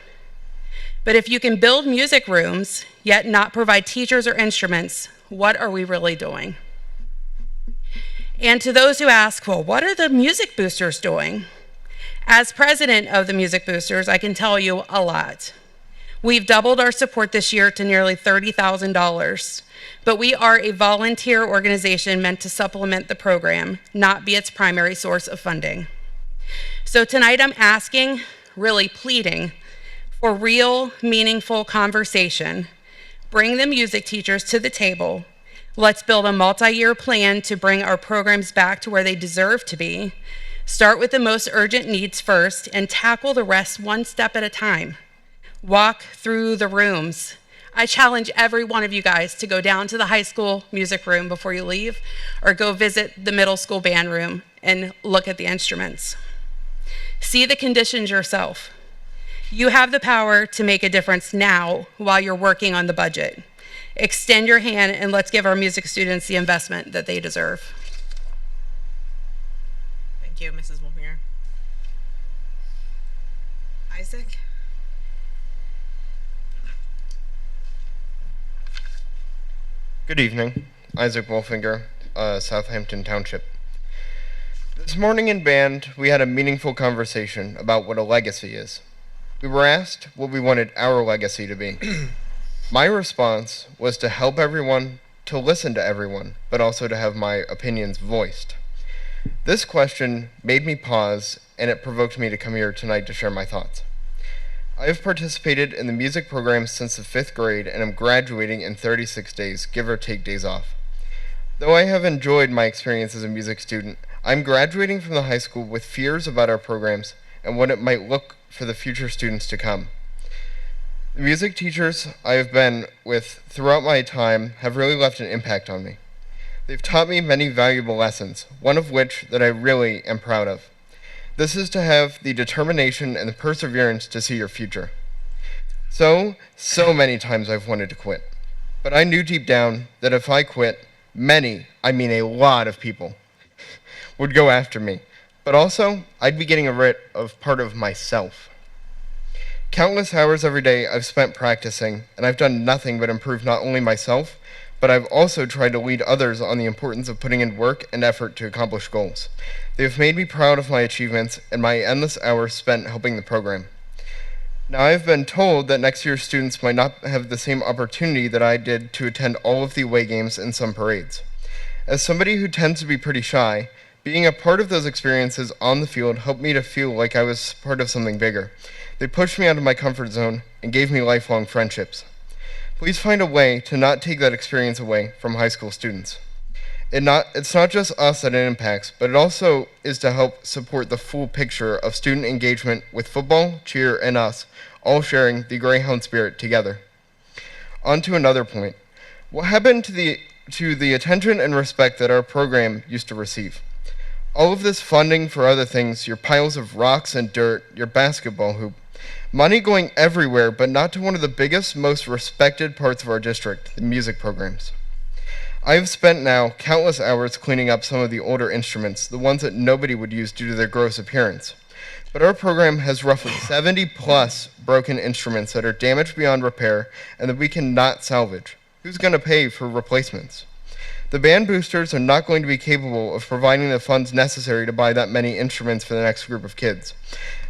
Speaker 20: But if you can build music rooms, yet not provide teachers or instruments, what are we really doing? And to those who ask, well, what are the music boosters doing? As president of the Music Boosters, I can tell you a lot. We've doubled our support this year to nearly $30,000, but we are a volunteer organization meant to supplement the program, not be its primary source of funding. So tonight I'm asking, really pleading, for real, meaningful conversation. Bring the music teachers to the table. Let's build a multi-year plan to bring our programs back to where they deserve to be. Start with the most urgent needs first and tackle the rest one step at a time. Walk through the rooms. I challenge every one of you guys to go down to the high school music room before you leave, or go visit the middle school band room and look at the instruments. See the conditions yourself. You have the power to make a difference now while you're working on the budget. Extend your hand and let's give our music students the investment that they deserve.
Speaker 10: Thank you, Mrs. Wolfinger. Isaac?
Speaker 21: Good evening. Isaac Wolfinger, Southampton Township. This morning in band, we had a meaningful conversation about what a legacy is. We were asked what we wanted our legacy to be. My response was to help everyone, to listen to everyone, but also to have my opinions voiced. This question made me pause, and it provoked me to come here tonight to share my thoughts. I have participated in the music program since the 5th grade and am graduating in 36 days, give or take days off. Though I have enjoyed my experience as a music student, I'm graduating from the high school with fears about our programs and what it might look for the future students to come. The music teachers I have been with throughout my time have really left an impact on me. They've taught me many valuable lessons, one of which that I really am proud of. This is to have the determination and the perseverance to see your future. So many times I've wanted to quit. But I knew deep down that if I quit, many, I mean a lot of people, would go after me. But also, I'd be getting rid of part of myself. Countless hours every day I've spent practicing, and I've done nothing but improve not only myself, but I've also tried to lead others on the importance of putting in work and effort to accomplish goals. They have made me proud of my achievements and my endless hours spent helping the program. Now, I've been told that next year's students might not have the same opportunity that I did to attend all of the away games and some parades. As somebody who tends to be pretty shy, being a part of those experiences on the field helped me to feel like I was part of something bigger. They pushed me out of my comfort zone and gave me lifelong friendships. Please find a way to not take that experience away from high school students. It's not just us that it impacts, but it also is to help support the full picture of student engagement with football, cheer, and us, all sharing the Greyhound spirit together. On to another point. What happened to the attention and respect that our program used to receive? All of this funding for other things, your piles of rocks and dirt, your basketball hoop, money going everywhere, but not to one of the biggest, most respected parts of our district, the music programs. I have spent now countless hours cleaning up some of the older instruments, the ones that nobody would use due to their gross appearance. But our program has roughly 70 plus broken instruments that are damaged beyond repair and that we cannot salvage. Who's going to pay for replacements? The band boosters are not going to be capable of providing the funds necessary to buy that many instruments for the next group of kids.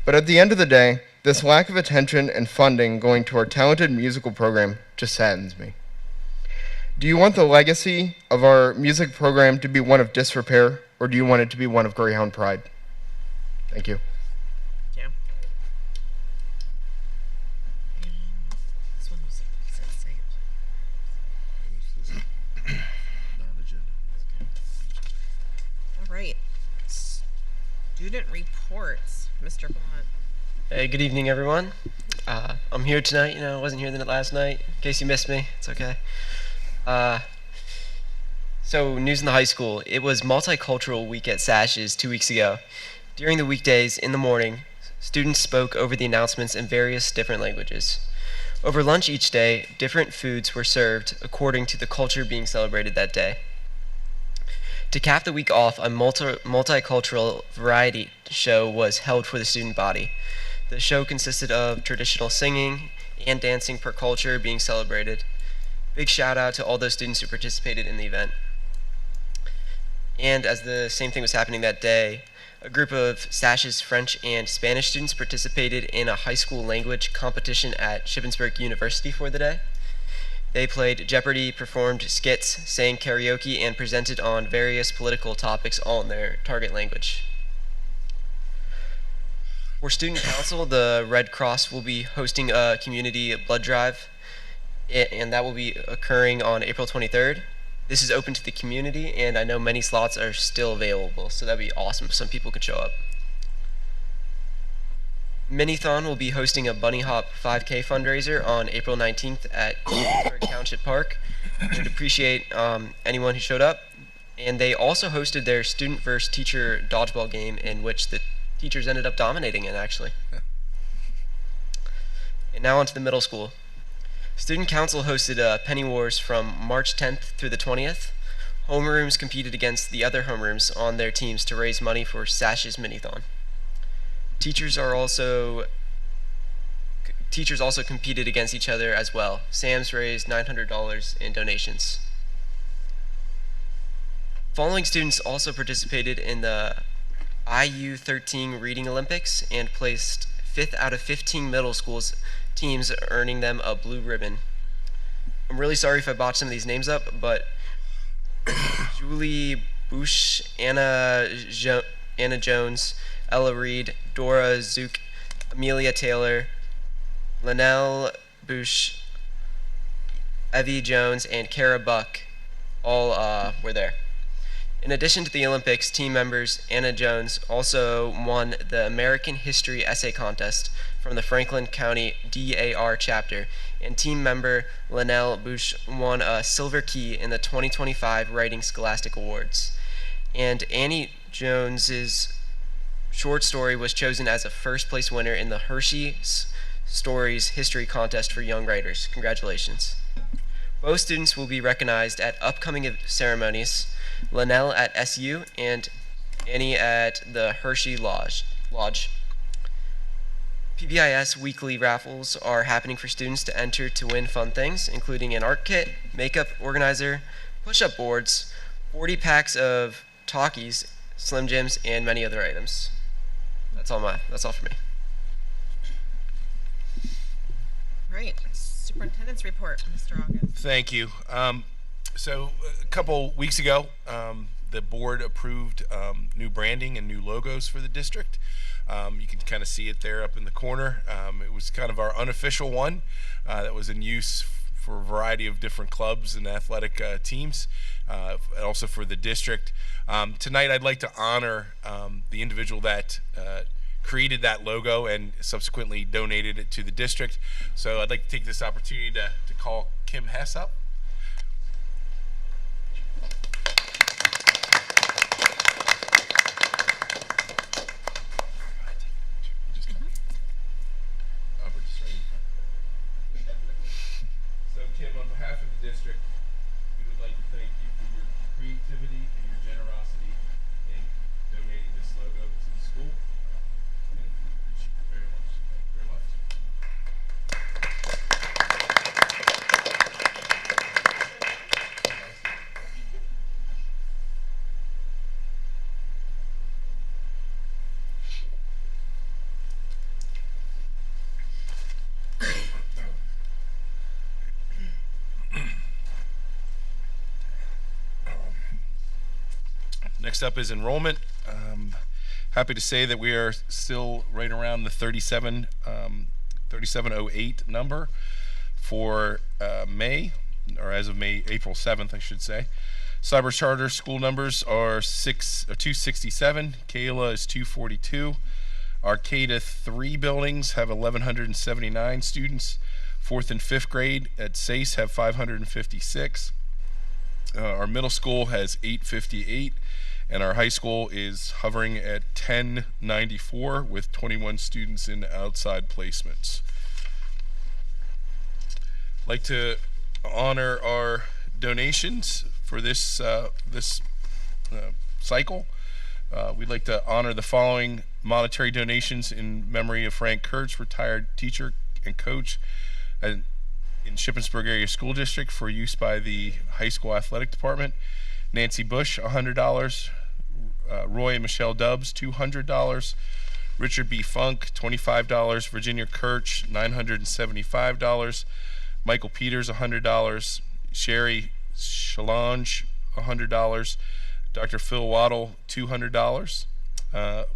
Speaker 21: But at the end of the day, this lack of attention and funding going to our talented musical program just saddens me. Do you want the legacy of our music program to be one of disrepair, or do you want it to be one of Greyhound pride? Thank you.
Speaker 10: Yeah. This one was say it. All right. Student reports, Mr. Blunt.
Speaker 19: Hey, good evening, everyone. I'm here tonight. I wasn't here last night. In case you missed me, it's okay. So, news in the high school. It was Multicultural Week at Sashes 2 weeks ago. During the weekdays, in the morning, students spoke over the announcements in various different languages. Over lunch each day, different foods were served according to the culture being celebrated that day. To cap the week off, a multicultural variety show was held for the student body. The show consisted of traditional singing and dancing per culture being celebrated. Big shout out to all those students who participated in the event. And as the same thing was happening that day, a group of Sashes French and Spanish students participated in a high school language competition at Shippensburg University for the day. They played Jeopardy, performed skits, sang karaoke, and presented on various political topics all in their target language. For Student Council, the Red Cross will be hosting a community blood drive, and that will be occurring on April 23rd. This is open to the community, and I know many slots are still available, so that'd be awesome if some people could show up. Minithon will be hosting a Bunny Hop 5K fundraiser on April 19th at Shippensburg Township Park. I would appreciate anyone who showed up. And they also hosted their student versus teacher dodgeball game, in which the teachers ended up dominating it, actually. And now on to the middle school. Student Council hosted Penny Wars from March 10th through the 20th. Homerooms competed against the other homerooms on their teams to raise money for Sash's Minithon. Teachers also competed against each other as well. Sam's raised $900 in donations. Following students also participated in the IU13 Reading Olympics and placed 5th out of 15 middle schools teams, earning them a blue ribbon. I'm really sorry if I botched some of these names up, but Julie Bush, Anna Jones, Ella Reed, Dora Zook, Amelia Taylor, Linnell Bush, Evie Jones, and Kara Buck all were there. In addition to the Olympics, team members Anna Jones also won the American History Essay Contest from the Franklin County DAR chapter, and team member Linnell Bush won a silver key in the 2025 Writing Scholastic Awards. And Annie Jones's short story was chosen as a first place winner in the Hershey Stories History Contest for young writers. Congratulations. Both students will be recognized at upcoming ceremonies, Linnell at SU and Annie at the Hershey Lodge. PBIS weekly raffles are happening for students to enter to win fun things, including an art kit, makeup organizer, push-up boards, 40 packs of Talkies, Slim Jims, and many other items. That's all for me.
Speaker 10: Right. Superintendent's report, Mr. August.
Speaker 2: Thank you. So a couple weeks ago, the board approved new branding and new logos for the district. You can kind of see it there up in the corner. It was kind of our unofficial one that was in use for a variety of different clubs and athletic teams, and also for the district. Tonight, I'd like to honor the individual that created that logo and subsequently donated it to the district. So I'd like to take this opportunity to call Kim Hess up. So Kim, on behalf of the district, we would like to thank you for your creativity and your generosity in donating this logo to the school. And we appreciate it very much. Thank you very much. Next up is enrollment. Happy to say that we are still right around the 3708 number for May, or as of April 7th, I should say. Cyber charter school numbers are 267. Kayla is 242. Arcata 3 buildings have 1,179 students. 4th and 5th grade at SACE have 556. Our middle school has 858, and our high school is hovering at 1094 with 21 students in outside placements. I'd like to honor our donations for this cycle. We'd like to honor the following monetary donations in memory of Frank Kurtz, retired teacher and coach in Shippensburg Area School District for use by the high school athletic department. Nancy Bush, $100. Roy and Michelle Dubbs, $200. Richard B. Funk, $25. Virginia Kirch, $975. Michael Peters, $100. Sherry Shalange, $100. Dr. Phil Waddle, $200.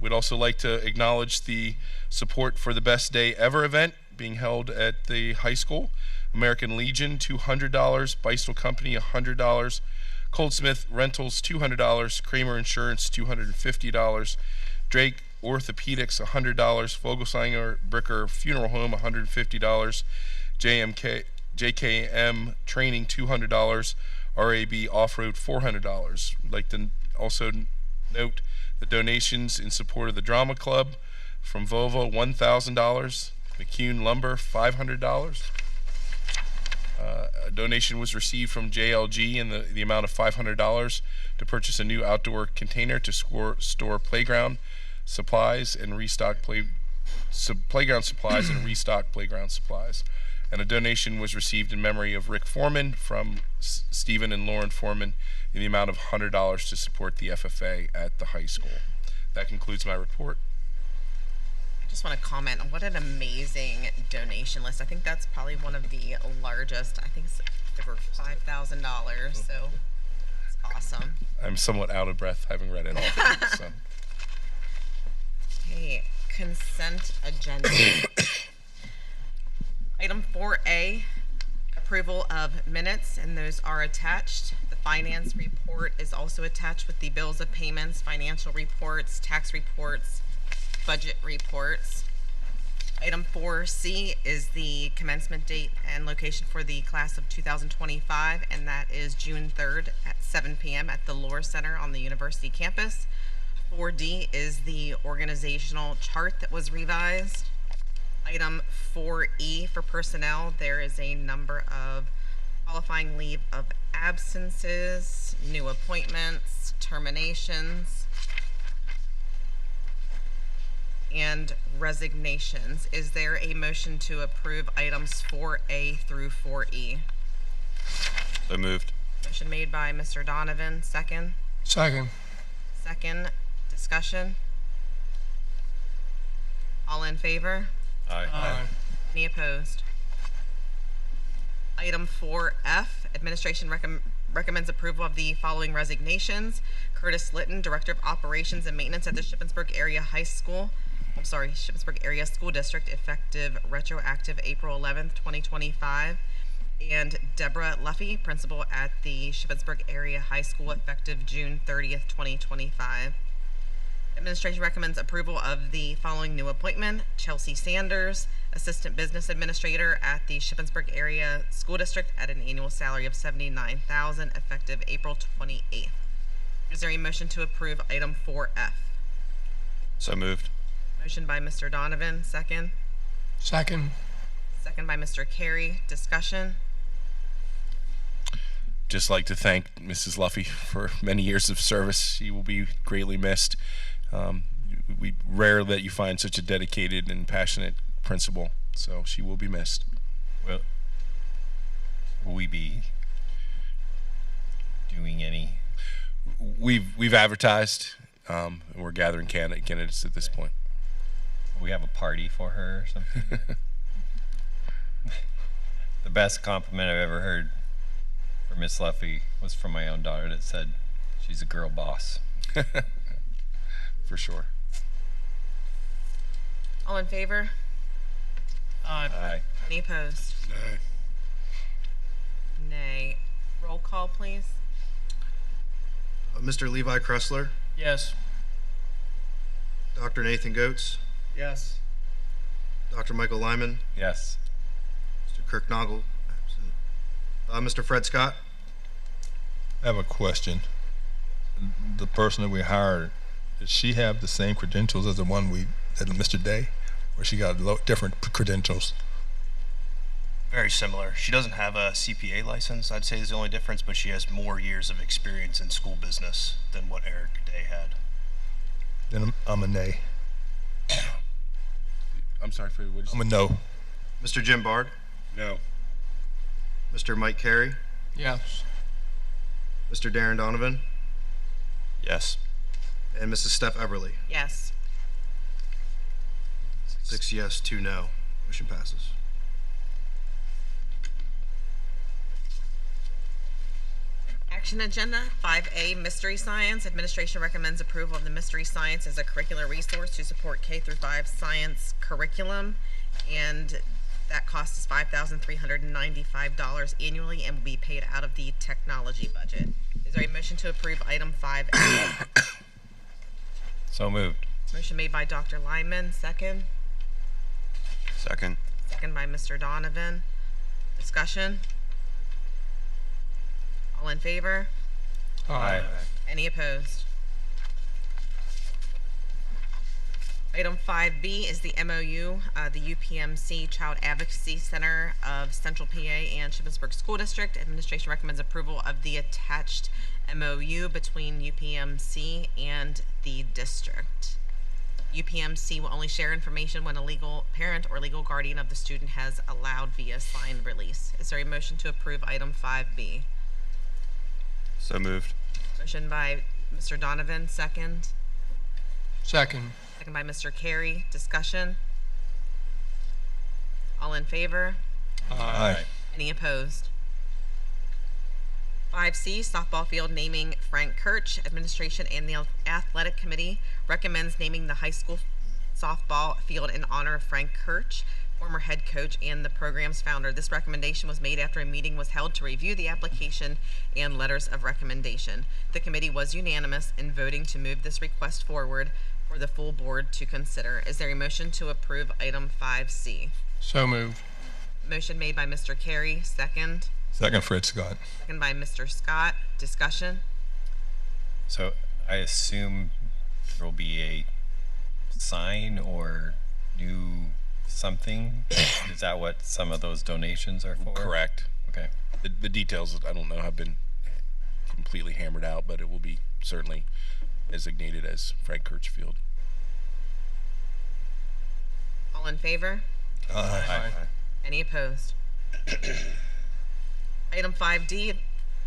Speaker 2: We'd also like to acknowledge the support for the Best Day Ever event being held at the high school. American Legion, $200. Beistel Company, $100. Coldsmith Rentals, $200. Kramer Insurance, $250. Drake Orthopedics, $100. Vogelsanger Bricker Funeral Home, $150. JKM Training, $200. RAB Off-Road, $400. We'd like to also note the donations in support of the Drama Club from Volvo, $1,000. McCune Lumber, $500. A donation was received from JLG in the amount of $500 to purchase a new outdoor container to store playground supplies and restock playground supplies and restock playground supplies. And a donation was received in memory of Rick Foreman from Stephen and Lauren Foreman in the amount of $100 to support the FFA at the high school. That concludes my report.
Speaker 10: I just want to comment on what an amazing donation list. I think that's probably one of the largest. I think it's over $5,000. So it's awesome.
Speaker 1: I'm somewhat out of breath having read it all. So.
Speaker 10: Okay, consent agenda. Item 4A, approval of minutes, and those are attached. The finance report is also attached with the bills of payments, financial reports, tax reports, budget reports. Item 4C is the commencement date and location for the class of 2025, and that is June 3rd at 7 p.m. at the Lohr Center on the university campus. 4D is the organizational chart that was revised. Item 4E for personnel, there is a number of qualifying leave of absences, new appointments, terminations, and resignations. Is there a motion to approve items 4A through 4E?
Speaker 8: So moved.
Speaker 10: Motion made by Mr. Donovan, second.
Speaker 3: Second.
Speaker 10: Second, discussion. All in favor?
Speaker 8: Aye.
Speaker 10: Any opposed? Item 4F, administration recommends approval of the following resignations. Curtis Litton, Director of Operations and Maintenance at the Shippensburg Area Shippensburg Area School District, effective retroactive April 11th, 2025. and Deborah Luffy, principal at the Shippensburg Area High School, effective June 30th, 2025. Administration recommends approval of the following new appointment: Chelsea Sanders, Assistant Business Administrator at the Shippensburg Area School District at an annual salary of $79,000, effective April 28th. Is there a motion to approve item 4F?
Speaker 8: So moved.
Speaker 10: Motion by Mr. Donovan, second.
Speaker 3: Second.
Speaker 10: Second by Mr. Carey. Discussion?
Speaker 2: Just like to thank Mrs. Luffy for many years of service. She will be greatly missed. We rare that you find such a dedicated and passionate principal, so she will be missed.
Speaker 5: Will we be doing any?
Speaker 2: We've advertised. We're gathering candidates at this point.
Speaker 5: Will we have a party for her or something? The best compliment I've ever heard for Miss Luffy was from my own daughter that said she's a girl boss.
Speaker 2: For sure.
Speaker 10: All in favor?
Speaker 5: Aye.
Speaker 10: Any opposed?
Speaker 12: Nay.
Speaker 10: Nay. Roll call, please.
Speaker 4: Mr. Levi Kressler,
Speaker 6: Yes.
Speaker 4: Dr. Nathan Goetz,
Speaker 18: Yes.
Speaker 4: Dr. Michael Lyman,
Speaker 5: Yes.
Speaker 4: Mr. Kirk Noggle, absent. Mr. Fred Scott.
Speaker 1: I have a question. The person that we hired, does she have the same credentials as the one that Mr. Day, or she got different credentials?
Speaker 4: Very similar. She doesn't have a CPA license, I'd say is the only difference, but she has more years of experience in school business than what Eric Day had.
Speaker 1: Then I'm a nay.
Speaker 2: I'm sorry, Freddie, what did you
Speaker 1: I'm
Speaker 2: say?
Speaker 1: a no.
Speaker 4: Mr. Jim Bard,
Speaker 12: No.
Speaker 4: Mr. Mike Carey,
Speaker 3: Yes.
Speaker 4: Mr. Darren Donovan,
Speaker 8: Yes.
Speaker 4: and Mrs. Steph Everly.
Speaker 10: Yes.
Speaker 4: 6 yes, 2 no. Motion passes.
Speaker 10: Action agenda 5A, Mystery Science. Administration recommends approval of the Mystery Science as a curricular resource to support K through 5 science curriculum, and that cost is $5,395 annually and will be paid out of the technology budget. Is there a motion to approve item 5A?
Speaker 5: So moved.
Speaker 10: Motion made by Dr. Lyman, second.
Speaker 8: Second.
Speaker 10: Second by Mr. Donovan. Discussion? All in favor?
Speaker 5: Aye.
Speaker 10: Any opposed? Item 5B is the MOU, the UPMC Child Advocacy Center of Central PA and Shippensburg School District. Administration recommends approval of the attached MOU between UPMC and the district. UPMC will only share information when a legal parent or legal guardian of the student has allowed via signed release. Is there a motion to approve item 5B?
Speaker 8: So moved.
Speaker 10: Motion by Mr. Donovan, second.
Speaker 3: Second.
Speaker 10: Second by Mr. Carey. Discussion? All in favor?
Speaker 1: Aye.
Speaker 10: Any opposed? 5C, softball field naming Frank Kirch. Administration and the Athletic Committee recommends naming the high school softball field in honor of Frank Kirch, former head coach and the program's founder. This recommendation was made after a meeting was held to review the application and letters of recommendation. The committee was unanimous in voting to move this request forward for the full board to consider. Is there a motion to approve item 5C?
Speaker 3: So moved.
Speaker 10: Motion made by Mr. Carey, second.
Speaker 1: Second, Fred Scott.
Speaker 10: Second by Mr. Scott. Discussion?
Speaker 5: So I assume there will be a sign or new something. Is that what some of those donations are for?
Speaker 2: Correct.
Speaker 5: Okay.
Speaker 2: The details, I don't know, have been completely hammered out, but it will be certainly designated as Frank Kirch Field.
Speaker 10: All in favor?
Speaker 1: Aye.
Speaker 10: Any opposed? Item 5D,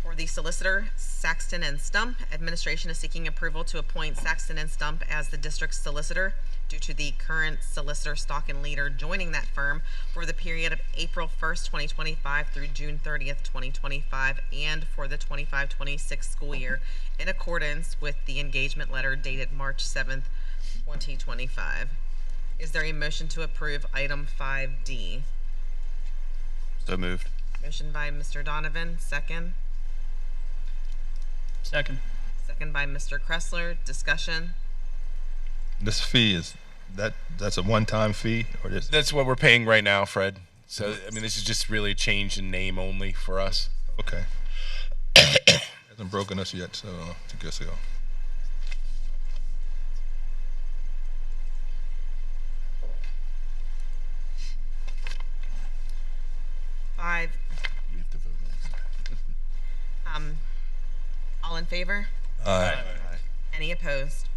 Speaker 10: for the solicitor, Saxton and Stump. Administration is seeking approval to appoint Saxton and Stump as the district's solicitor due to the current solicitor, Stock and Leader, joining that firm for the period of April 1st, 2025 through June 30th, 2025, and for the 25-26 school year, in accordance with the engagement letter dated March 7th, 2025. Is there a motion to approve item 5D?
Speaker 8: So moved.
Speaker 10: Motion by Mr. Donovan, second.
Speaker 6: Second.
Speaker 10: Second by Mr. Kressler. Discussion.
Speaker 1: This fee is, that's a one-time fee, or this?
Speaker 2: That's what we're paying right now, Fred. So, I mean, this is just really a change in name only for us.
Speaker 1: Okay. Hasn't broken us yet, so I guess so.
Speaker 10: 5.
Speaker 2: We have to vote on this.
Speaker 10: All in favor?
Speaker 1: Aye.
Speaker 10: Any opposed?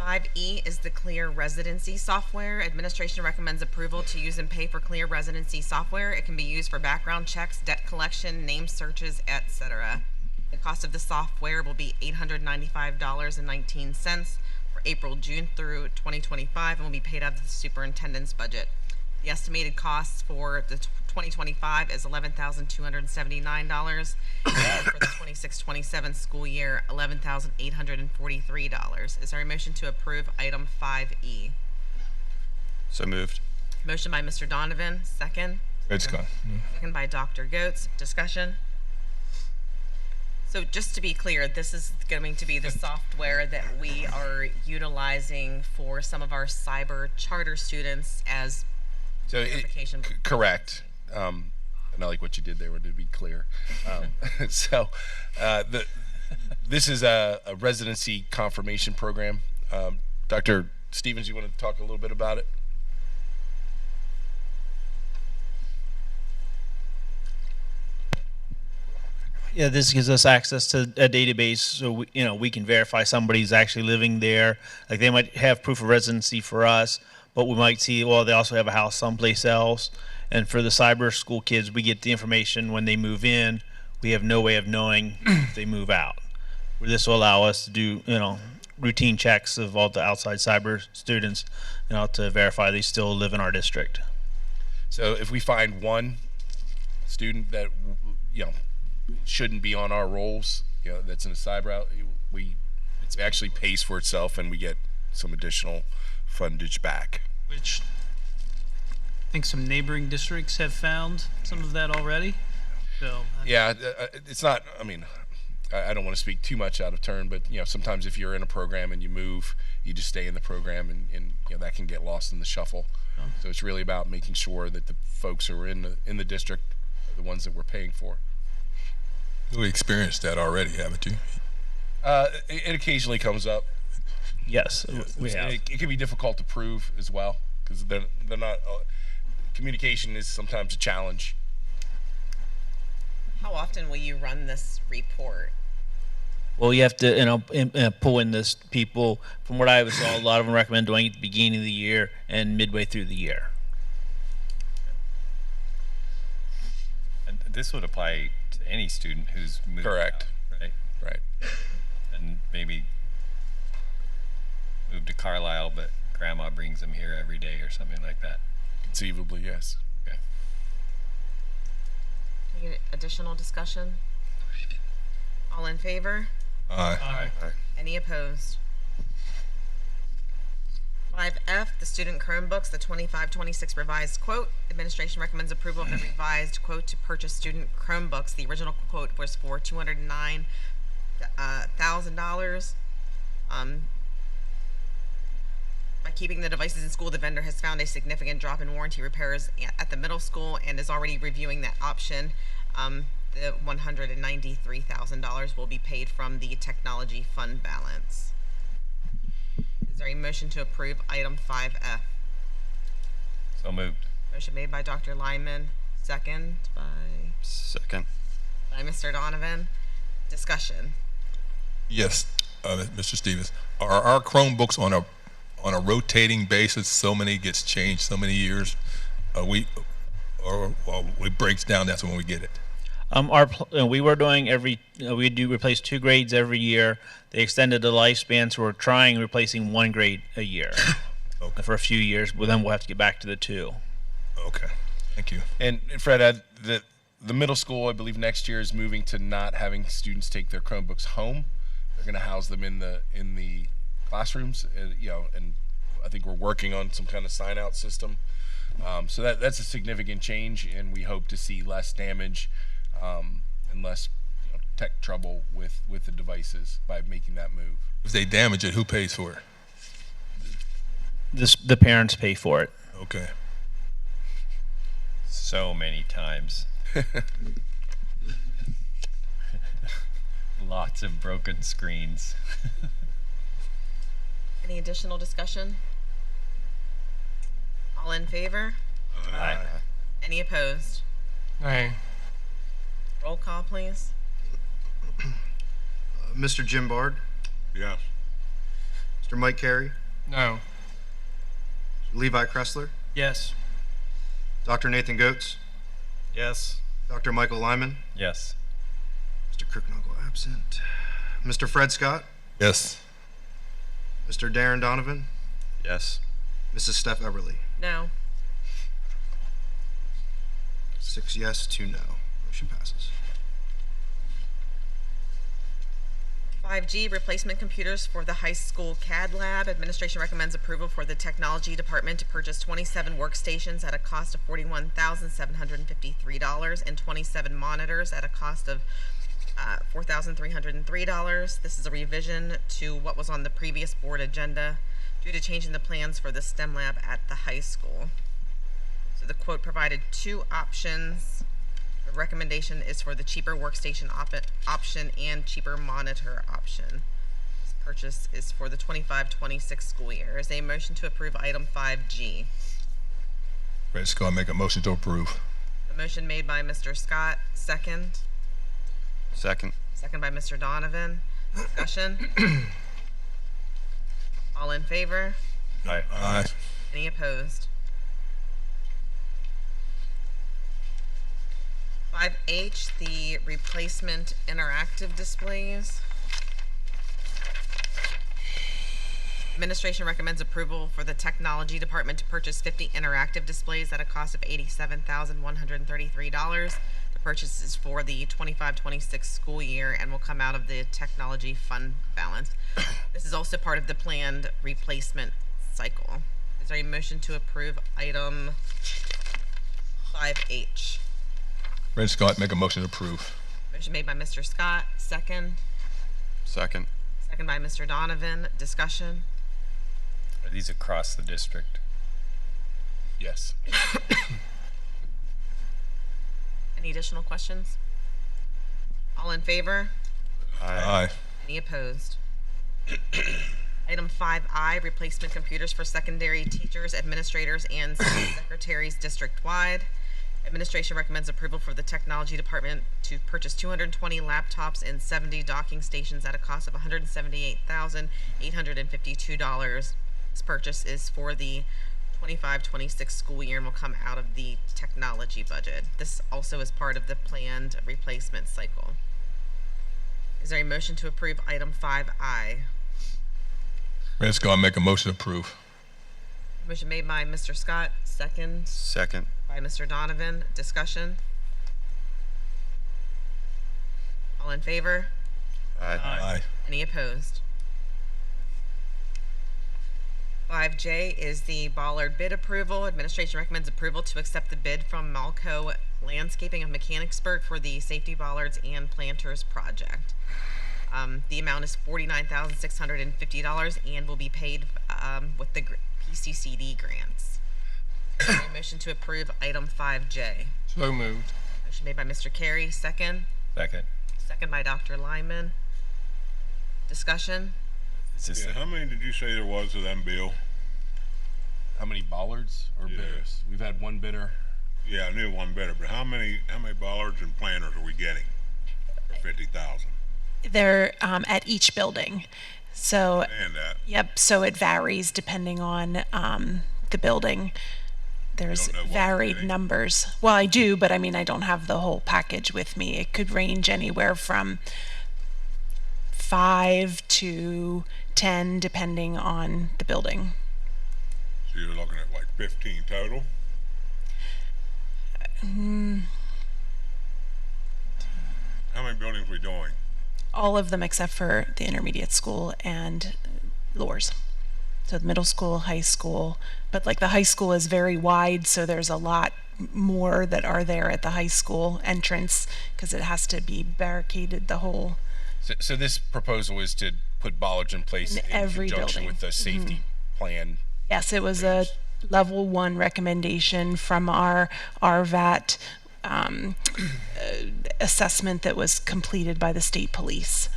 Speaker 10: 5E is the Clear Residency software. Administration recommends approval to use and pay for Clear Residency software. It can be used for background checks, debt collection, name searches, etc. The cost of the software will be $895.19 for April, June through 2025 and will be paid out of the superintendent's budget. The estimated cost for the 2025 is $11,279. And for the 26-27 school year, $11,843. Is there a motion to approve item 5E?
Speaker 8: So moved.
Speaker 10: Motion by Mr. Donovan, second.
Speaker 1: It's gone.
Speaker 10: Second by Dr. Goetz. Discussion. So just to be clear, this is going to be the software that we are utilizing for some of our cyber charter students as
Speaker 2: So
Speaker 10: verification.
Speaker 2: Correct. And I like what you did there, to be clear. This is a residency confirmation program. Dr. Stevens, you want to talk a little bit about it?
Speaker 7: Yeah, this gives us access to a database, so we can verify somebody's actually living there. Like they might have proof of residency for us, but we might see, well, they also have a house someplace else. And for the cyber school kids, we get the information when they move in. We have no way of knowing if they move out. Where this will allow us to do, routine checks of all the outside cyber students, to verify they still live in our district.
Speaker 2: So if we find one student that, shouldn't be on our rolls, that's in a cyber out, it actually pays for itself and we get some additional fundage back.
Speaker 6: Which I think some neighboring districts have found some of that already. So
Speaker 2: Yeah, it's not, I don't want to speak too much out of turn, but sometimes if you're in a program and you move, you just stay in the program and that can get lost in the shuffle. So it's really about making sure that the folks who are in the district are the ones that we're paying for.
Speaker 1: We experienced that already, haven't you?
Speaker 2: It occasionally comes up.
Speaker 7: Yes, we have.
Speaker 2: It can be difficult to prove as well because they're not. Communication is sometimes a challenge.
Speaker 10: How often will you run this report?
Speaker 7: Well, you have to, pull in this people. From what I saw, a lot of them recommend doing it at the beginning of the year and midway through the year.
Speaker 5: And this would apply to any student who's moved
Speaker 2: Correct.
Speaker 5: out, right?
Speaker 2: Right.
Speaker 5: And maybe moved to Carlisle, but grandma brings them here every day or something like that.
Speaker 2: Conceivably, yes. Okay.
Speaker 10: Any additional discussion? All in favor?
Speaker 1: Aye.
Speaker 10: Any opposed? 5F, the student Chromebooks, the 25-26 revised quote. Administration recommends approval of the revised quote to purchase student Chromebooks. The original quote was for $209,000. By keeping the devices in school, the vendor has found a significant drop in warranty repairs at the middle school and is already reviewing that option. The $193,000 will be paid from the technology fund balance. Is there a motion to approve item 5F?
Speaker 5: So moved.
Speaker 10: Motion made by Dr. Lyman, second by Mr. Donovan. Discussion.
Speaker 1: Yes, Mr. Stevens. Are our Chromebooks on a rotating basis? So many gets changed, so many years. It breaks down. That's when we get it.
Speaker 7: We were doing we do replace 2 grades every year. They extended the lifespan, so we're trying replacing 1 grade a year for a few years, but then we'll have to get back to the 2.
Speaker 1: Okay, thank you.
Speaker 2: And Fred, the middle school, I believe next year is moving to not having students take their Chromebooks home. They're going to house them in the classrooms, and I think we're working on some kind of sign-out system So that's a significant change, and we hope to see less damage and less tech trouble with the devices by making that move.
Speaker 1: If they damage it, who pays for it?
Speaker 7: The parents pay for it.
Speaker 1: Okay.
Speaker 5: So many times. Lots of broken screens.
Speaker 10: Any additional discussion? All in favor?
Speaker 5: Aye.
Speaker 10: Any opposed?
Speaker 3: Aye.
Speaker 10: Roll call, please.
Speaker 4: Mr. Jim Bard,
Speaker 12: Yes.
Speaker 4: Mr. Mike Carey,
Speaker 3: No.
Speaker 4: Levi Kressler,
Speaker 11: Yes.
Speaker 4: Dr. Nathan Goetz,
Speaker 11: Yes.
Speaker 4: Dr. Michael Lyman,
Speaker 5: Yes.
Speaker 4: Mr. Kirknagel absent, Mr. Fred Scott,
Speaker 1: Yes.
Speaker 4: Mr. Darren Donovan,
Speaker 8: Yes.
Speaker 4: Mrs. Steph Eberly.
Speaker 10: No.
Speaker 4: 6 yes, 2 no. Motion passes.
Speaker 10: 5G, replacement computers for the high school CAD lab. Administration recommends approval for the technology department to purchase 27 workstations at a cost of $41,753 and 27 monitors at a cost of $4,303. This is a revision to what was on the previous board agenda due to changing the plans for the STEM lab at the high school. So the quote provided 2 options. The recommendation is for the cheaper workstation option and cheaper monitor option. This purchase is for the 25-26 school year. Is a motion to approve item 5G?
Speaker 1: Fred Scott, make a motion to approve.
Speaker 10: A motion made by Mr. Scott, second.
Speaker 8: Second.
Speaker 10: Second by Mr. Donovan. Discussion? All in favor?
Speaker 5: Aye.
Speaker 1: Aye.
Speaker 10: Any opposed? 5H, the replacement interactive displays. Administration recommends approval for the technology department to purchase 50 interactive displays at a cost of $87,133. The purchase is for the 25-26 school year and will come out of the technology fund balance. This is also part of the planned replacement cycle. Is there a motion to approve item 5H?
Speaker 1: Fred Scott, make a motion to approve.
Speaker 10: Motion made by Mr. Scott, second.
Speaker 8: Second.
Speaker 10: Second by Mr. Donovan. Discussion?
Speaker 5: Are these across the district?
Speaker 2: Yes.
Speaker 10: Any additional questions? All in favor?
Speaker 1: Aye.
Speaker 10: Any opposed? Item 5I, replacement computers for secondary teachers, administrators, and secretaries district-wide. Administration recommends approval for the technology department to purchase 220 laptops and 70 docking stations at a cost of $178,852. This purchase is for the 25-26 school year and will come out of the technology budget. This also is part of the planned replacement cycle. Is there a motion to approve item 5I?
Speaker 1: Fred Scott, make a motion to approve.
Speaker 10: Motion made by Mr. Scott, second
Speaker 8: Second.
Speaker 10: by Mr. Donovan. Discussion? All in favor?
Speaker 8: Aye.
Speaker 1: Aye.
Speaker 10: Any opposed? 5J is the Bollard bid approval. Administration recommends approval to accept the bid from Malco Landscaping of Mechanicsburg for the safety bollards and planters project. The amount is $49,650 and will be paid with the PCCD grants. A motion to approve item 5J.
Speaker 3: So moved.
Speaker 10: Motion made by Mr. Carey, second.
Speaker 5: Second.
Speaker 10: Second by Dr. Lyman. Discussion?
Speaker 5: Is this
Speaker 12: Yeah, how many did you say there was of them, Bill?
Speaker 2: How many bollards or
Speaker 12: Yeah.
Speaker 2: bidders? We've had one bidder.
Speaker 12: Yeah, I knew one better, but how many bollards and planters are we getting for 50,000?
Speaker 9: They're at each building. So,
Speaker 12: And that.
Speaker 9: yep, so it varies depending on the building. There's
Speaker 12: don't know what we're
Speaker 9: varied
Speaker 12: getting?
Speaker 9: numbers. Well, I do, but I mean, I don't have the whole package with me. It could range anywhere from 5 to 10, depending on the building.
Speaker 12: So you're looking at like 15 total? How many buildings we doing?
Speaker 9: All of them except for the intermediate school and Lours. So the middle school, high school, but like the high school is very wide, so there's a lot more that are there at the high school entrance because it has to be barricaded the whole.
Speaker 2: So this proposal is to put bollards in place
Speaker 9: In
Speaker 2: in
Speaker 9: every
Speaker 2: conjunction
Speaker 9: building.
Speaker 2: with the safety plan.
Speaker 9: Yes, it was a level 1 recommendation from our RVAT assessment that was completed by the state police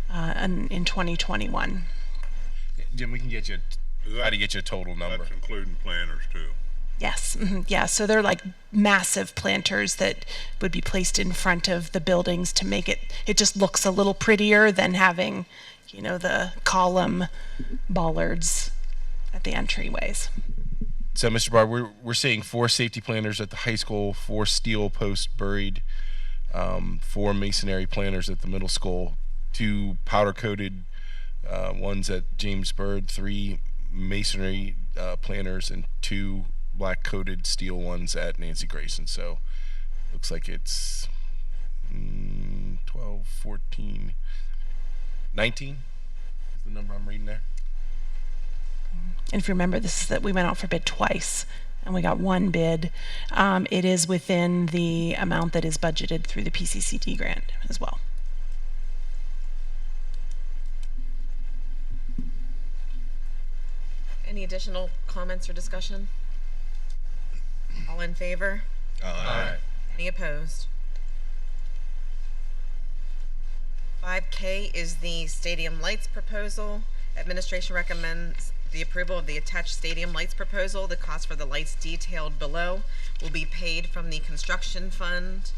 Speaker 9: in 2021.
Speaker 2: Jim, we can get you, try to get you a total number.
Speaker 12: That's including planters too.
Speaker 9: Yes, yeah, so they're like massive planters that would be placed in front of the buildings to make it just looks a little prettier than having, you know, the column bollards at the entryways.
Speaker 2: So, Mr. Barr, we're seeing 4 safety planters at the high school, 4 steel posts buried, 4 masonry planters at the middle school, 2 powder-coated ones at James Byrd, 3 masonry planters, and 2 black-coated steel ones at Nancy Grayson. So, looks like it's 12, 14, 19 is the number I'm reading there.
Speaker 9: And if you remember, this is that we went out for bid twice and we got 1 bid. It is within the amount that is budgeted through the PCCD grant as well.
Speaker 10: Any additional comments or discussion? All in favor?
Speaker 2: Aye.
Speaker 10: Any opposed? 5K is the stadium lights proposal. Administration recommends the approval of the attached stadium lights proposal. The cost for the lights detailed below will be paid from the construction fund,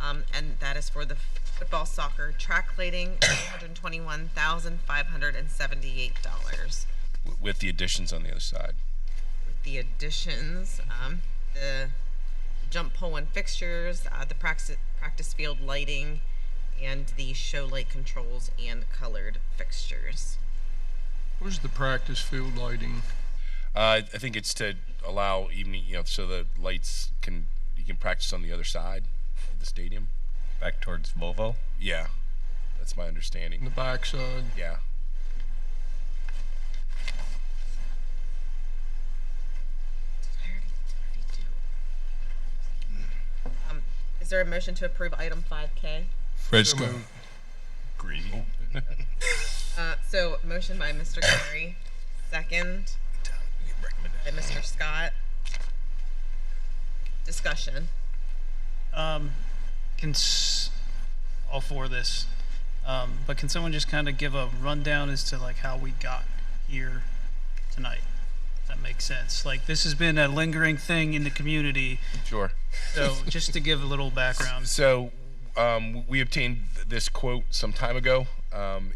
Speaker 10: and that is for the football, soccer, track lighting, $121,578.
Speaker 2: With the additions on the other side.
Speaker 10: With the additions, the jump pole and fixtures, the practice field lighting, and the show light controls and colored fixtures.
Speaker 3: Where's the practice field lighting?
Speaker 2: I think it's to allow evening, so the lights you can practice on the other side of the stadium.
Speaker 5: Back towards Volvo?
Speaker 2: Yeah, that's my understanding.
Speaker 3: In the backside?
Speaker 2: Yeah.
Speaker 10: Is there a motion to approve item 5K?
Speaker 1: Fresco.
Speaker 2: Greedy.
Speaker 10: So motion by Mr. Gary, second by Mr. Scott. Discussion.
Speaker 6: All for this, but can someone just kind of give a rundown as to like how we got here tonight? If that makes sense. Like this has been a lingering thing in the community.
Speaker 2: Sure.
Speaker 6: So just to give a little background.
Speaker 2: So we obtained this quote some time ago.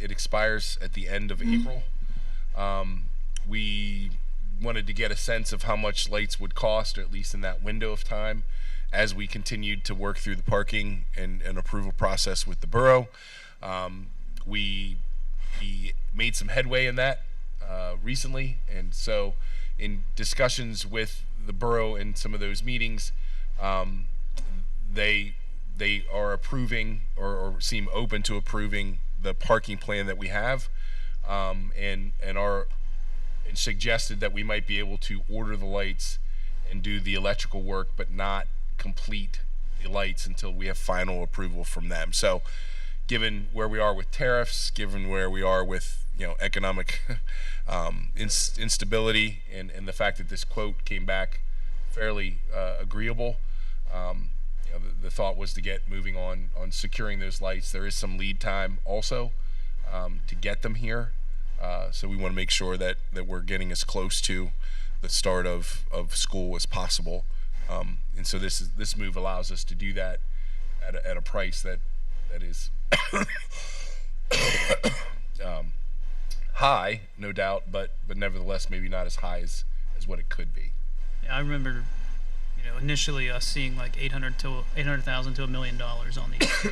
Speaker 2: It expires at the end of April. We wanted to get a sense of how much lights would cost, or at least in that window of time, as we continued to work through the parking and approval process with the borough. We made some headway in that recently, and so in discussions with the borough in some of those meetings, they are approving or seem open to approving the parking plan that we have, and suggested that we might be able to order the lights and do the electrical work, but not complete the lights until we have final approval from them. So given where we are with tariffs, given where we are with economic instability, and the fact that this quote came back fairly agreeable, the thought was to get moving on securing those lights. There is some lead time also to get them here, so we want to make sure that we're getting as close to the start of school as possible. And so this move allows us to do that at a price that is high, no doubt, but nevertheless maybe not as high as what it could be.
Speaker 6: Yeah, I remember, initially us seeing like $800,000 to $1 million on these.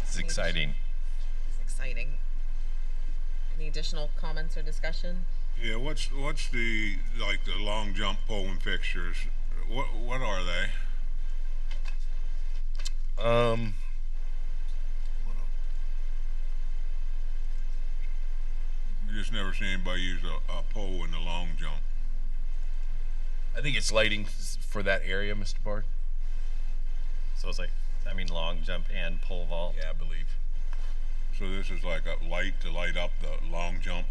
Speaker 5: It's exciting.
Speaker 10: It's exciting. Any additional comments or discussion?
Speaker 12: Yeah, what's the long jump pole and fixtures? What are they? just never seen anybody use a pole in the long jump.
Speaker 2: I think it's lighting for that area, Mr. Bard.
Speaker 5: So it's like, I mean, long jump and pole vault.
Speaker 2: Yeah, I believe.
Speaker 12: So this is like a light to light up the long jump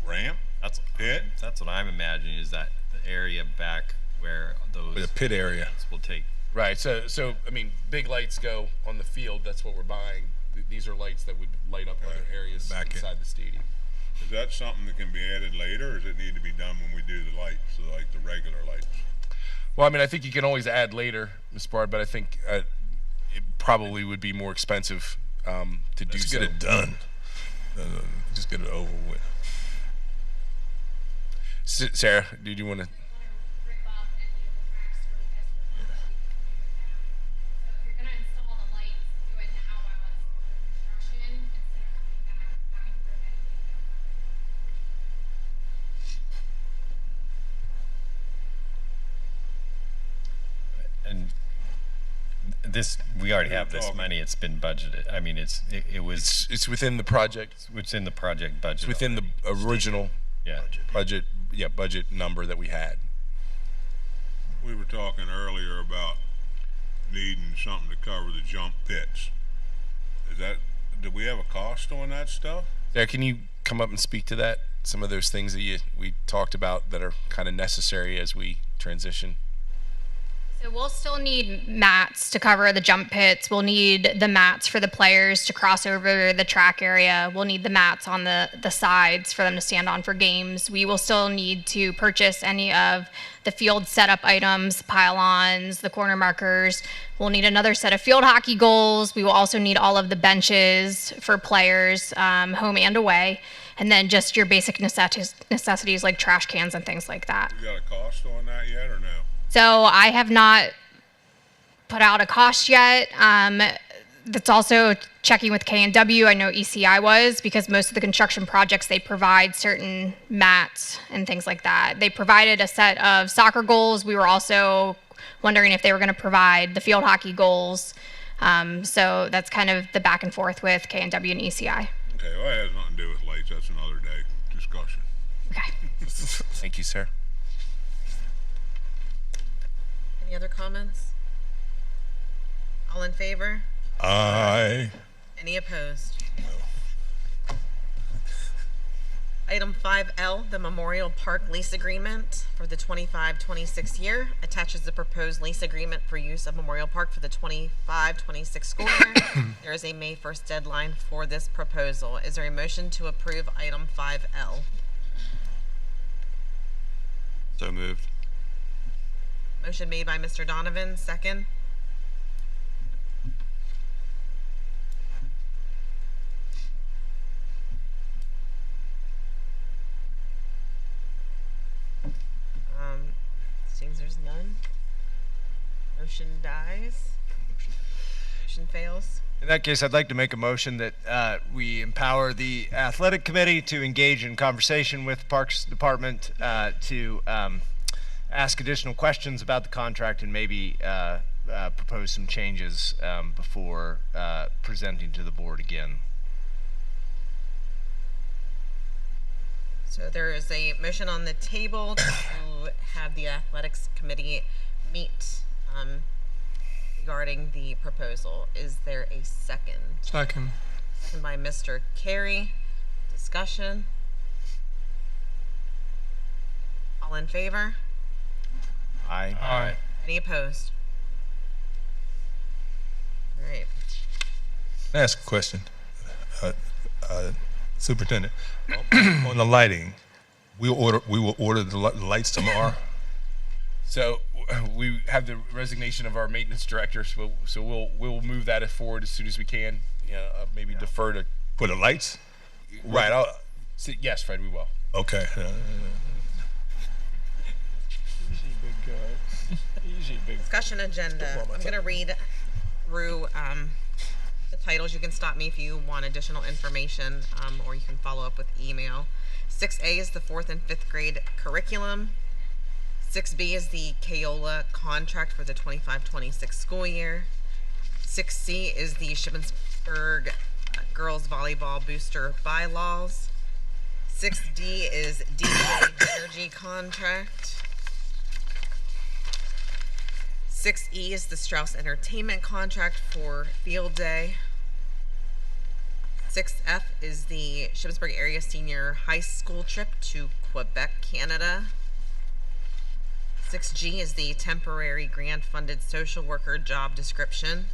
Speaker 12: ramp?
Speaker 5: That's what I'm imagining, is that the area back where those
Speaker 1: The pit area.
Speaker 5: will take.
Speaker 2: Right. So I mean, big lights go on the field. That's what we're buying. These are lights that would light up other areas
Speaker 1: Back
Speaker 2: inside the stadium.
Speaker 12: Is that something that can be added later, or does it need to be done when we do the lights, so like the regular lights?
Speaker 2: Well, I mean, I think you can always add later, Ms. Bard, but I think it probably would be more expensive to do
Speaker 1: Let's
Speaker 2: so.
Speaker 1: get it done. Just get it over with.
Speaker 2: Sarah, did you want to?
Speaker 5: And this, we already have this money. It's been budgeted. I mean, it was.
Speaker 2: It's within the project.
Speaker 5: It's in the project budget.
Speaker 2: It's within the original budget number that we had.
Speaker 12: We were talking earlier about needing something to cover the jump pits. Do we have a cost on that stuff?
Speaker 2: Sarah, can you come up and speak to that? Some of those things that we talked about that are kind of necessary as we transition.
Speaker 17: So we'll still need mats to cover the jump pits. We'll need the mats for the players to cross over the track area. We'll need the mats on the sides for them to stand on for games. We will still need to purchase any of the field setup items, pylons, the corner markers. We'll need another set of field hockey goals. We will also need all of the benches for players, home and away. And then just your basic necessities like trash cans and things like that.
Speaker 12: You got a cost on that yet, or no?
Speaker 17: So I have not put out a cost yet. That's also checking with K&W. I know ECI was, because most of the construction projects, they provide certain mats and things like that. They provided a set of soccer goals. We were also wondering if they were going to provide the field hockey goals. So that's kind of the back and forth with K&W and ECI.
Speaker 12: Okay, well, that has nothing to do with lights. That's another day discussion.
Speaker 17: Okay.
Speaker 2: Thank you, sir.
Speaker 10: Any other comments? All in favor?
Speaker 1: Aye.
Speaker 10: Any opposed? Item 5L, the Memorial Park lease agreement for the 25-26 year, attaches the proposed lease agreement for use of Memorial Park for the 25-26 school year. There is a May 1st deadline for this proposal. Is there a motion to approve item 5L?
Speaker 8: So moved.
Speaker 10: Motion made by Mr. Donovan, second. Seems there's none. Motion dies. Motion fails.
Speaker 11: In that case, I'd like to make a motion that we empower the athletic committee to engage in conversation with the Parks Department to ask additional questions about the contract and maybe propose some changes before presenting to the board again.
Speaker 10: So there is a motion on the table to have the athletics committee meet regarding the proposal. Is there a second?
Speaker 3: Second.
Speaker 10: Second by Mr. Carey. Discussion. All in favor?
Speaker 11: Aye.
Speaker 3: Aye.
Speaker 10: Any opposed? All right.
Speaker 1: Can I ask a question? Superintendent, on the lighting, we will order the lights tomorrow.
Speaker 2: So we have the resignation of our maintenance director, so we'll move that forward as soon as we can. Maybe defer to
Speaker 1: For the lights?
Speaker 2: right. Yes, Fred, we will.
Speaker 1: Okay.
Speaker 3: Easy, big guy. Easy, big.
Speaker 10: Discussion agenda. I'm going to read through the titles. You can stop me if you want additional information, or you can follow up with email. 6A is the 4th and 5th grade curriculum. 6B is the Keola contract for the 25-26 school year. 6C is the Shippensburg girls volleyball booster bylaws. 6D is DJ Energy Contract. 6E is the Strauss Entertainment Contract for Field Day. 6F is the Shippensburg Area Senior High School trip to Quebec, Canada. 6G is the temporary grant-funded social worker job description.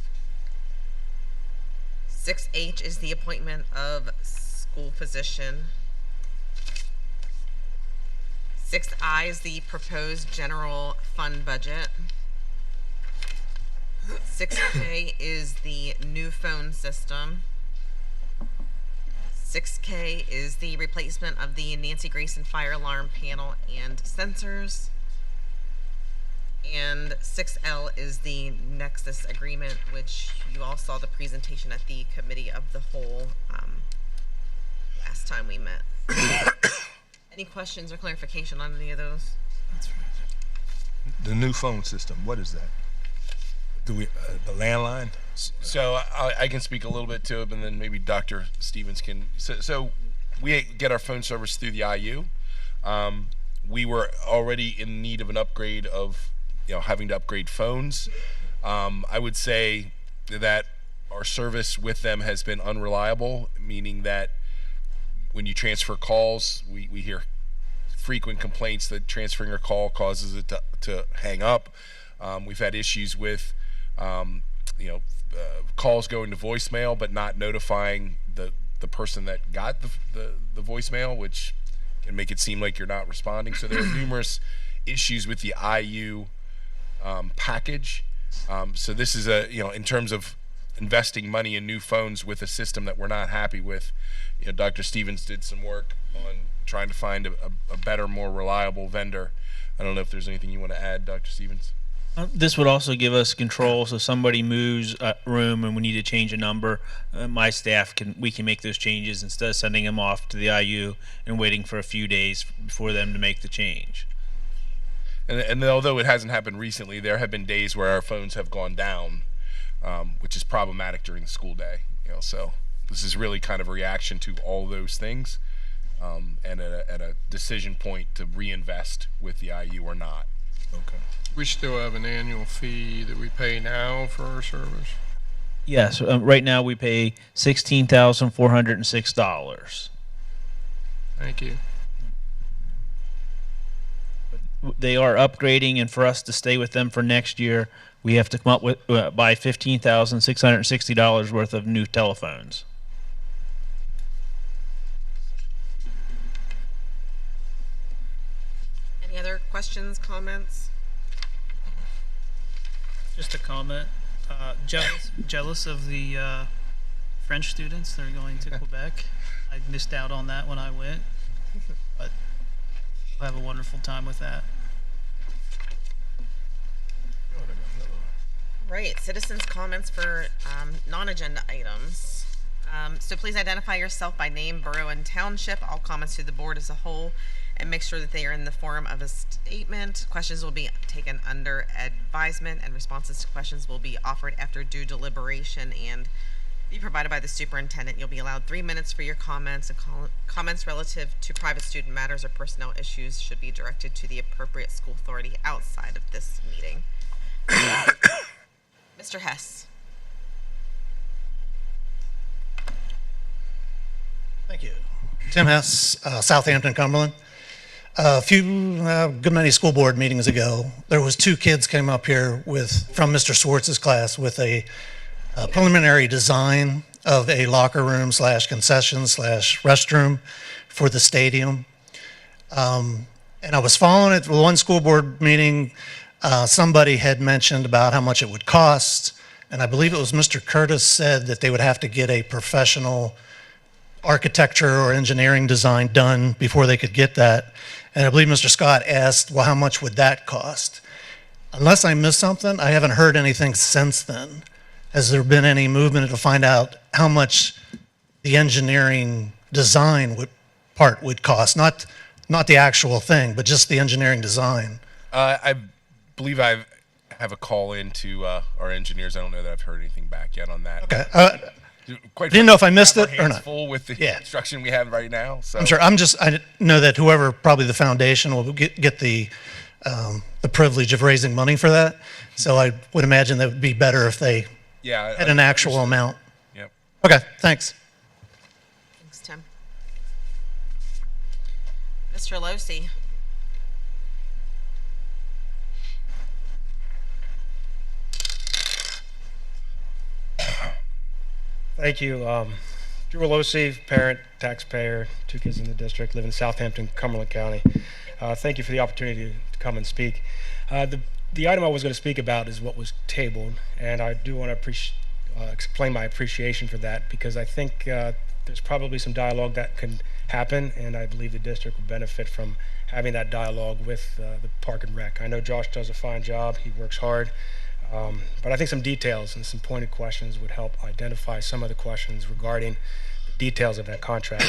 Speaker 10: 6H is the appointment of school physician. 6I is the proposed general fund budget. 6K is the new phone system. 6K is the replacement of the Nancy Grayson fire alarm panel and sensors. And 6L is the Nexus agreement, which you all saw the presentation at the committee of the whole last time we met. Any questions or clarification on any of those?
Speaker 1: The new phone system, what is that? Do we, the landline?
Speaker 2: So I can speak a little bit to it, and then maybe Dr. Stevens can. So we get our phone service through the IU. We were already in need of an upgrade of, having to upgrade phones. I would say that our service with them has been unreliable, meaning that when you transfer calls, we hear frequent complaints that transferring a call causes it to hang up. We've had issues with calls going to voicemail but not notifying the person that got the voicemail, which can make it seem like you're not responding. So there are numerous issues with the IU package. So this is in terms of investing money in new phones with a system that we're not happy with. Dr. Stevens did some work on trying to find a better, more reliable vendor. I don't know if there's anything you want to add, Dr. Stevens.
Speaker 7: This would also give us control, so somebody moves a room and we need to change a number. My staff can make those changes instead of sending them off to the IU and waiting for a few days for them to make the change.
Speaker 2: And although it hasn't happened recently, there have been days where our phones have gone down, which is problematic during the school day. So this is really kind of a reaction to all those things, and at a decision point to reinvest with the IU or not.
Speaker 1: Okay.
Speaker 3: We still have an annual fee that we pay now for our service.
Speaker 7: Yes, right now we pay $16,406.
Speaker 3: Thank you.
Speaker 7: They are upgrading, and for us to stay with them for next year, we have to come up with buy $15,660 worth of new telephones.
Speaker 10: Any other questions, comments?
Speaker 6: Just a comment. Jealous of the French students that are going to Quebec. I missed out on that when I went, but we'll have a wonderful time with that.
Speaker 10: Right, citizens' comments for non-agenda items. So please identify yourself by name, borough, and township. All comments to the board as a whole, and make sure that they are in the form of a statement. Questions will be taken under advisement, and responses to questions will be offered after due deliberation and be provided by the superintendent. You'll be allowed 3 minutes for your comments, and comments relative to private student matters or personnel issues should be directed to the appropriate school authority outside of this meeting. Mr. Hess.
Speaker 18: Thank you. Tim Hess, Southampton, Cumberland. A good many school board meetings ago, there was 2 kids came up here from Mr. Swartz's class with a preliminary design of a locker room / concession / restroom for the stadium. And I was following it. One school board meeting, somebody had mentioned about how much it would cost, and I believe it was Mr. Curtis said that they would have to get a professional architecture or engineering design done before they could get that. And I believe Mr. Scott asked, well, how much would that cost? Unless I missed something, I haven't heard anything since then. Has there been any movement to find out how much the engineering design part would cost? Not the actual thing, but just the engineering design.
Speaker 2: I believe I have a call in to our engineers. I don't know that I've heard anything back yet on that.
Speaker 18: Okay.
Speaker 2: Quite
Speaker 18: Didn't know if I missed
Speaker 2: frankly,
Speaker 18: it
Speaker 2: our
Speaker 18: or
Speaker 2: hands
Speaker 18: not.
Speaker 2: full with the
Speaker 18: Yeah.
Speaker 2: construction we have right now. So
Speaker 18: I'm sure. I know that whoever, probably the foundation, will get the privilege of raising money for that. So I would imagine that would be better if they
Speaker 2: Yeah,
Speaker 18: had an actual amount.
Speaker 2: Yep.
Speaker 18: Okay, thanks.
Speaker 10: Thanks, Tim. Mr. Losi.
Speaker 13: Thank you. Drew Alosi, parent, taxpayer, 2 kids in the district, live in Southampton, Cumberland County. Thank you for the opportunity to come and speak. The item I was going to speak about is what was tabled, and I do want to explain my appreciation for that, because I think there's probably some dialogue that can happen, and I believe the district will benefit from having that dialogue with the Park and Rec. I know Josh does a fine job. He works hard. But I think some details and some pointed questions would help identify some of the questions regarding the details of that contract.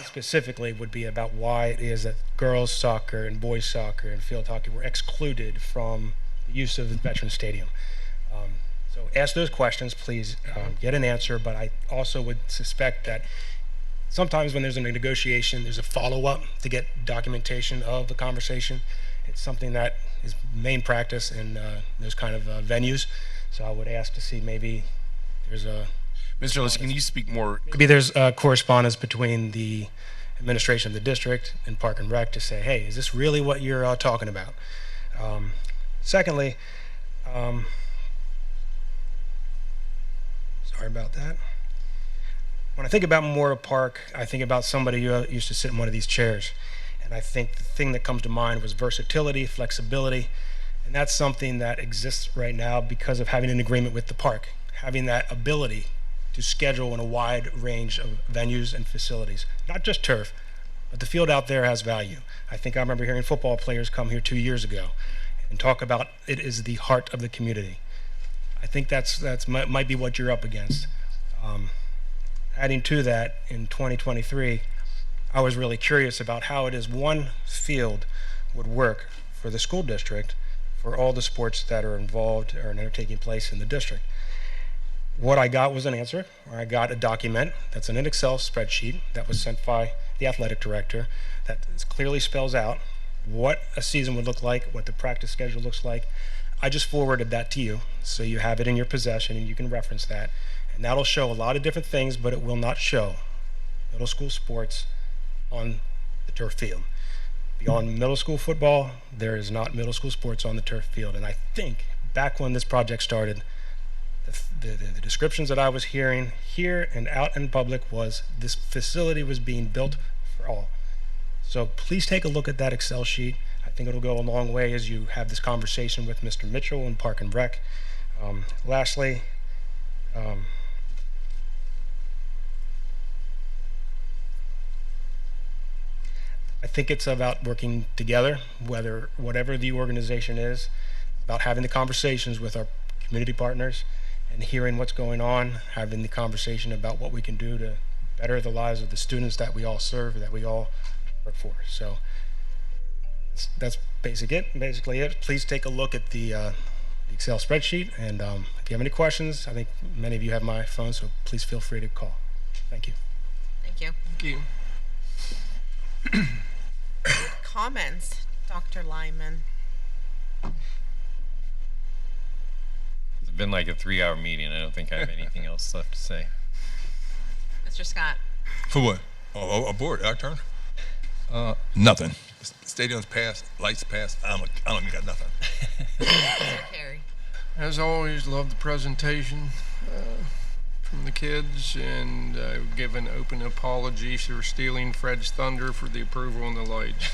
Speaker 13: Specifically would be about why it is that girls soccer and boys soccer and field hockey were excluded from the use of the Veterans Stadium. So ask those questions, please get an answer, but I also would suspect that sometimes when there's a negotiation, there's a follow-up to get documentation of the conversation. It's something that is main practice in those kind of venues. So I would ask to see maybe there's a...
Speaker 2: Mr. Lewis, can you speak more?
Speaker 13: Maybe there's correspondence between the administration of the district and Park and Rec to say, hey, is this really what you're talking about? Secondly, sorry about that. When I think about Memorial Park, I think about somebody who used to sit in one of these chairs. And I think the thing that comes to mind was versatility, flexibility, and that's something that exists right now because of having an agreement with the park, having that ability to schedule in a wide range of venues and facilities, not just turf, but the field out there has value. I think I remember hearing football players come here 2 years ago and talk about it is the heart of the community. I think that's might be what you're up against. Adding to that, in 2023, I was really curious about how it is one field would work for the school district for all the sports that are involved or are taking place in the district. What I got was an answer, or I got a document that's in an Excel spreadsheet that was sent by the athletic director that clearly spells out what a season would look like, what the practice schedule looks like. I just forwarded that to you, so you have it in your possession and you can reference that. And that'll show a lot of different things, but it will not show middle school sports on the turf field. Beyond middle school football, there is not middle school sports on the turf field. And I think back when this project started, the descriptions that I was hearing here and out in public was this facility was being built for all. So please take a look at that Excel sheet. I think it'll go a long way as you have this conversation with Mr. Mitchell and Park and Rec. Lastly, I think it's about working together, whatever the organization is, about having the conversations with our community partners and hearing what's going on, having the conversation about what we can do to better the lives of the students that we all serve, that we all work for. So that's basically it. Please take a look at the Excel spreadsheet, and if you have any questions, I think many of you have my phone, so please feel free to call. Thank you.
Speaker 10: Thank you.
Speaker 3: Thank you.
Speaker 10: Comments, Dr. Lyman.
Speaker 5: It's been like a 3-hour meeting. I don't think I have anything else left to say.
Speaker 10: Mr. Scott.
Speaker 1: For what? Oh, aboard, our turn? Nothing. Stadium's passed, lights passed. I don't even got nothing.
Speaker 10: Terry.
Speaker 3: As always, love the presentation from the kids, and give an open apology for stealing Fred's thunder for the approval on the lights.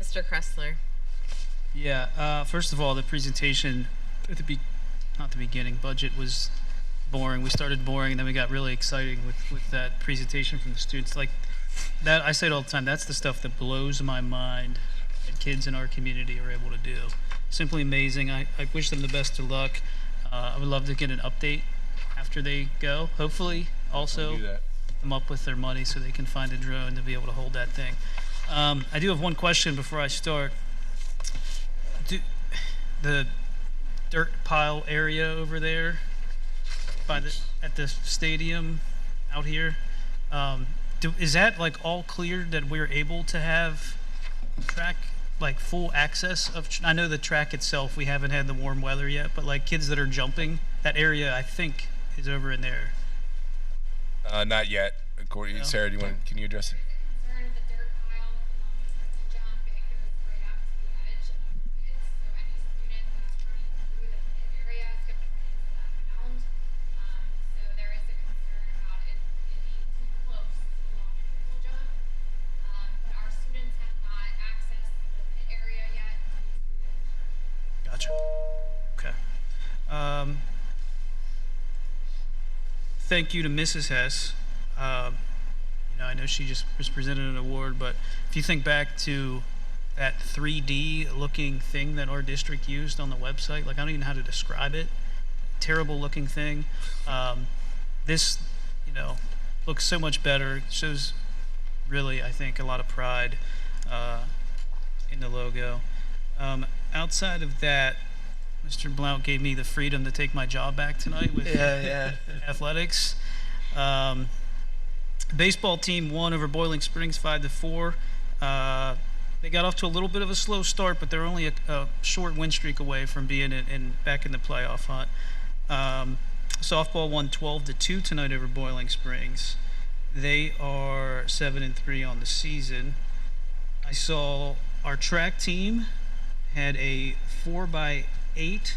Speaker 10: Mr. Kressler.
Speaker 6: Yeah, first of all, the presentation at not the beginning, budget was boring. We started boring, and then we got really exciting with that presentation from the students. Like that, I say it all the time, that's the stuff that blows my mind that kids in our community are able to do. Simply amazing. I wish them the best of luck. I would love to get an update after they go. Hopefully, also come up with their money so they can find a drone to be able to hold that thing. I do have one question before I start. The dirt pile area over there at the stadium out here. Is that like all cleared that we're able to have track, like full access of? I know the track itself, we haven't had the warm weather yet, but like kids that are jumping, that area I think is over in there.
Speaker 2: Not yet. According,
Speaker 6: No?
Speaker 2: Sarah, can you address it?
Speaker 6: Gotcha. Okay. Thank you to Mrs. Hess. I know she just was presented an award, but if you think back to that 3D looking thing that our district used on the website, like I don't even know how to describe it. Terrible looking thing. This, looks so much better. Shows really, I think, a lot of pride in the logo. Outside of that, Mr. Blount gave me the freedom to take my job back tonight with athletics. Baseball team won over Boiling Springs 5-4. They got off to a little bit of a slow start, but they're only a short win streak away from being back in the playoff hunt. Softball won 12-2 tonight over Boiling Springs. They are 7-3 on the season. I saw our track team had a 4x8.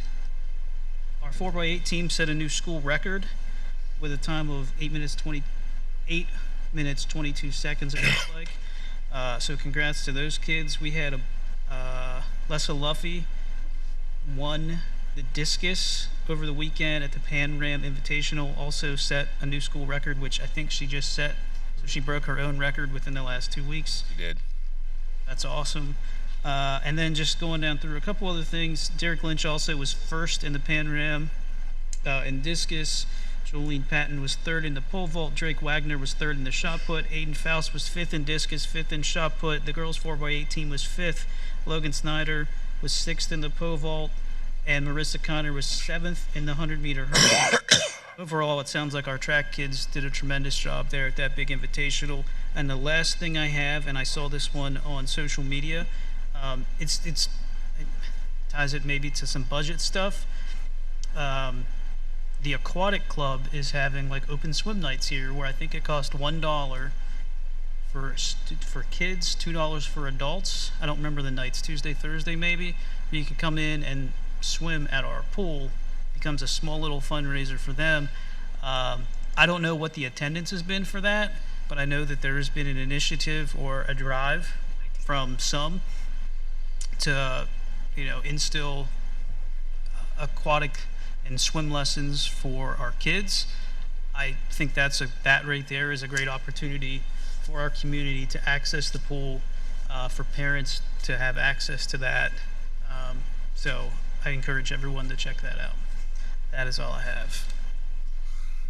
Speaker 6: Our 4x8 team set a new school record with a time of 8 minutes 22 seconds, it looks like. So congrats to those kids. We had Lessa Luffy won the discus over the weekend at the Pan Ram Invitational, also set a new school record, which I think she just set. So she broke her own record within the last 2 weeks.
Speaker 2: She did.
Speaker 6: That's awesome. And then just going down through a couple other things, Derek Lynch also was first in the Pan Ram in discus. Jolene Patton was third in the pole vault. Drake Wagner was third in the shot put. Aiden Faust was fifth in discus, fifth in shot put. The girls 4x8 team was fifth. Logan Snyder was sixth in the pole vault. And Marissa Connor was seventh in the 100-meter hurdle. Overall, it sounds like our track kids did a tremendous job there at that big invitational. And the last thing I have, and I saw this one on social media, it ties it maybe to some budget stuff. The aquatic club is having like open swim nights here, where I think it cost $1 for kids, $2 for adults. I don't remember the nights, Tuesday, Thursday maybe. Where you can come in and swim at our pool. Becomes a small little fundraiser for them. I don't know what the attendance has been for that, but I know that there has been an initiative or a drive from some to, instill aquatic and swim lessons for our kids. I think that right there is a great opportunity for our community to access the pool, for parents to have access to that. So I encourage everyone to check that out. That is all I have.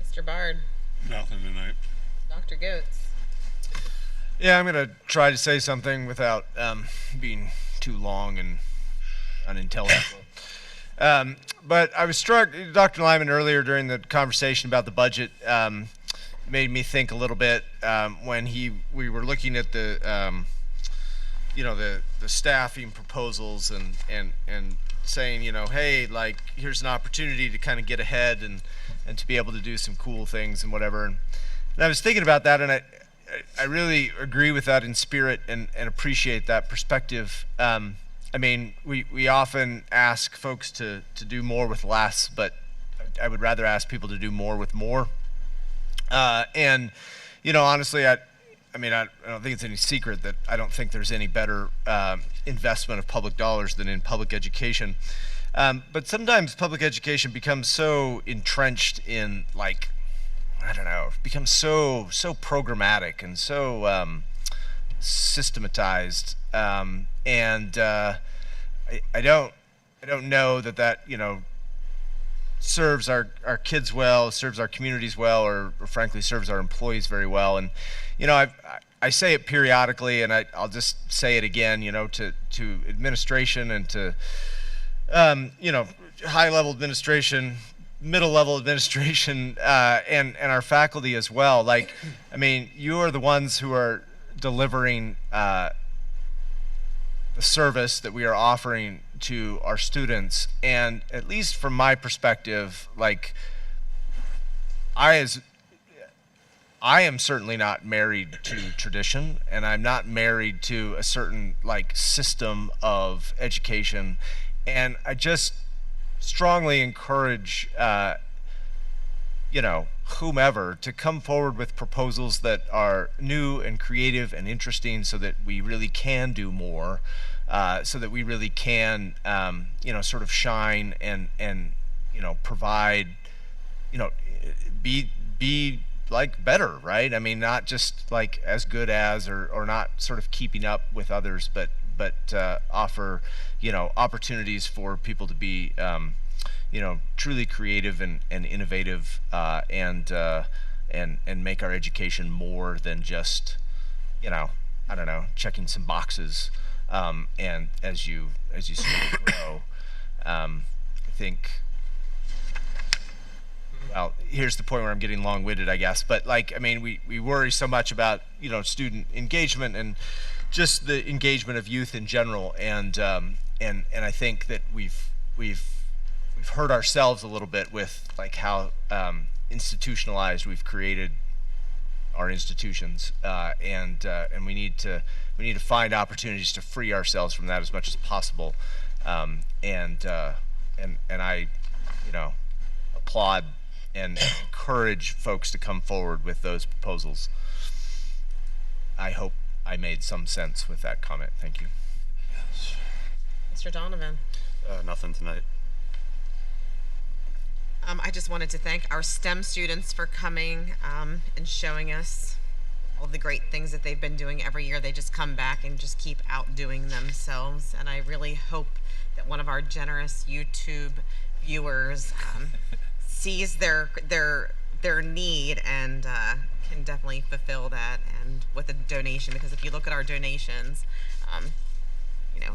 Speaker 10: Mr. Bard.
Speaker 12: Nothing tonight.
Speaker 10: Dr. Goetz.
Speaker 11: Yeah, I'm going to try to say something without being too long and unintelligible. But I was struck, Dr. Lyman earlier during the conversation about the budget made me think a little bit when we were looking at the staffing proposals and saying, hey, like, here's an opportunity to kind of get ahead and to be able to do some cool things and whatever. And I was thinking about that, and I really agree with that in spirit and appreciate that perspective. I mean, we often ask folks to do more with less, but I would rather ask people to do more with more. And, honestly, I don't think it's any secret that I don't think there's any better investment of public dollars than in public education. But sometimes public education becomes so entrenched in, like, becomes so programmatic and so systematized. And I don't know that serves our kids well, serves our communities well, or frankly serves our employees very well. And I say it periodically, and I'll just say it again, to administration and to high-level administration, middle-level administration, and our faculty as well. Like, I mean, you are the ones who are delivering the service that we are offering to our students. And at least from my perspective, like, I am certainly not married to tradition, and I'm not married to a certain like system of education. And I just strongly encourage, whomever to come forward with proposals that are new and creative and interesting, so that we really can do more, so that we really can, sort of shine and provide, be like better, right? I mean, not just like as good as, or not sort of keeping up with others, but offer, opportunities for people to be, truly creative and innovative, and make our education more than just, checking some boxes. And as you sort of grow, I think. Well, here's the point where I'm getting long-winded, I guess. But like, I mean, we worry so much about student engagement and just the engagement of youth in general, and I think that we've hurt ourselves a little bit with like how institutionalized we've created our institutions, and we need to find opportunities to free ourselves from that as much as possible, and I applaud and encourage folks to come forward with those proposals. I hope I made some sense with that comment. Thank you.
Speaker 10: Mr. Donovan.
Speaker 8: Nothing tonight.
Speaker 10: I just wanted to thank our STEM students for coming and showing us all the great things that they've been doing every year. They just come back and just keep outdoing themselves. And I really hope that one of our generous YouTube viewers sees their need and can definitely fulfill that, and with a donation, because if you look at our donations,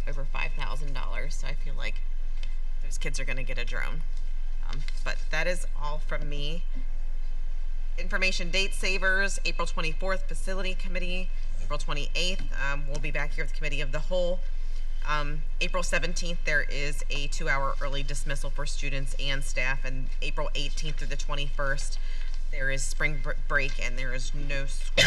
Speaker 10: over $5,000. So I feel like those kids are going to get a drone. But that is all from me. Information date savers: April 24th, Facility Committee. April 28th, we'll be back here at the Committee of the Whole. April 17th, there is a 2-hour early dismissal for students and staff, and April 18th through the 21st, there is spring break and there is no school.